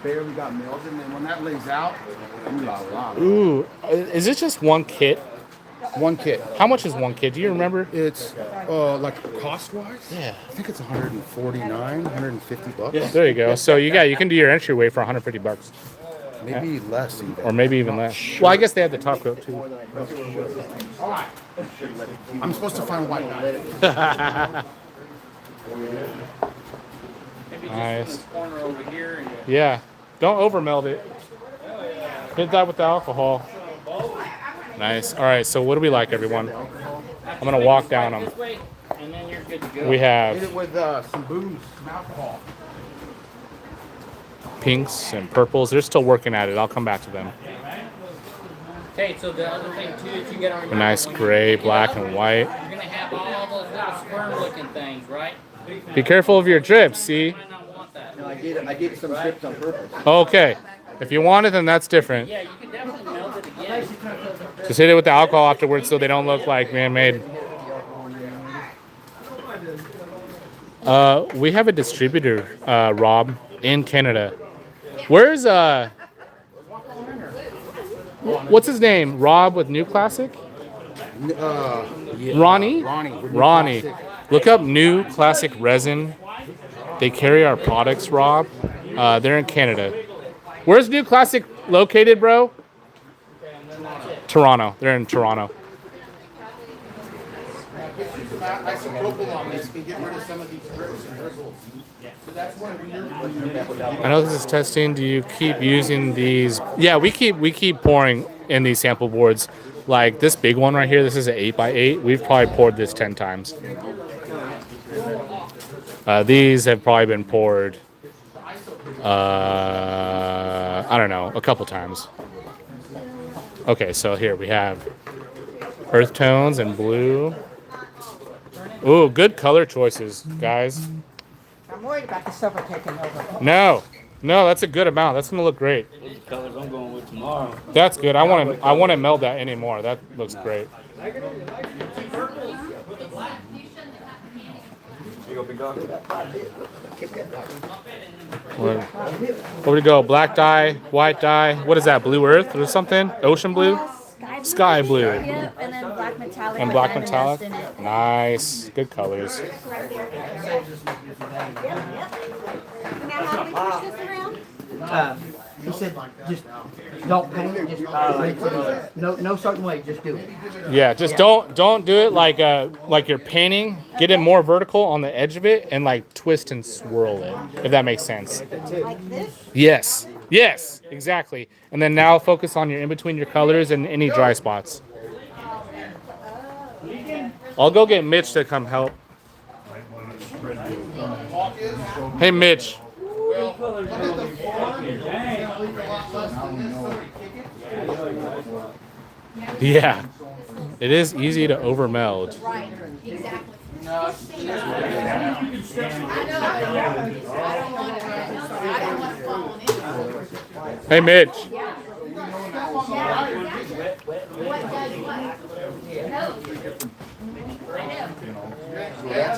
Barely got melded, and then when that lays out, Ooh. Is it just one kit? One kit. How much is one kit? Do you remember? It's like cost-wise. Yeah. I think it's 149, 150 bucks. Yeah. There you go. So you can do your entryway for 150 bucks. Maybe less even. Or maybe even less. Well, I guess they have the top coat too. All right. I'm supposed to find white. Nice. Yeah. Don't over meld it. Hit that with the alcohol. Nice. All right. So what do we like, everyone? I'm gonna walk down them. And then you're good to go. We Hit have it with some booze, some alcohol. pinks and purples. They're still working at it. I'll come back to them. Okay, so the other thing too that you get on A nice gray, black, and white. you're gonna have all those little squirm-looking things, right? Be careful of your drips. See. You might not want that. I did some strips on purpose. Okay. If you want it, then that's different. Yeah, you can definitely melt it again. Just hit it with the alcohol afterwards so they don't look like man-made. We have a distributor, Rob, in Canada. Where's what's his name? Rob with New Classic? Ronnie? Ronnie. Look up New Classic Resin. They carry our products, Rob. They're in Canada. Where's New Classic located, bro? Toronto. They're in Toronto. Isopropyl on this can get rid of some of these drips and drizzles. So that's when I know this is testing. Do you keep using these? Yeah, we keep pouring in these sample boards. Like this big one right here, this is an 8x8. We've probably poured this 10 times. These have probably been poured, I don't know, a couple times. Okay, so here we have Earth tones and blue. Ooh, good color choices, guys. I'm worried about the silver taking over. No, that's a good amount. That's gonna look great. Those are the colors I'm going with tomorrow. That's good. I want to meld that anymore. That looks great. Where do we go? Black dye, white dye. What is that? Blue earth or something? Ocean blue? Sky blue. Yep, and then black metallic. And with black diamond metallic. dust in it. Nice. Good colors. Now, how do we push this around? He said, just don't paint it, just no certain way, just do it. Yeah, just don't do it like you're painting. Get it more vertical on the edge of it and like twist and swirl it, if that makes sense. Like this? Yes, exactly. And then now focus on your in between your colors and any dry spots. I'll go get Mitch to come help. Hey, Mitch. Yeah, it is easy to overmeld. Right, exactly. Hey, Mitch.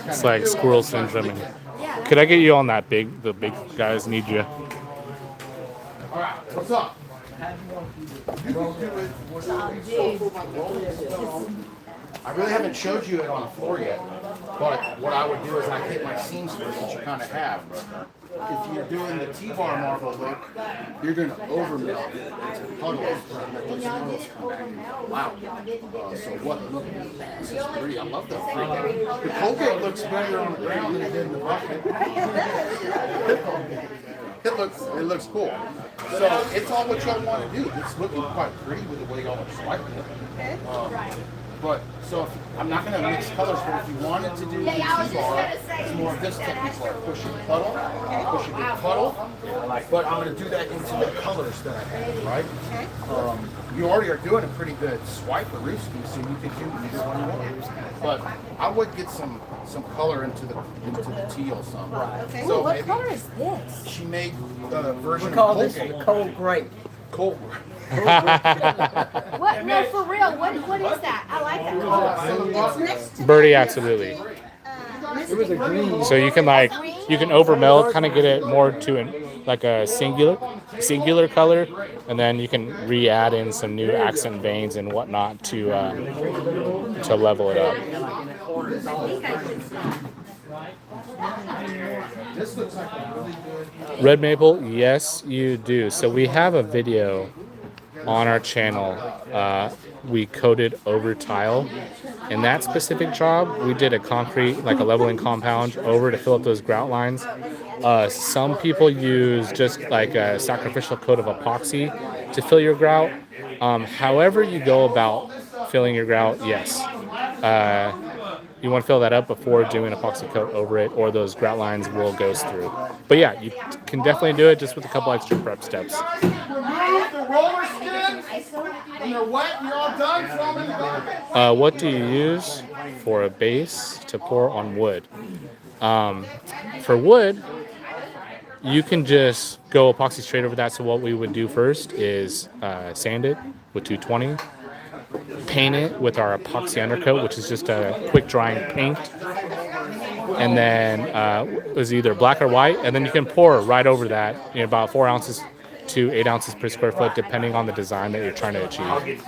It's like squirrel syndrome. Could I get you on that the big guys need you? Alright, what's up? I really haven't showed you it on the floor yet, but what I would do is I hit my seams first, which you kind of have. If you're doing the T-bar marble look, you're going to overmelt it into puddles. Let those puddles come back and wow. So what look? This is pretty. I love that. The Colgate looks better on the ground than it did in the bucket. It looks cool. So it's all what y'all want to do. It's looking quite pretty with the way y'all are swiping it. But so I'm not going to mix colors, but if you wanted to do the T-bar, it's more of this technique, like push and puddle, push and puddle. But I'm going to do that into the colors that I have, right? You already are doing a pretty good swipe or Ruski, so you can do either one you want. But I would get some color into the teal some. Okay. So What maybe color is this? she made a version We call of this Colgate. the cold grape. Cold. What? No, for real. What is that? I like that color. It's next to Birdie, absolutely. It was a green. So you can overmeld, kind of get it more to like a singular color, and then you can re-add in some new accent veins and whatnot to level it up. This looks like a really good. Red maple, yes, you do. So we have a video on our channel. We coated over tile. In that specific job, we did a concrete, like a leveling compound over to fill up those grout lines. Some people use just like a sacrificial coat of epoxy to fill your grout. However you go about filling your grout, yes. You want to fill that up before doing epoxy coat over it, or those grout lines will go through. But yeah, you can definitely do it just with a couple extra prep steps. Remove the roller skins, and they're wet and you're all done, throw them in the garbage. What do you use for a base to pour on wood? For wood, you can just go epoxy straight over that. So what we would do first is sand it with 220, paint it with our epoxy undercoat, which is just a quick drying paint, and then it was either black or white, and then you can pour right over that, about 4 ounces to 8 ounces per square foot, depending on the design that you're trying to achieve.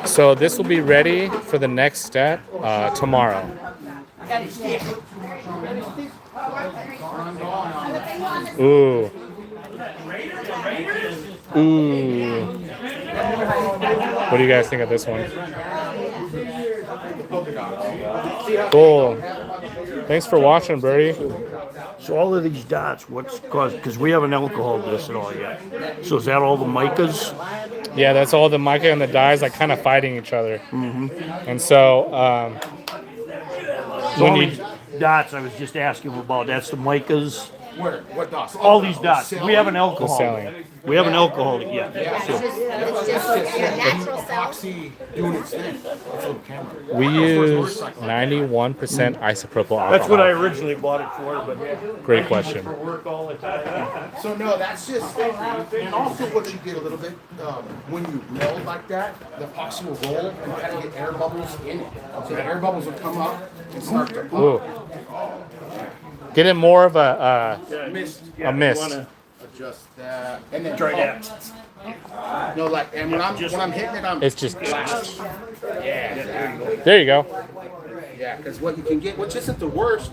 So this will be ready for the next step tomorrow. Ooh. What do you guys think of this one? Cool. Thanks for watching, Birdie. So all of these dots, what's caused? Because we haven't alcoholed this at all yet. So is that all the micas? Yeah, that's all the mica and the dyes like kind of fighting each other. And so When you dots, I was just asking about. That's the micas. Where? What dots? All these dots. We have an The alcohol. selling. We have an alcohol. Yeah. It's just your natural self. Epoxy doing its thing. It's a little camera. We use 91% isopropyl alcohol. That's what I originally bought it for, but Great question. for work all the time. So no, that's just, and also what you get a little bit, when you meld like that, the epoxy will roll and kind of get air bubbles in it. So the air bubbles will come up and start to Ooh. Get it more of a mist. a mist. Wanna Adjust that. And then try that. No, like, and when I'm hitting it, I'm. It's just Yeah, there you go. yeah, because what you can get, which isn't the worst,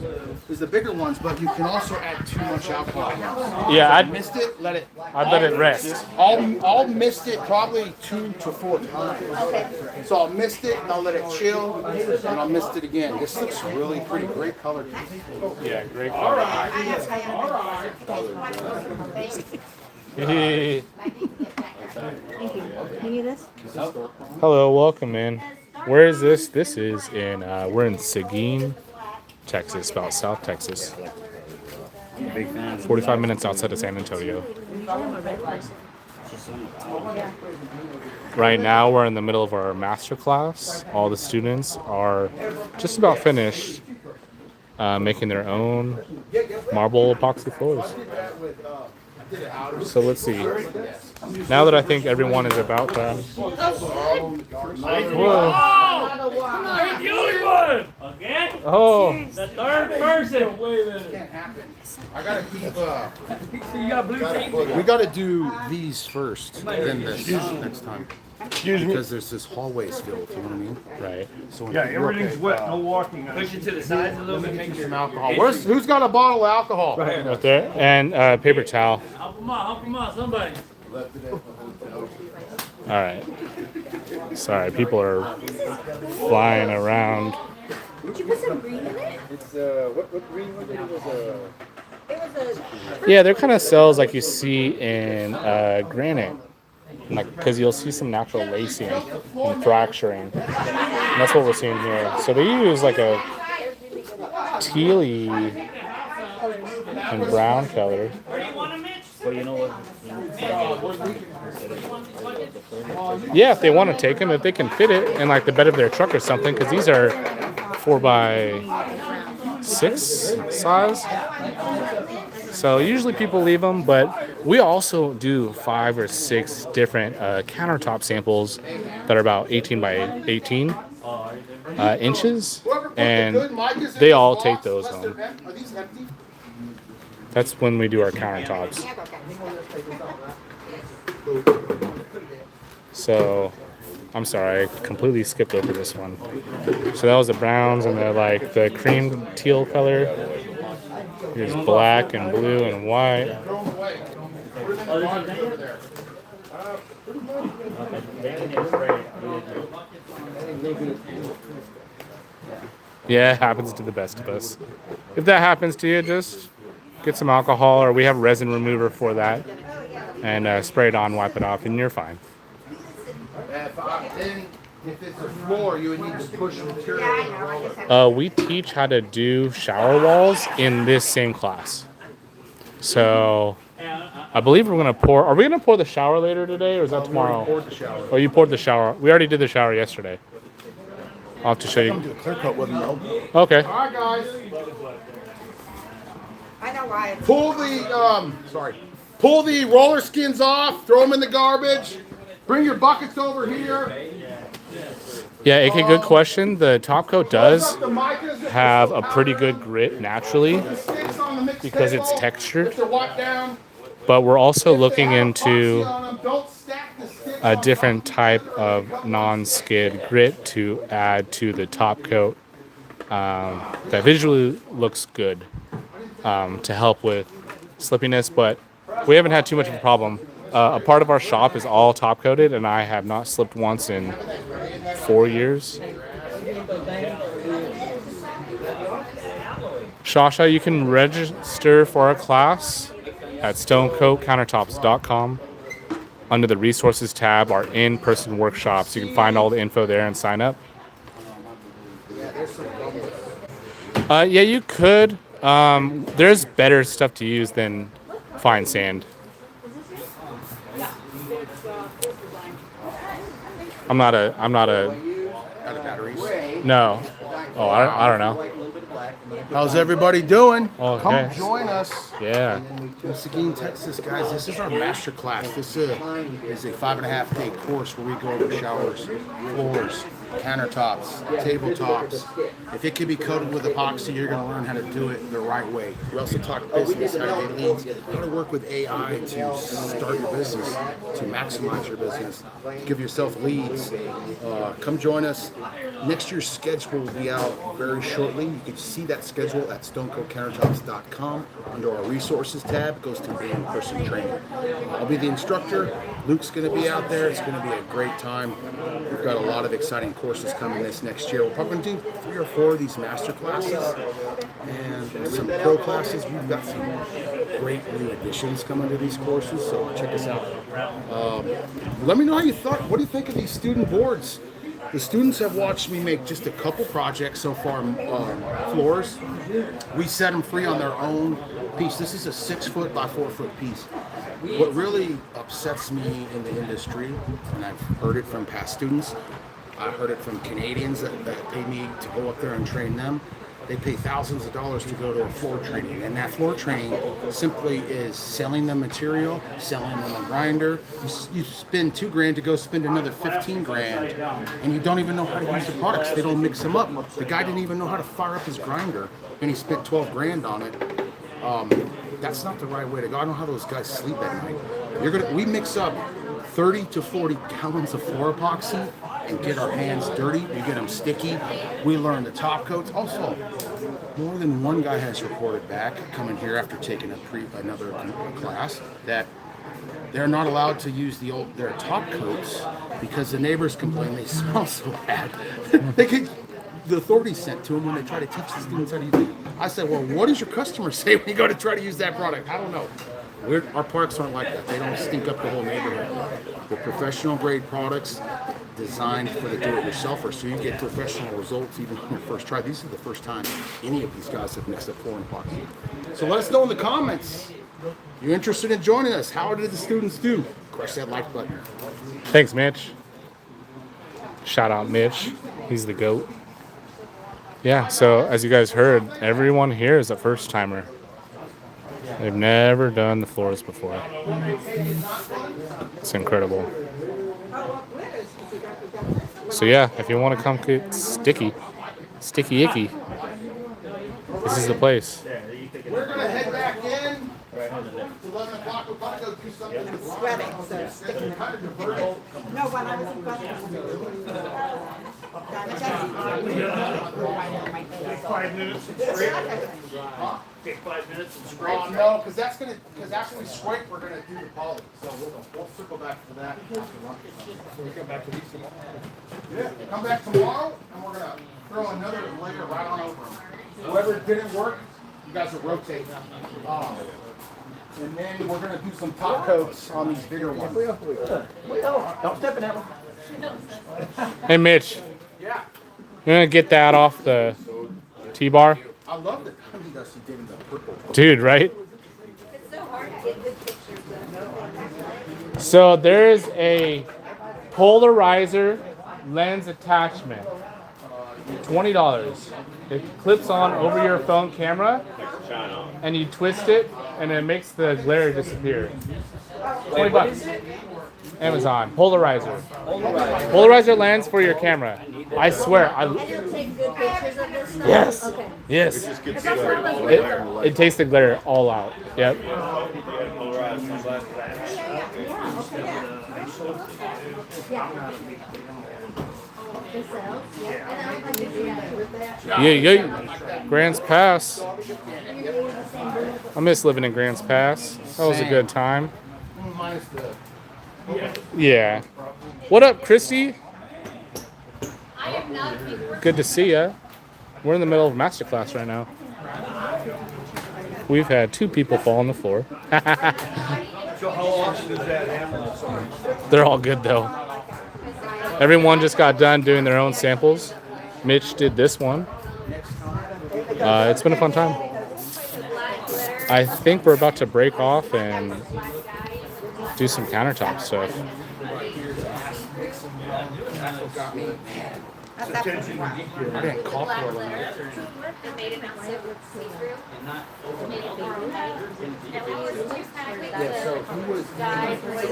is the bigger ones, but you can also add too much alcohol. Yeah, I missed it, let it. I'd let it rest. I'll mist it probably 2 to 4 times. So I'll mist it and I'll let it chill and I'll mist it again. This looks really pretty. Great color. Yeah, great color. Hello, welcome in. Where is this? This is in we're in Seguin, Texas, about South Texas. 45 minutes outside of San Antonio. Right now we're in the middle of our master class. All the students are just about finished making their own marble epoxy floors. So let's see. Now that I think everyone is about done. Whoa. You're the only one! Again? Oh, The third person! Wait a minute. Can't happen. I gotta keep, You got blue feet? we gotta do these first, then this next time. Excuse me. Because there's this hallway still, you know what I mean? right. So when Yeah, you're everything's okay, wet. No walking on Push it. it to the sides a little bit, make sure. some alcohol. Who's got a bottle of alcohol? Right there. And paper towel. Help him out, somebody. All right. Sorry, people are flying around. Did you put some green in it? It's, what green was it? It was It was a. Yeah, they're kind of cells like you see in granite. Like, because you'll see some natural lacing and fracturing. And that's what we're seeing here. So they use like a tealy and brown color. Well, you know what? Yeah, if they want to take them, if they can fit it in like the bed of their truck or something, because these are 4x6 size. So usually people leave them, but we also do 5 or 6 different countertop samples that are about 18 by 18 inches, and they all take those home. Are these empty? That's when we do our countertops. So, I'm sorry, I completely skipped over this one. So that was the browns and the like the cream teal color. Here's black and blue and white. Yeah, it happens to the best of us. If that happens to you, just get some alcohol, or we have resin remover for that, and spray it on, wipe it off, and you're fine. Then, if it's a floor, you would need to push material. We teach how to do shower walls in this same class. So I believe we're gonna pour. Are we gonna pour the shower later today, or is that tomorrow? Poured the shower. Oh, you poured the shower. We already did the shower yesterday. I'll have to show Come you. to a clear coat with them. Okay. All right, guys. I know why. Pull the pull the roller skins off. Throw them in the garbage. Bring your buckets over here. Yeah, AK, good question. The top coat does have a pretty good grit naturally because it's textured, but we're also looking into a different type of non-skid grit to add to the top coat that visually looks good to help with slippiness, but we haven't had too much of a problem. A part of our shop is all top coated, and I have not slipped once in 4 years. Shasha, you can register for our class at stonecoatcountertops.com. Under the resources tab, our in-person workshops. You can find all the info there and sign up. Yeah, you could. There's better stuff to use than fine sand. I'm not a Out of batteries. no. Oh, I don't know. How's everybody doing? Okay. Come join us Yeah. in Seguin, Texas, guys. This is our master class. This is a 5.5-day course where we go over showers, floors, countertops, tabletops. If it can be coated with epoxy, you're going to learn how to do it the right way. We also talk business, how to get leads, how to work with AI to start your business, to maximize your business, give yourself leads. Come join us. Next year's schedule will be out very shortly. You can see that schedule at stonecoatcountertops.com under our resources tab. It goes to in-person training. I'll be the instructor. Luke's going to be out there. It's going to be a great time. We've got a lot of exciting courses coming this next year. We're probably going to do 3 or 4 of these master classes and some pro classes. We've got some great new additions coming to these courses, so check us out. Let me know how you thought. What do you think of these student boards? The students have watched me make just a couple projects so far, floors. We set them free on their own piece. This is a 6-foot by 4-foot piece. What really upsets me in the industry, and I've heard it from past students, I heard it from Canadians that pay me to go up there and train them. They pay thousands of dollars to go to a floor training, and that floor training simply is selling them material, selling them a grinder. You spend $2,000 to go spend another $15,000, and you don't even know how to use the products. They don't mix them up. The guy didn't even know how to fire up his grinder, and he spent $12,000 on it. That's not the right way to go. I don't know how those guys sleep at night. We mix up 30 to 40 gallons of floor epoxy and get our hands dirty. We get them sticky. We learn the top coats. Also, more than one guy has reported back coming here after taking another class that they're not allowed to use their top coats because the neighbors complain they smell so bad. They get the authorities sent to them when they try to teach the students how to use it. I said, well, what does your customer say when you go to try to use that product? I don't know. Our products aren't like that. They don't stink up the whole neighborhood. We're professional grade products designed for the do-it-yourselfer, so you get professional results even on your first try. These are the first time any of these guys have mixed up floor epoxy. So let us know in the comments. You're interested in joining us? How did the students do? Crush that like button. Thanks, Mitch. Shout out Mitch. He's the GOAT. Yeah, so as you guys heard, everyone here is a first timer. They've never done the floors before. It's incredible. So yeah, if you want to come get sticky icky, this is the place. We're going to head back in. It's 11 o'clock. We'll probably go do something with sweating. So kind of diverted. No, when I was in Buffalo. 5 minutes and scrape. Take 5 minutes and scrape. No, because after we scrape, we're going to do the poly. So we'll circle back to that after lunch. So we come back to these tomorrow. Yeah, come back tomorrow, and we're going to throw another layer right on over them. Whoever didn't work, you guys will rotate. And then we're going to do some top coats on these bigger ones. Don't step in that one. Hey Mitch, Yeah. you're gonna get that off the T-bar? I love the honey dust you did in the purple. Dude, right? It's so hard to get good pictures of. So there's a polarizer lens attachment. $20. It clips on over your phone camera and you twist it and it makes the glare disappear. $20. Amazon. Polarizer. Polarizer lens for your camera. I swear. And you'll take good pictures of this stuff? Yes. Okay. Yes. Because that's what I was It takes the glare all out. Yep. Yeah. Grants Pass. I miss living in Grants Pass. That was a good time. Minus the... Yeah. What up, Christy? I am not a big Good to see ya. We're in the middle of Masterclass right now. We've had 2 people fall on the floor. So how often does that happen? They're all good though. Everyone just got done doing their own samples. Mitch did this one. It's been a fun time. I think we're about to break off and do some countertop stuff. That's what got me. That's absolutely wow. I didn't call for it. That made it not so see-through. Made it more opaque. And we used two packs Yeah, so he was dyed like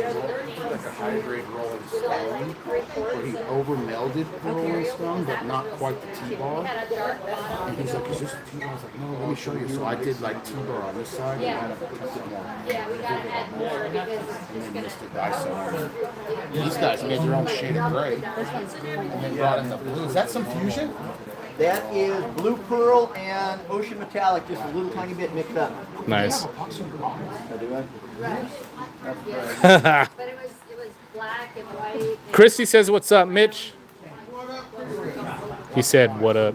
a high grade rolling stone, where he over melded the rolling stone, but not quite the T-bar. had a dark bottom. And he's like, is this T-bar? I was like, no, let me show you. So I did like T-bar on this side, Yeah. and then I put more. Yeah, we gotta add more because it's And just then missed gonna. it iso. These guys made their own shade of gray, and then brought in the blue. Is that some fusion? That is blue pearl and ocean metallic, just a little tiny bit mixed up. Nice. I do I? But it was black and white. Christy says, "What's up, Mitch?" He said, "What up?"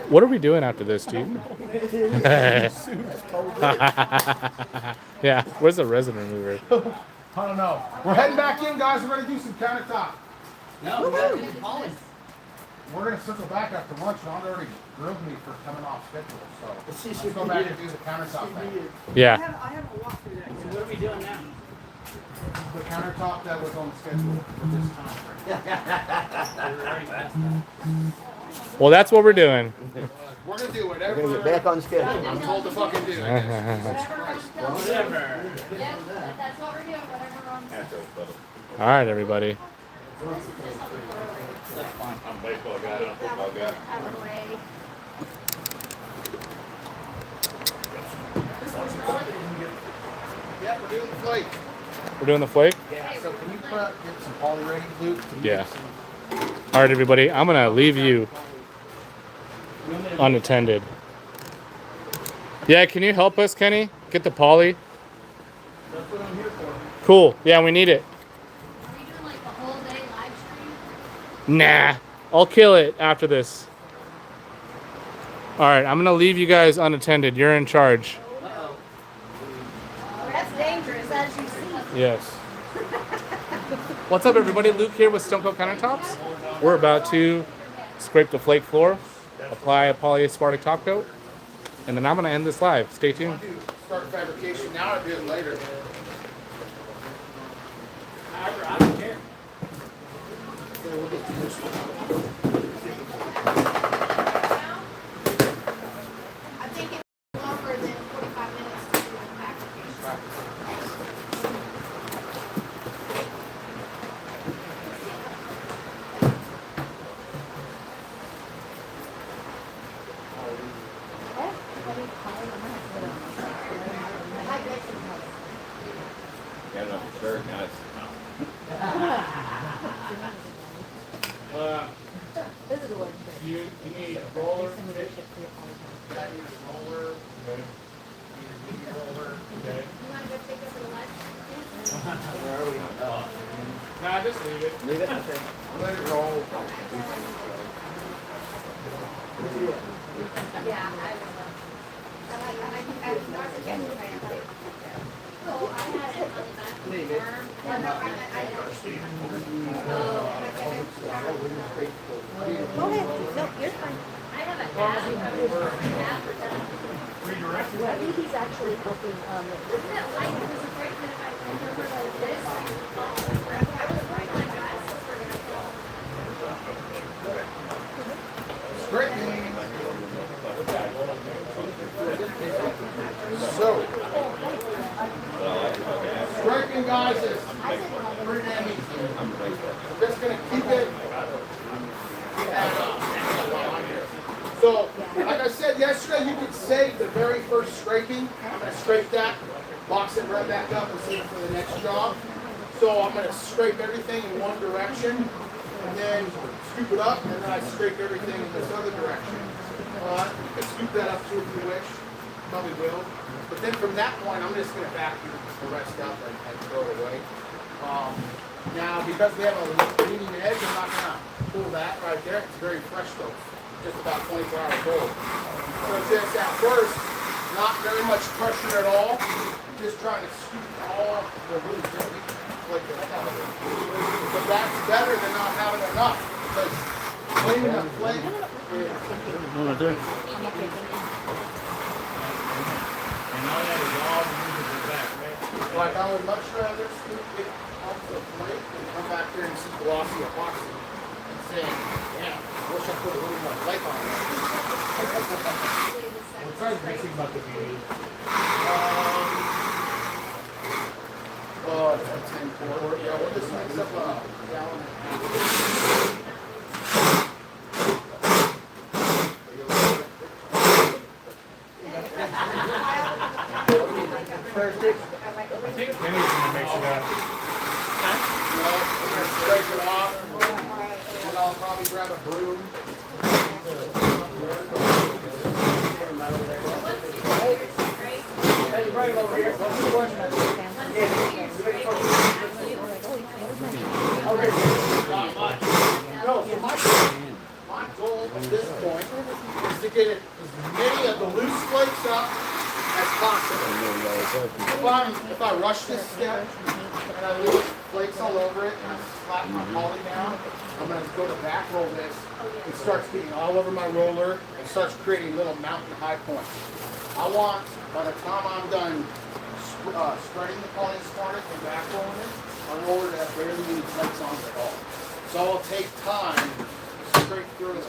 What are we doing after this, dude? Yeah, where's the resin remover? I don't know. We're heading back in, guys. We're gonna do some countertop. No, we gotta do Collins. We're gonna circle back after lunch. Rhonda already grilled me for coming off schedule, so let's go back and do the countertop thing. Yeah. I haven't walked through that. So what are we doing now? The countertop that was on schedule for this time. Well, that's what we're doing. We're gonna do whatever. We're gonna get back on schedule. I'm told to fucking do. Whatever. Whatever. Yeah, that's what we're doing, whatever we're on. All right, everybody. I'm baseball guy, I'm football guy. Out of the way. Yeah, we're doing the flake. We're doing the flake? Yeah, so can you get some poly ready, Luke? Yeah. All right, everybody. I'm going to leave you unattended. Yeah, can you help us, Kenny? Get the poly? That's what I'm here for. Cool. Yeah, we need it. Are we doing like the whole day live stream? Nah. I'll kill it after this. All right, I'm going to leave you guys unattended. You're in charge. That's dangerous, as you see. Yes. What's up, everybody? Luke here with Stone Coat Countertops. We're about to scrape the flake floor, apply a Polyaspartic top coat, and then I'm going to end this live. Stay tuned. Start fabrication now or do it later? I don't care. I think it's longer than 45 minutes to do the fabrication. You need a roller, Nah, just leave it. Leave it? Okay. Let it roll. Yeah, I will. Go ahead. No, you're fine. I have an app. I think he's actually helping, Isn't it like, I was afraid that if I remember like this, I was afraid my glasses were gonna fall. Straightening. So, straightening, guys, is pretty damn easy. I'm just gonna keep it. So, like I said yesterday, you could save the very first scraping. I'm gonna scrape that, box it right back up and save it for the next job. So I'm gonna scrape everything in one direction, and then scoop it up, and then I scrape everything in this other direction. You can scoop that up too if you wish, probably will. But then from that point, I'm just gonna vacuum the rest up and throw it away. Now, because we have a leading edge, I'm not gonna pull that right there. It's very fresh though, just about 24 hours old. So just at first, not very much pressure at all. Just trying to scoop all the really dirty flake out of it. But that's better than not having enough, because cleaning up flake One right there. Like I would much rather scoop it off the plate and come back here and see glossy epoxy and say, yeah, I wish I put a little more flake on it. What's our great about the beauty? Oh, it's a 10 quart. Yeah, we'll just mix up a gallon and a half. I think Kenny's gonna make sure that. We're gonna scrape it off, and I'll probably grab a broom. No, so my goal at this point is to get as many of the loose flakes up as possible. If I rush this step and I leave flakes all over it and I slap my poly down, I'm going to go to back roll this. It starts getting all over my roller and starts creating little mountain high points. I want, by the time I'm done spreading the Polyaspartic and back rolling it, my roller to have barely any flakes on it at all. So I'll take time to scrape through it,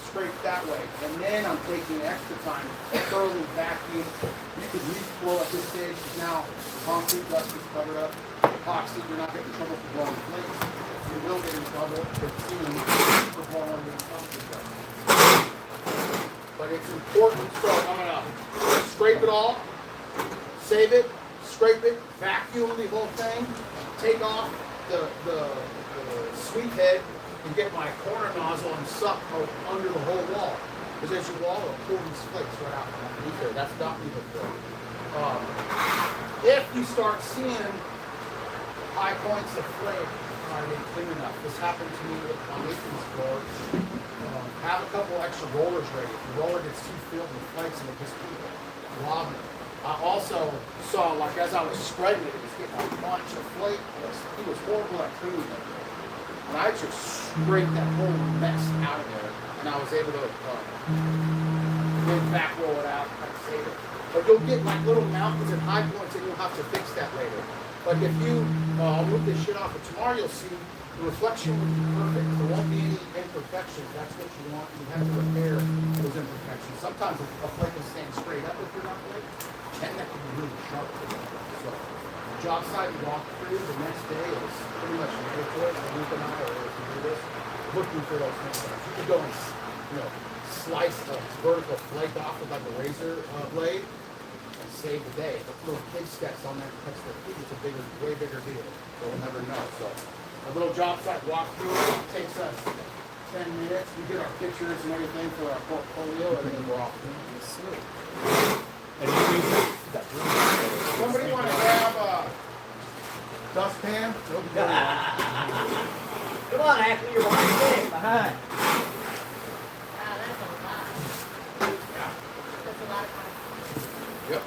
scrape that way, and then I'm taking extra time to thoroughly vacuum. You could reflow at this stage because now concrete dust is covered up. Epoxy, you're not getting in trouble for blowing flakes. You will get in trouble for blowing the concrete dust. But it's important, so I'm gonna scrape it all, save it, scrape it, vacuum the whole thing, take off the sweep head and get my corner nozzle and suck under the whole wall. Because as you wall, it'll pull these flakes right out from underneath there. That's not even good. If you start seeing high points of flake aren't being clean enough, this happened to me with my maintenance floor. Have a couple extra rollers ready. If the roller gets too filled with flakes and it just keeps lobbing. I also saw, like as I was spreading it, it was getting a bunch of flake. It was horrible at cleaning it. And I just scraped that whole mess out of there, and I was able to then back roll it out and kind of save it. But you'll get like little mountains and high points, and you'll have to fix that later. But if you, I'll move this shit off, but tomorrow you'll see the reflection will be perfect. There won't be any imperfections. That's what you want. You have to repair those imperfections. Sometimes a flake will stand straight up if you're not flake, and that can be really sharp. So, job site walk through the next day is pretty much an airport, and Luke and I are able to do this, looking for those things. You can go and slice a vertical flake off with like a razor blade and save the day. But little kid steps on that touch their feet, it's a way bigger deal. So we'll never know. So a little job site walk through takes us 10 minutes. We get our pictures and everything for our portfolio, and then we're off. Somebody want to grab a dustpan? Come on, Ashley, you're behind. Wow, that's a lot. That's a lot of time. Yep.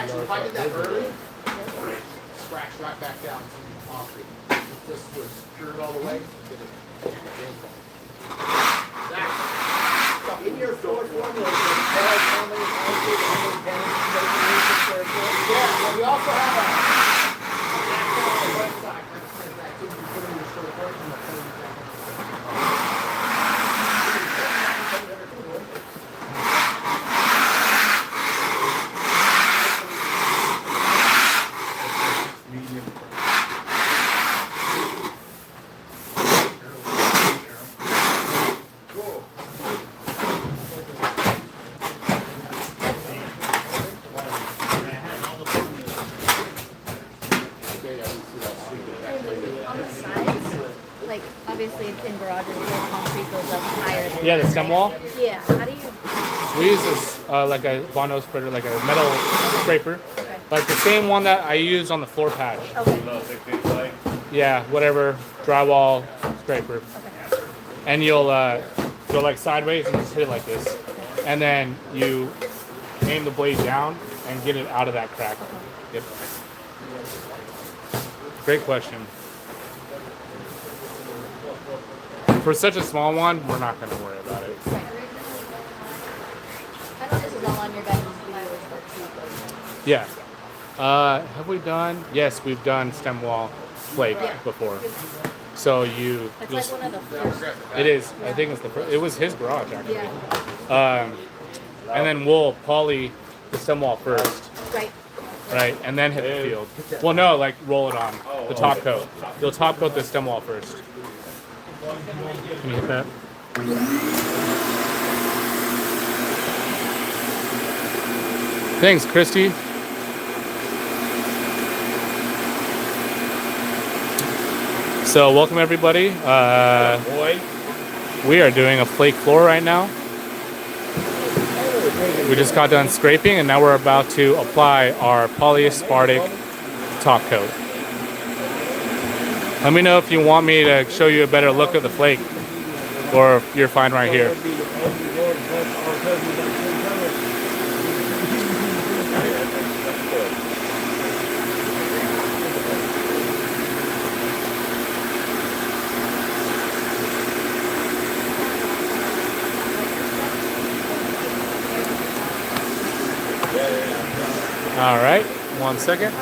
If I did that early, scratch right back down to the concrete. If this was cured all the way, get it. In your floor formula, yeah, but we also have a website that says that too. You put in your short version of Obviously, it's in garages where concrete goes up higher. Than Yeah, the stem wall. Yeah. How do you? We use this like a Bondo spreader, like a metal scraper. Okay. Like the same one that I used on the floor patch. Okay. Yeah, whatever, drywall scraper. Okay. And you'll go like sideways and just hit it like this. And then you aim the blade down and get it out of that crack. Yep. Great question. For such a small one, we're not going to worry about it. Right. I know this is all on your guys' videos, but Yeah. Have we done? Yes, we've done stem wall flake before. So you. it's like one of the first. It is. I think it's the first. It was his garage actually. Yeah. And then we'll poly the stem wall first. Right. Right, and then hit the field. Well, no, like roll it on the top coat. You'll top coat the stem wall first. Can you hit that? Thanks, Christy. So, welcome everybody. We are doing a flake floor right now. We just got done scraping and now we're about to apply our Polyaspartic top coat. Let me know if you want me to show you a better look at the flake or if you're fine right here. All right, 1 second.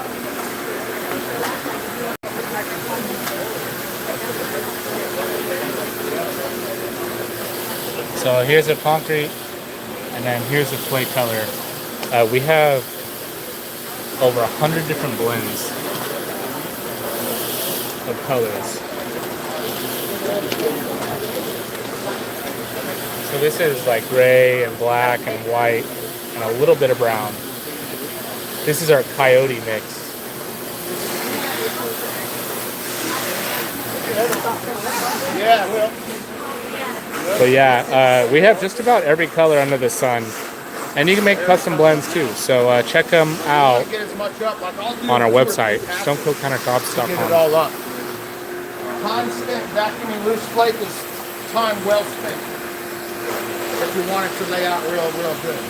So here's a concrete, and then here's a flake color. We have over 100 different blends of colors. So this is like gray and black and white and a little bit of brown. This is our coyote mix. Yeah, well. But yeah, we have just about every color under the sun. And you can make custom blends too. So check them out Get as much up, like I'll do on our 2 or 3 website, passes. Stone Coat Countertops.com. Get it all up. Time spent vacuuming loose flake is time well spent. If you want it to lay out real good.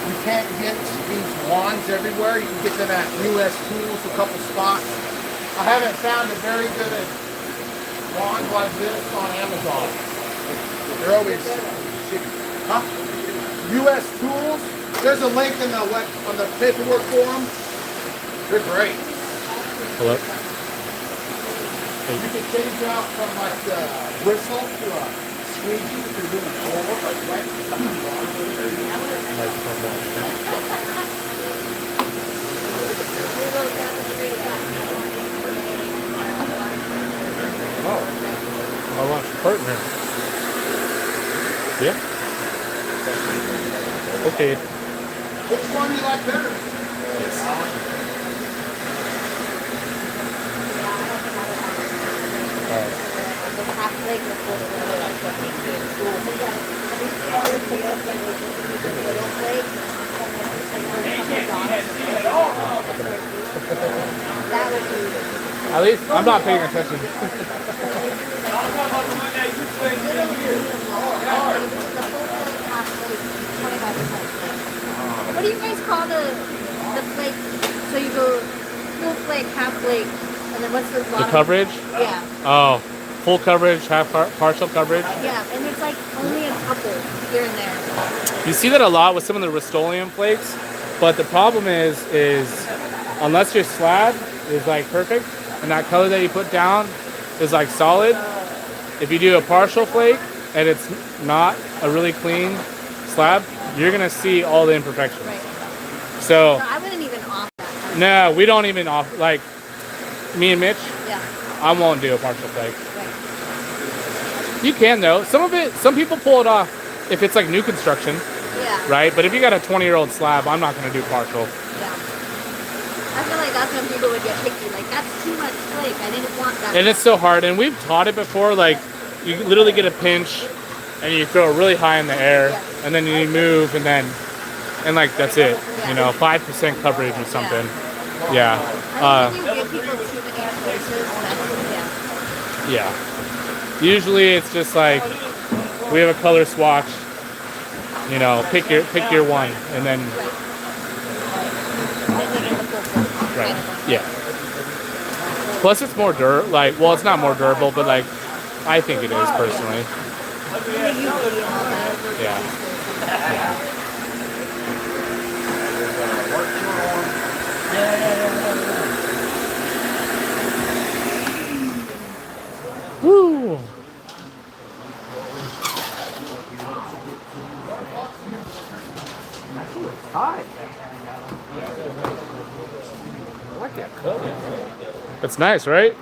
You can't get these wands everywhere. You can get them at US Tools, a couple spots. I haven't found a very good wand like this on Amazon. They're always US Tools. There's a link in on the paperwork forum. They're great. Hello? You can change out from like the bristle to a squeegee if you're doing floor, like wet. Oh, I want partner. Yeah. Okay. Which one do you like better? At least I'm not paying attention. What do you guys call the flake? So you go full flake, half flake, and then what's the bottom? The coverage? Yeah. Oh, full coverage, half partial coverage. Yeah, and it's like only a couple here and there. You see that a lot with some of the Rust-Oleum flakes, but the problem is unless your slab is like perfect and that color that you put down is like solid, if you do a partial flake and it's not a really clean slab, you're gonna see all the imperfections. Right. So I wouldn't even off that. no, we don't even off, like me and Mitch, Yeah. I won't do a partial flake. Right. You can though. Some people pull it off if it's like new construction, Yeah. right? But if you got a 20-year-old slab, I'm not gonna do partial. Yeah. I feel like that's when people would get picky. Like, that's too much flake. I didn't want that. And it's so hard, and we've taught it before, like you literally get a pinch and you throw it really high in the air and then you move and then and like that's it. You know, 5% coverage or something. Yeah. And when you give people too many choices, that's, Yeah. Usually it's just like we have a color swatch. You know, pick your one, and then right. Yeah. Plus, it's more like, well, it's not more durable, but like, I think it is personally. Yeah. Woo. Hi. I like that color. That's nice, right?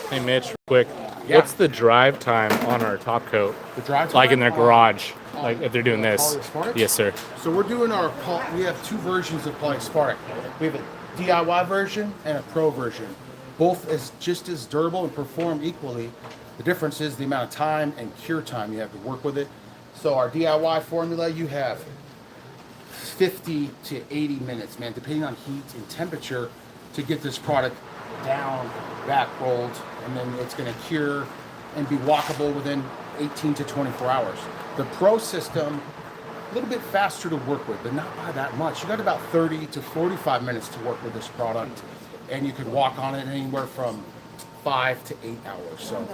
Hey Mitch, real quick. Yeah. What's the drive time on our top coat? The drive Like in time their garage, like if they're doing this. Polyaspartic? Yes, sir. So we're doing we have two versions of Polyaspartic. We have a DIY version and a pro version. Both is just as durable and perform equally. The difference is the amount of time and cure time you have to work with it. So our DIY formula, you have 50 to 80 minutes, man, depending on heat and temperature, to get this product down, back rolled, and then it's going to cure and be walkable within 18 to 24 hours. The Pro system, a little bit faster to work with, but not by that much. You got about 30 to 45 minutes to work with this product, and you could walk on it anywhere from 5 to 8 hours. So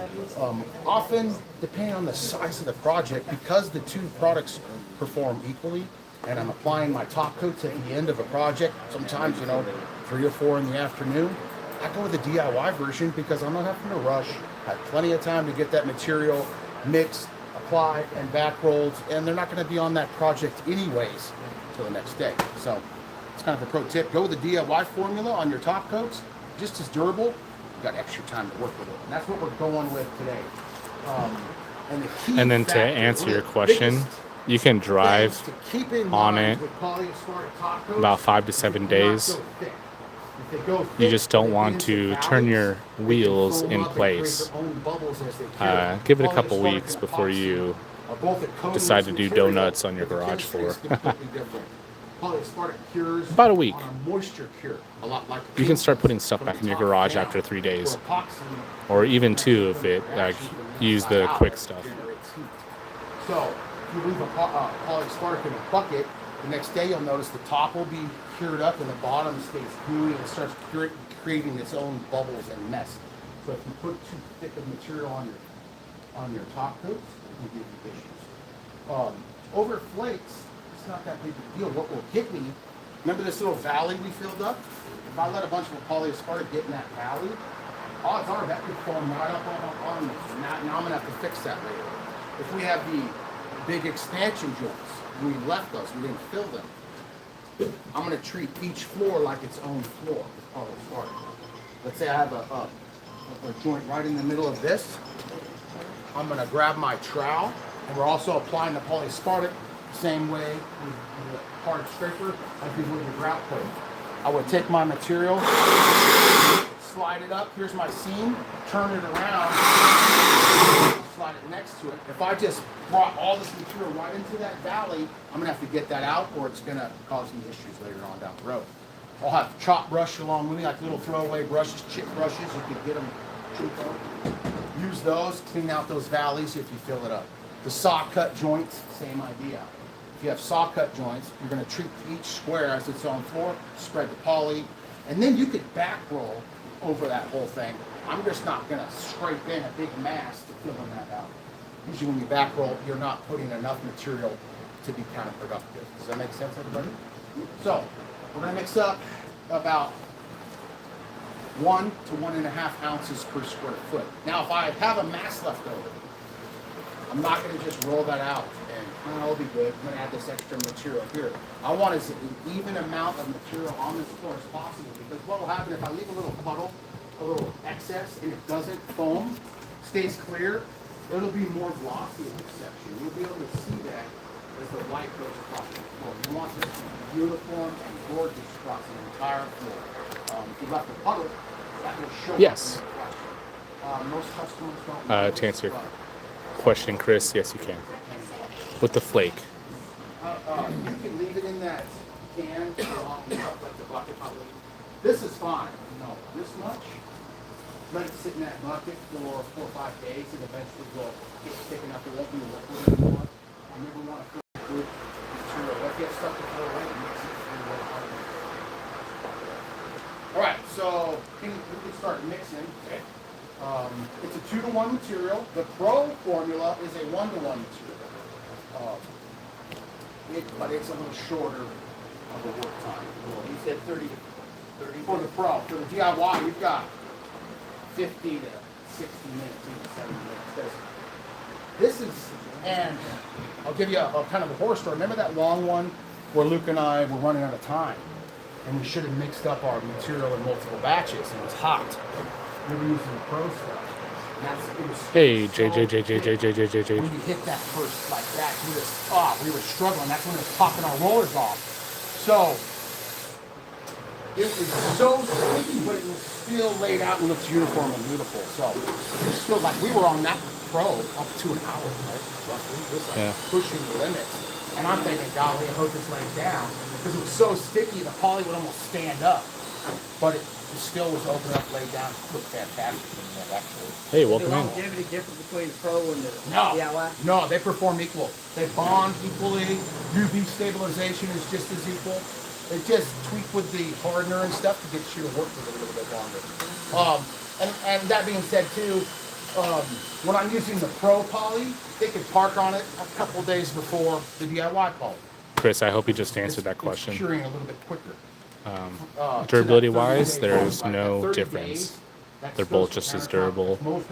often, depending on the size of the project, because the two products perform equally, and I'm applying my top coats at the end of a project, sometimes, 3 or 4 in the afternoon, I go with the DIY version because I'm not having to rush. I have plenty of time to get that material mixed, applied, and back rolled, and they're not going to be on that project anyways until the next day. So it's kind of a pro tip. Go with the DIY formula on your top coats, just as durable. You got extra time to work with it, and that's what we're going with today. And the key And then to factor, answer your the question, biggest you can drive things to keep in on mind it with Polyaspartic top coats about 5 to is 7 they do not days. go thick. If they go You thick, just don't they want get to into turn your valleys, they can wheels foam in up and create place. their own bubbles as they cure. Give it a couple Polyaspartic weeks and before epoxy you are both a coating decide to do material, donuts on your but the garage chemistry floor. is completely different. Polyaspartic cures About a week. on a moisture cure, a lot like You can start putting stuff back in your garage after 3 days, Or epoxy, or even 2 if it use the quick stuff. generates heat. So if you leave a Polyaspartic in a bucket, the next day you'll notice the top will be cured up and the bottom stays gooey and it starts creating its own bubbles and mess. So if you put too thick of material on your top coats, it can give you issues. Over flakes, it's not that big a deal. What will hit me, remember this little valley we filled up? If I let a bunch of Polyaspartic get in that valley, odds are that could form right up on me. Now I'm gonna have to fix that later. If we have the big expansion joints, we left those, we didn't fill them. I'm gonna treat each floor like its own floor with Polyaspartic. Let's say I have a joint right in the middle of this. I'm gonna grab my trowel, and we're also applying the Polyaspartic same way with the hard scraper as we would the grout coat. I would take my material, slide it up, here's my seam, turn it around, slide it next to it. If I just brought all this material right into that valley, I'm gonna have to get that out or it's gonna cause me issues later on down the road. I'll have chop brush along with me, like little throwaway brushes, chip brushes, you can get them cheap. Use those, clean out those valleys if you fill it up. The saw cut joints, same idea. If you have saw cut joints, you're gonna treat each square as its own floor, spread the poly, and then you could back roll over that whole thing. I'm just not gonna scrape in a big mass to fill that out. Usually when you back roll, you're not putting enough material to be counterproductive. Does that make sense, everybody? So, we're gonna mix up about 1 to 1.5 ounces per square foot. Now, if I have a mass left over, I'm not gonna just roll that out and That'll be good. I'm gonna add this extra material here. I want as an even amount of material on this floor as possible, because what will happen if I leave a little puddle, a little excess, and it doesn't foam, stays clear, it'll be more glossy in this section. You'll be able to see that as the light goes across the floor. You want this to be uniform and gorgeous across the entire floor. If you left a puddle, that will show Yes. up in the reflection. Most customers don't. To answer your question, Chris, yes, you can. With the flake. You can leave it in that can, like the bucket. This is fine. No, this much. Let it sit in that bucket for 4 or 5 days, and eventually will get thick enough. It won't be liquid anymore. You never want to put good material. Let it get stuck to the floor, right? Mix it through the water. All right, so we can start mixing. Okay. It's a 2-to-1 material. The Pro formula is a 1-to-1 material. But it's a little shorter of a work time. You said 30. For the Pro, for the DIY, you've got 50 to 60 minutes, even 70 minutes. This is, and I'll give you a kind of a horror story. Remember that long one where Luke and I were running out of time, and we should have mixed up our material in multiple batches, and it was hot. We were using the Pro stuff. Hey, JJ. When you hit that first like that, we were struggling. That's when it was popping our rollers off. So it was so sticky, but it was still laid out and looks uniform and beautiful. So it's still like we were on that Pro up to an hour, right? Roughly, just like pushing the limits. And I'm thinking, golly, I hope this lays down, because it was so sticky, the poly would almost stand up, but it still was open up, laid down. It looked fantastic in there, actually. Hey, welcome The in. longevity difference between the Pro and the No, DIY? no, they perform equal. They bond equally. UV stabilization is just as equal. They just tweak with the hardener and stuff to get you to work with it a little bit longer. And that being said too, when I'm using the Pro poly, they can park on it a couple days before the DIY poly. Chris, I hope you just answered that question. It's curing a little bit quicker. Durability wise, there's no difference. They're both just as durable. The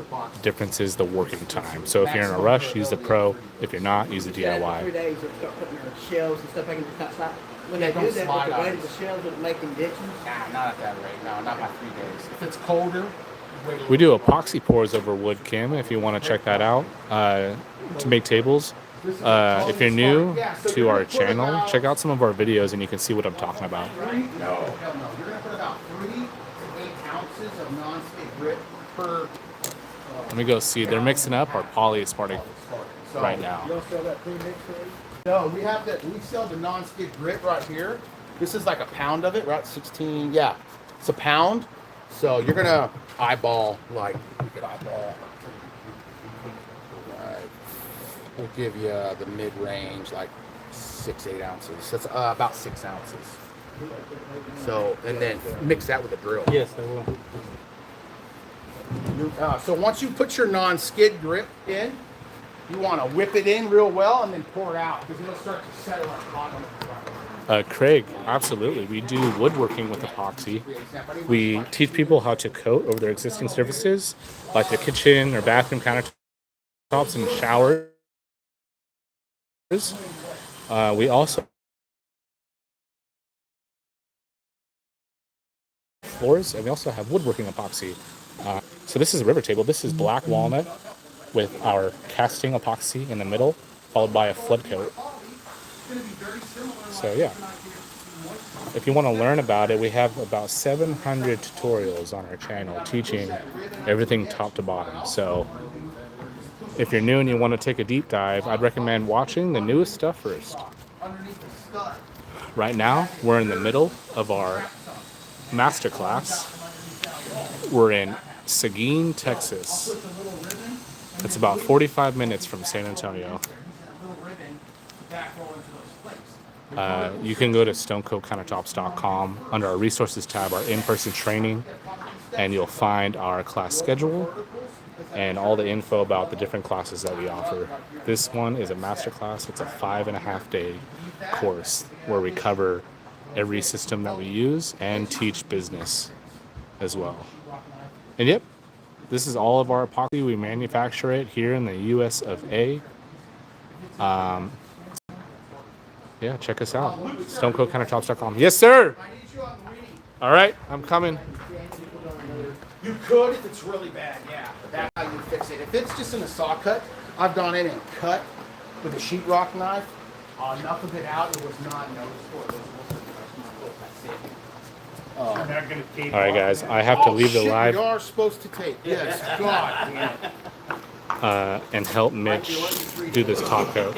difference is the working time. So if you're in a rush, use the Pro. If you're not, use the 3 DIY. days, they'll start putting their shelves and stuff back in the top. When Yeah, they don't do that, slide with the on weight it. of the shelves, it'll make them ditches. Nah, not at that rate. No, not by 3 days. If it's colder, wait a We do epoxy pours over wood, Kim, if you want to check that out, to make tables. If you're new to our channel, check out some of our videos and you can see what I'm talking about. No, hell no. You're going to put about 3 to 8 ounces of non-stick grit per. Let me go see. They're mixing up our Polyaspartic right now. You don't sell that pre-mix already? No, we sell the non-skid grit right here. This is like a pound of it, right? 16, yeah. It's a pound. So you're gonna eyeball, like, you could eyeball. Right. We'll give you the mid-range, like 6-8 ounces. That's about 6 ounces. So, and then mix that with a drill. Yes, I will. So once you put your non-skid grip in, you want to whip it in real well and then pour it out, because it'll start to settle on the bottom of the front. Craig, absolutely. We do woodworking with epoxy. We teach people how to coat over their existing surfaces, like their kitchen or bathroom countertops and showers. We also floors, and we also have woodworking epoxy. So this is a river table. This is black walnut with our casting epoxy in the middle, followed by a flood coat. So yeah, if you want to learn about it, we have about 700 tutorials on our channel teaching everything top to bottom. So if you're new and you want to take a deep dive, I'd recommend watching the newest stuff first. Right now, we're in the middle of our Masterclass. We're in Seguin, Texas. It's about 45 minutes from San Antonio. You can go to stonecoatcountertops.com under our resources tab, our in-person training, and you'll find our class schedule and all the info about the different classes that we offer. This one is a master class. It's a 5.5-day course where we cover every system that we use and teach business as well. And yep, this is all of our epoxy. We manufacture it here in the US of A. yeah, check us out. StoneCoatCountertops.com. Yes, sir. I need you on the reading. All right, I'm coming. You could if it's really bad, yeah. But that's how you fix it. If it's just in a saw cut, I've gone in and cut with a sheetrock knife. Enough of it out, it was not noticeable. It was All right, guys, I have to leave the shit, live we are supposed to tape. Yes, God. Yeah. and help Mitch do this top coat.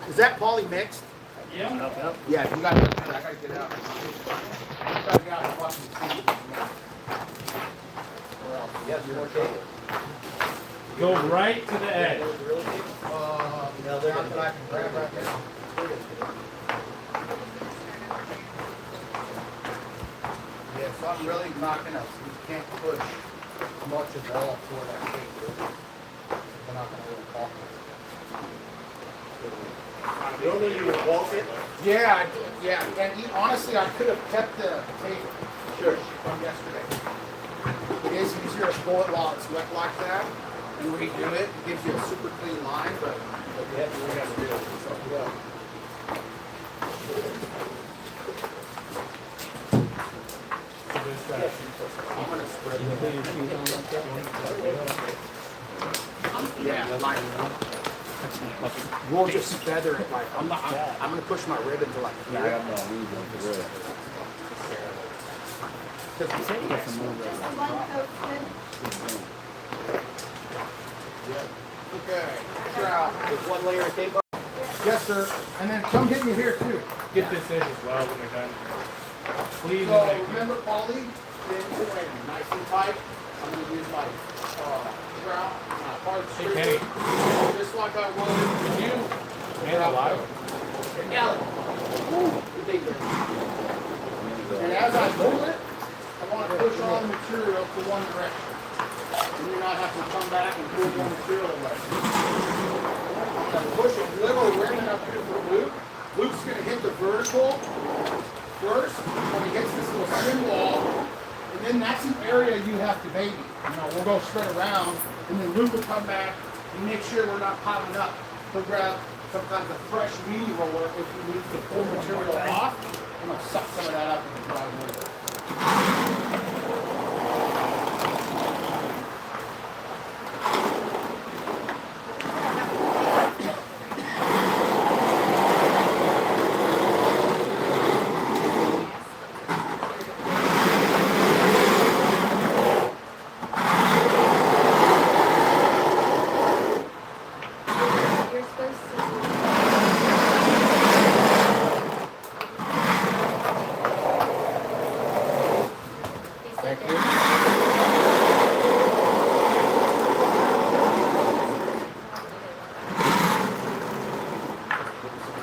Is that poly mixed? Yeah. Yeah, if you got it, I gotta get out. I gotta get out and fucking see. Yes, you're okay. Go right to the edge. Now they're not that I can grab right now. Yeah, so I'm really not gonna, you can't push much of all for that shape. They're not gonna really walk it. Normally you would walk it. Yeah, yeah, and honestly, I could have kept the tape from yesterday. It is easier to pull it while it's wet like that and redo it. It gives you a super clean line, but you have to do it. So, yeah. I'm gonna spread it. Yeah, like, we'll just feather it like, I'm gonna push my ribbon to like here. Okay, Grout. With one layer of tape. Yes, sir. And then come hit me here too. Get this in as well when you're done. Please. So remember poly, then you put it nice and tight. I'm gonna use my Grout, my hard Hey, strip. Kenny. Just like I would with you. Man alive. And as I pull it, I want to push all the material to one direction. And you not have to come back and pull more material away. I'm going to push a little ribbon up here for Luke. Luke's going to hit the vertical first when he hits this little thin wall. And then that's an area you have to baby. You know, we'll go spread around, and then Luke will come back and make sure we're not piling up. He'll grab sometimes a fresh weed roller if you need to pull material off, and he'll suck some of that up and dry with it. You're supposed to. Thank you.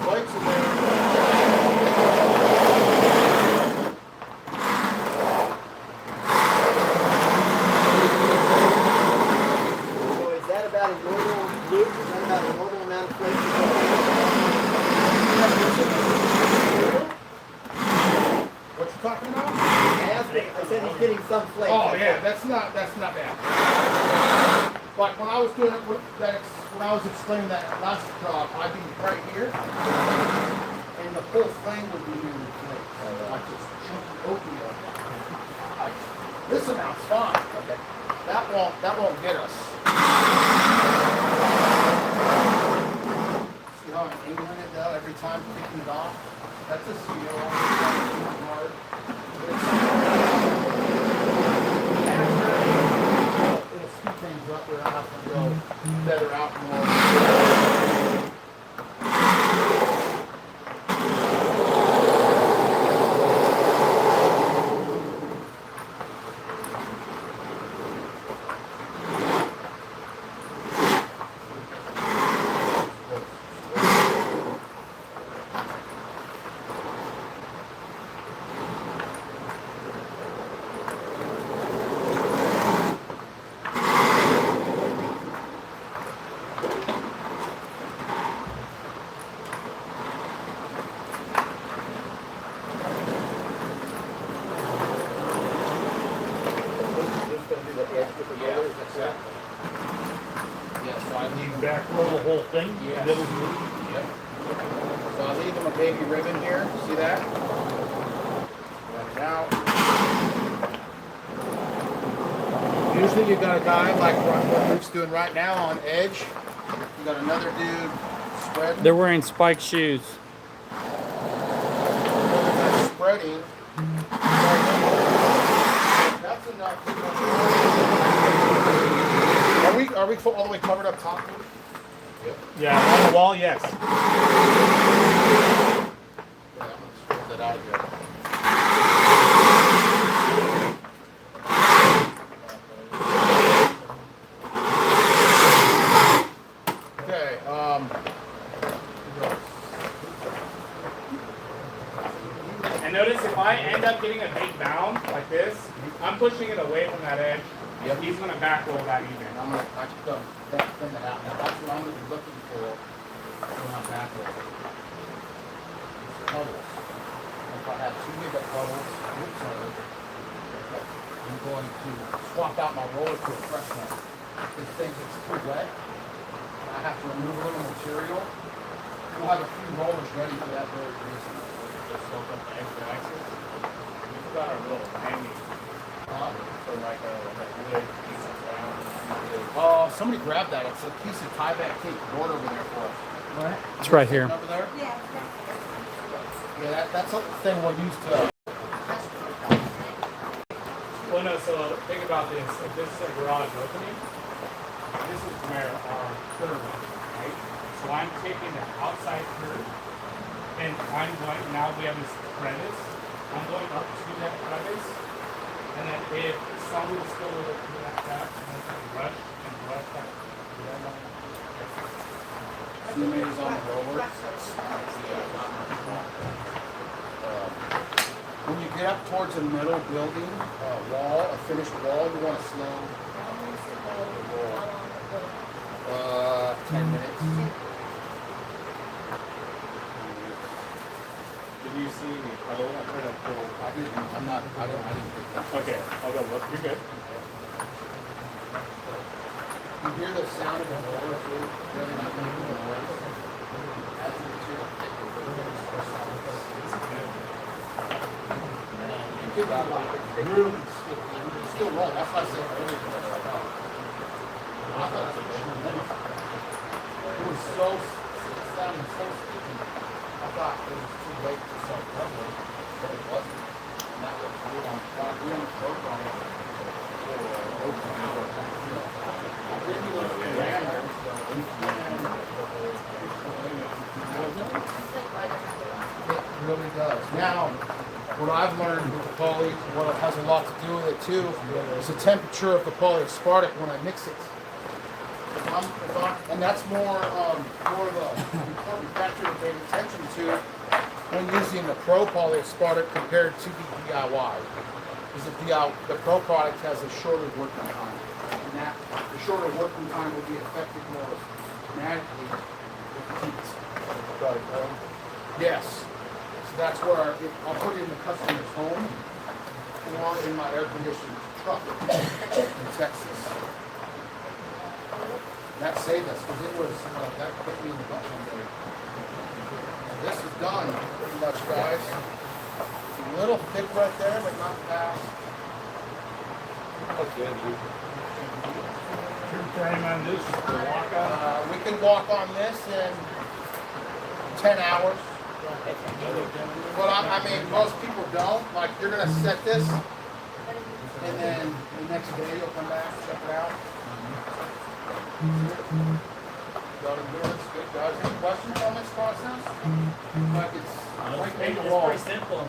Lights in there. So is that about a normal loop? Is that about a normal amount of flake? What you talking about? I asked him, I said he's getting some flake. Oh yeah, that's not bad. Like when I was doing it with that, when I was explaining that last job, I'd be right here, and the whole thing would be in the flake, like this chunky oatmeal. Like, this amount's fine. Okay. That won't get us. See how I'm angling it though every time picking it off? That's a seal. Hard. But it's it'll speed things up where I have to go feather out more. Back roll the whole thing, Yeah. middle group. Yep. leave them a baby ribbon here. See that? Let it out. Usually you got a guy like what Luke's doing right now on edge. You got another dude spreading. They're wearing spiked shoes. Spreading. That's enough. Are we all the way covered up top? Yep. Yeah, on the wall, yes. Yeah, I'm gonna spread that out here. Okay, And notice if I end up getting a big mound like this, I'm pushing it away from that edge. Yep. He's going to back roll that even. I'm gonna thin that out now. That's what I'm gonna be looking for when I'm back there. Bubbles. If I have too big of bubbles, I'm going to swap out my roller to a fresh one. This thing gets too wet. I have to remove a little material. We'll have a few rollers ready for that very reason. Just soak up the extra excess. We've got our little hanging. So like a good piece of ground. Somebody grab that. It's a piece of tie-back tape. Board over there for us. What? It's right here. Over there? Yeah. Yeah, that's the thing we'll use to. Well, no, so think about this. If this is a garage opening, this is where our curve is, right? So I'm taking the outside curve, and I'm going, now we have this crevice. I'm going up to that crevice, and then if someone's still a little bit to that back, I'm going to brush and brush that. Centimeters on the roller. When you get up towards a middle building, wall, a finished wall, you want to slow the roll. 10 minutes. Did you see me? I'm trying to pull. I didn't get that. Okay, I'll go look. You're good. You hear the sound of the roller too? Really not making a noise. As the material you could really still roll. That's why I said earlier. I thought it was tremendous. It was so, it sounded so sticky. I thought it was too late to start covering, but it wasn't. And that was good on we only broke on it for over an hour. I didn't even ran there. It really does. Now, what I've learned with the poly, what has a lot to do with it too, is the temperature of the polyaspartic when I mix it. And that's more of a important factor to pay attention to when using the pro polyaspartic compared to the DIY. Because the pro product has a shorter working time. And that the shorter working time will be affected more dramatically with heat. Yes. So that's where I'll put it in the customer's home or in my air-conditioned truck in Texas. That saved us because it was that put me in the butt one day. This is done pretty much, guys. It's a little thick right there, but not fast. Okay, frame on this walk on. We can walk on this in 10 hours. But I mean, most people don't. Like, you're going to set this, and then the next day you'll come back and check it out. Good, guys. Any questions on this process? Like it's It's pretty simple.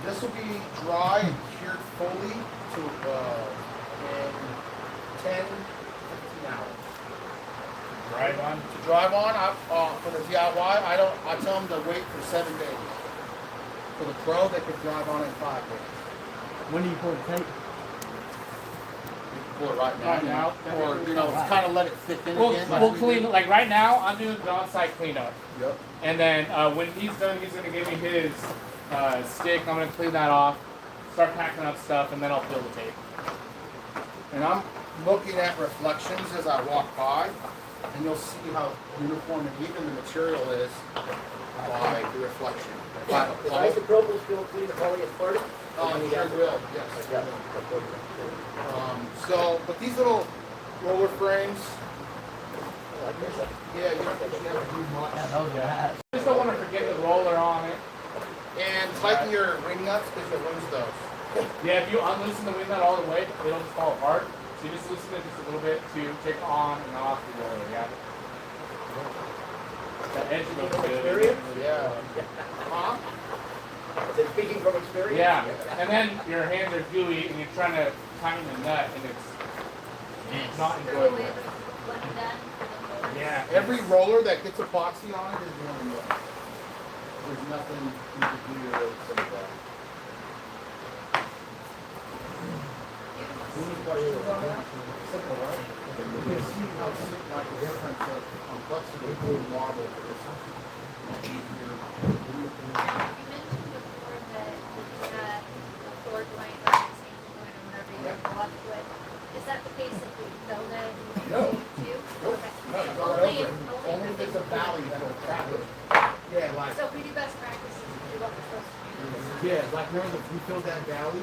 This will be dry and cured fully to in 10, 15 hours. Drive on. To drive on, for the DIY, I tell them to wait for 7 days. For the pro, they could drive on in 5 days. When do you pull the tape? Pull it right now, or kind of let it thick in again. We'll clean, like right now, I'm doing the on-site cleanup. Yep. And then when he's done, he's going to give me his stick. I'm going to clean that off, start packing up stuff, and then I'll fill the tape. And I'm looking at reflections as I walk by. and you'll see how uniform and even the material is by the reflection. By the Isopropyl still clean the Polyaspartic? sure will, yes. But these little roller frames, yeah, you don't usually have to do much. Just don't want to forget the roller on it. And tighten your wing nuts because you'll lose those. Yeah, if you unloosen the wing nut all the way, it'll just fall apart. So you just loosen it just a little bit to take on and off the roller, yeah. The edge of the Experience? Yeah. Huh? Is it speaking from experience? Yeah, and then your hands are gooey and you're trying to tighten the nut and it's not enjoyable. Yeah. Every roller that gets epoxy on it is going to look. There's nothing you can do to really save that. You can see how like the difference of complexity of blue marble is easier. You mentioned before that the floor joint or the same joint or whatever you have blocked with. Is that the case if we build it No. too? Nope. Okay. No, you go Only right if, over. only Only if if it's a valley that'll trap it. Yeah, like, So if we do best practices, we do what we're supposed to do. yeah, like remember if we filled that valley?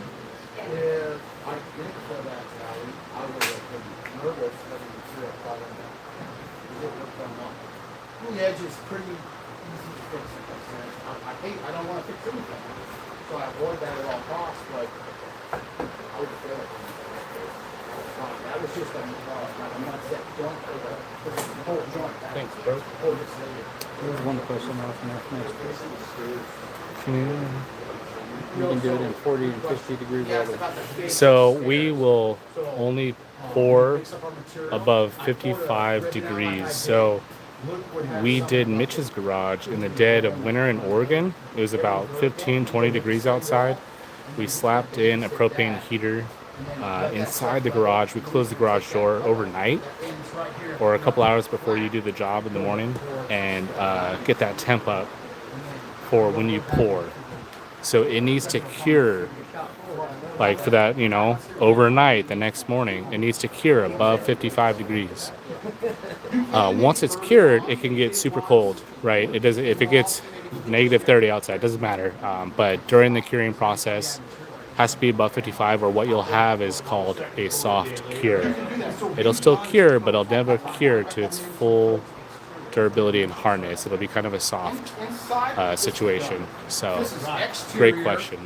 If I didn't fill that valley, I would have been nervous having the material falling down. It would come up. The edge is pretty easy to fix. I don't want to fix anything. So I avoid that at all costs, but I would fill it. That was just a, like a nut set joint for the whole joint. Thanks, bro. Whole facility. There's one question off next. You can do it in 40 and 50 degree weather. So we will only pour above 55 degrees. So we did Mitch's garage in the dead of winter in Oregon. It was about 15, 20 degrees outside. We slapped in a propane heater inside the garage. We closed the garage door overnight or a couple hours before you do the job in the morning and get that temp up for when you pour. So it needs to cure, like for that, overnight, the next morning, it needs to cure above 55 degrees. Once it's cured, it can get super cold, right? It doesn't, if it gets negative 30 outside, it doesn't matter. But during the curing process, it has to be above 55, or what you'll have is called a soft cure. It'll still cure, but it'll never cure to its full durability and hardness. It'll be kind of a soft situation. So, great question.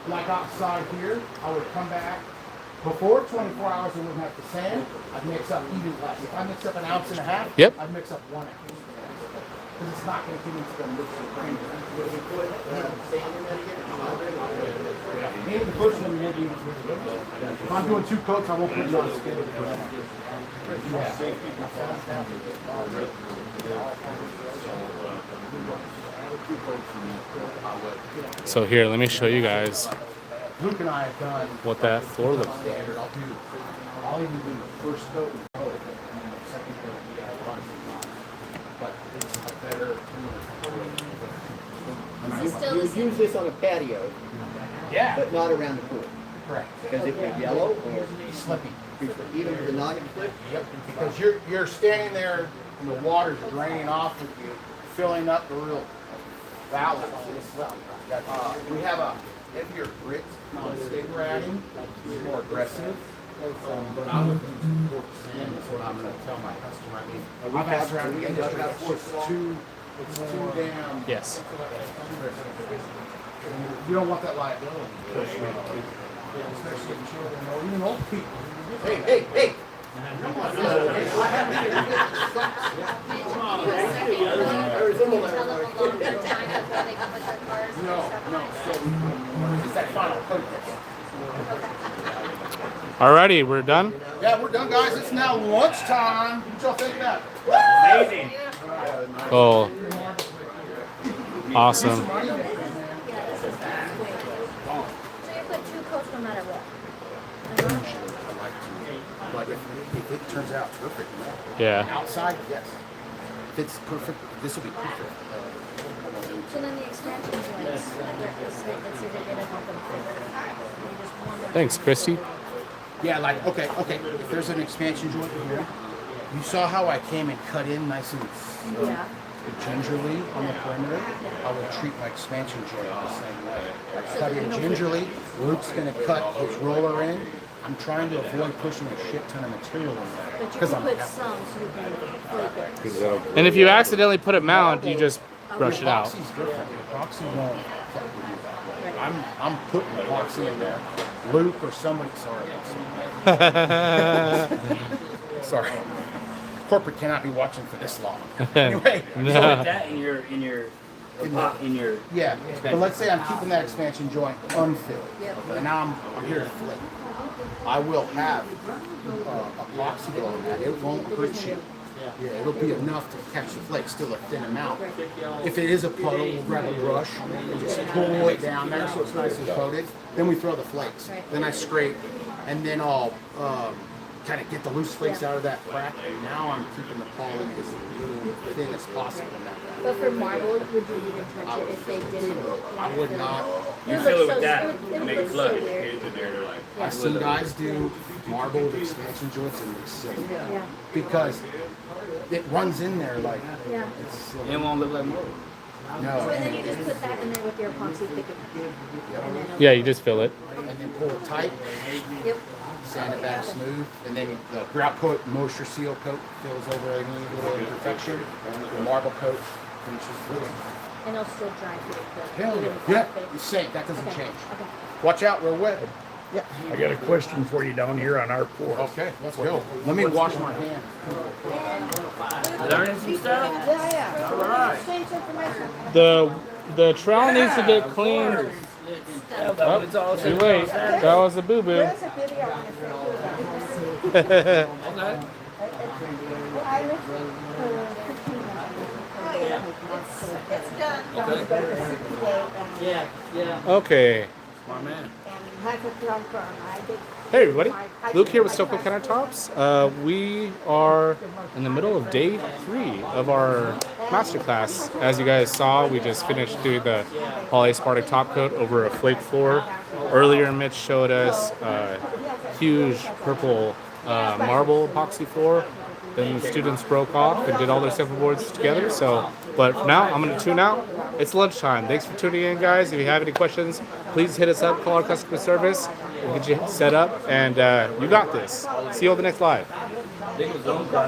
Like outside here, I would come back. Before 24 hours, I wouldn't have to sand. I'd mix up even less. If I mix up 1.5 ounces, Yep. I'd mix up 1 ounce. Because it's not going to continue to mix the grain. Maybe the first one, maybe. If I'm doing 2 coats, I won't put it on the scale. So here, let me show you guys Luke and I have done what that floor looks like. standard. I'll even do the first coat and coat, and then the second coat we add on. But it's a better. Still the You same. use this on a patio, Yeah. but not around the pool. Correct. Because if you're yellow or Slippy. even with the noggin flip, Yep. Because you're standing there and the water's draining off with you, filling up the real valleys. We have a heavier grit on the stick we're adding. It's more aggressive. But I'm looking to work sand is what I'm going to tell my customer. I mean, I've asked around the industry, it's too damn. Yes. You don't want that liability. Especially children or even old people. Hey! It's that final coat. Alrighty, we're done. Yeah, we're done, guys. It's now lunchtime. What y'all think about? Amazing. Oh, awesome. So you put 2 coats no matter what. But if it turns out perfect, Yeah. outside, yes. If it's perfect, this will be perfect. So then the expansion joints, let's say they're gonna help them fit. Thanks, Christy. Yeah, like, okay. If there's an expansion joint here, You saw how I came and cut in nice and Yeah. gingerly on the perimeter? I would treat my expansion joint the same way. I cut in gingerly. Luke's gonna cut his roller in. I'm trying to avoid pushing a shit ton of material in there. But you Because can I'm put some so you can flake it. And if you accidentally put it mount, you just brush it out. Epoxy's different. Epoxy won't fuck with you that way. I'm putting epoxy in there. Luke or somebody, sorry. Corporate cannot be watching for this long. Anyway, So with that in your yeah. But let's say I'm keeping that expansion joint unfilled, Yep. and now I'm here to flip. I will have epoxy on that. It won't hurt you. Yeah, it'll be enough to catch the flake, still a thin amount. If it is a puddle, we'll grab a brush and just pull it down there so it's nice and coated. Then we throw the flakes. Then I scrape, and then I'll kind of get the loose flakes out of that crack. And now I'm keeping the poly as little thin as possible in that. But for marble, would you even touch it if they didn't? I would not. you fill it with that, make it flood. I've seen guys do marble with expansion joints and it's silly. Yeah. Because it runs in there like Yeah. it's silly. It won't look like more. So No. then you just put that in there with your epoxy thicken. And then Yeah, you just fill it. And then pull it tight, Yep. sand it back smooth, and then the grout coat, moisture seal coat fills over any little imperfection. The marble coat finishes with it. And it'll still dry pretty quick. Hell even yeah. if Yeah, it's same. That doesn't Okay. change. Okay. Watch out, real wet. I got a question for you down here on our porch. Okay, let's go. Let me wash my hand. Learning some stuff. The trowel needs to get cleaned. Oh, It's all too late. That was a boo boo. Okay. It's done. Yeah, yeah. Okay. Smart man. Hey everybody, Luke here with Stone Coat Countertops. We are in the middle of day 3 of our Masterclass. As you guys saw, we just finished doing the Polyaspartic top coat over a flake floor. Earlier Mitch showed us a huge purple marble epoxy floor. Then the students broke off and did all their sample boards together. But now I'm going to tune out. It's lunchtime. Thanks for tuning in, guys. If you have any questions, please hit us up. Call our customer service. We'll get you set up, and you got this. See you on the next live.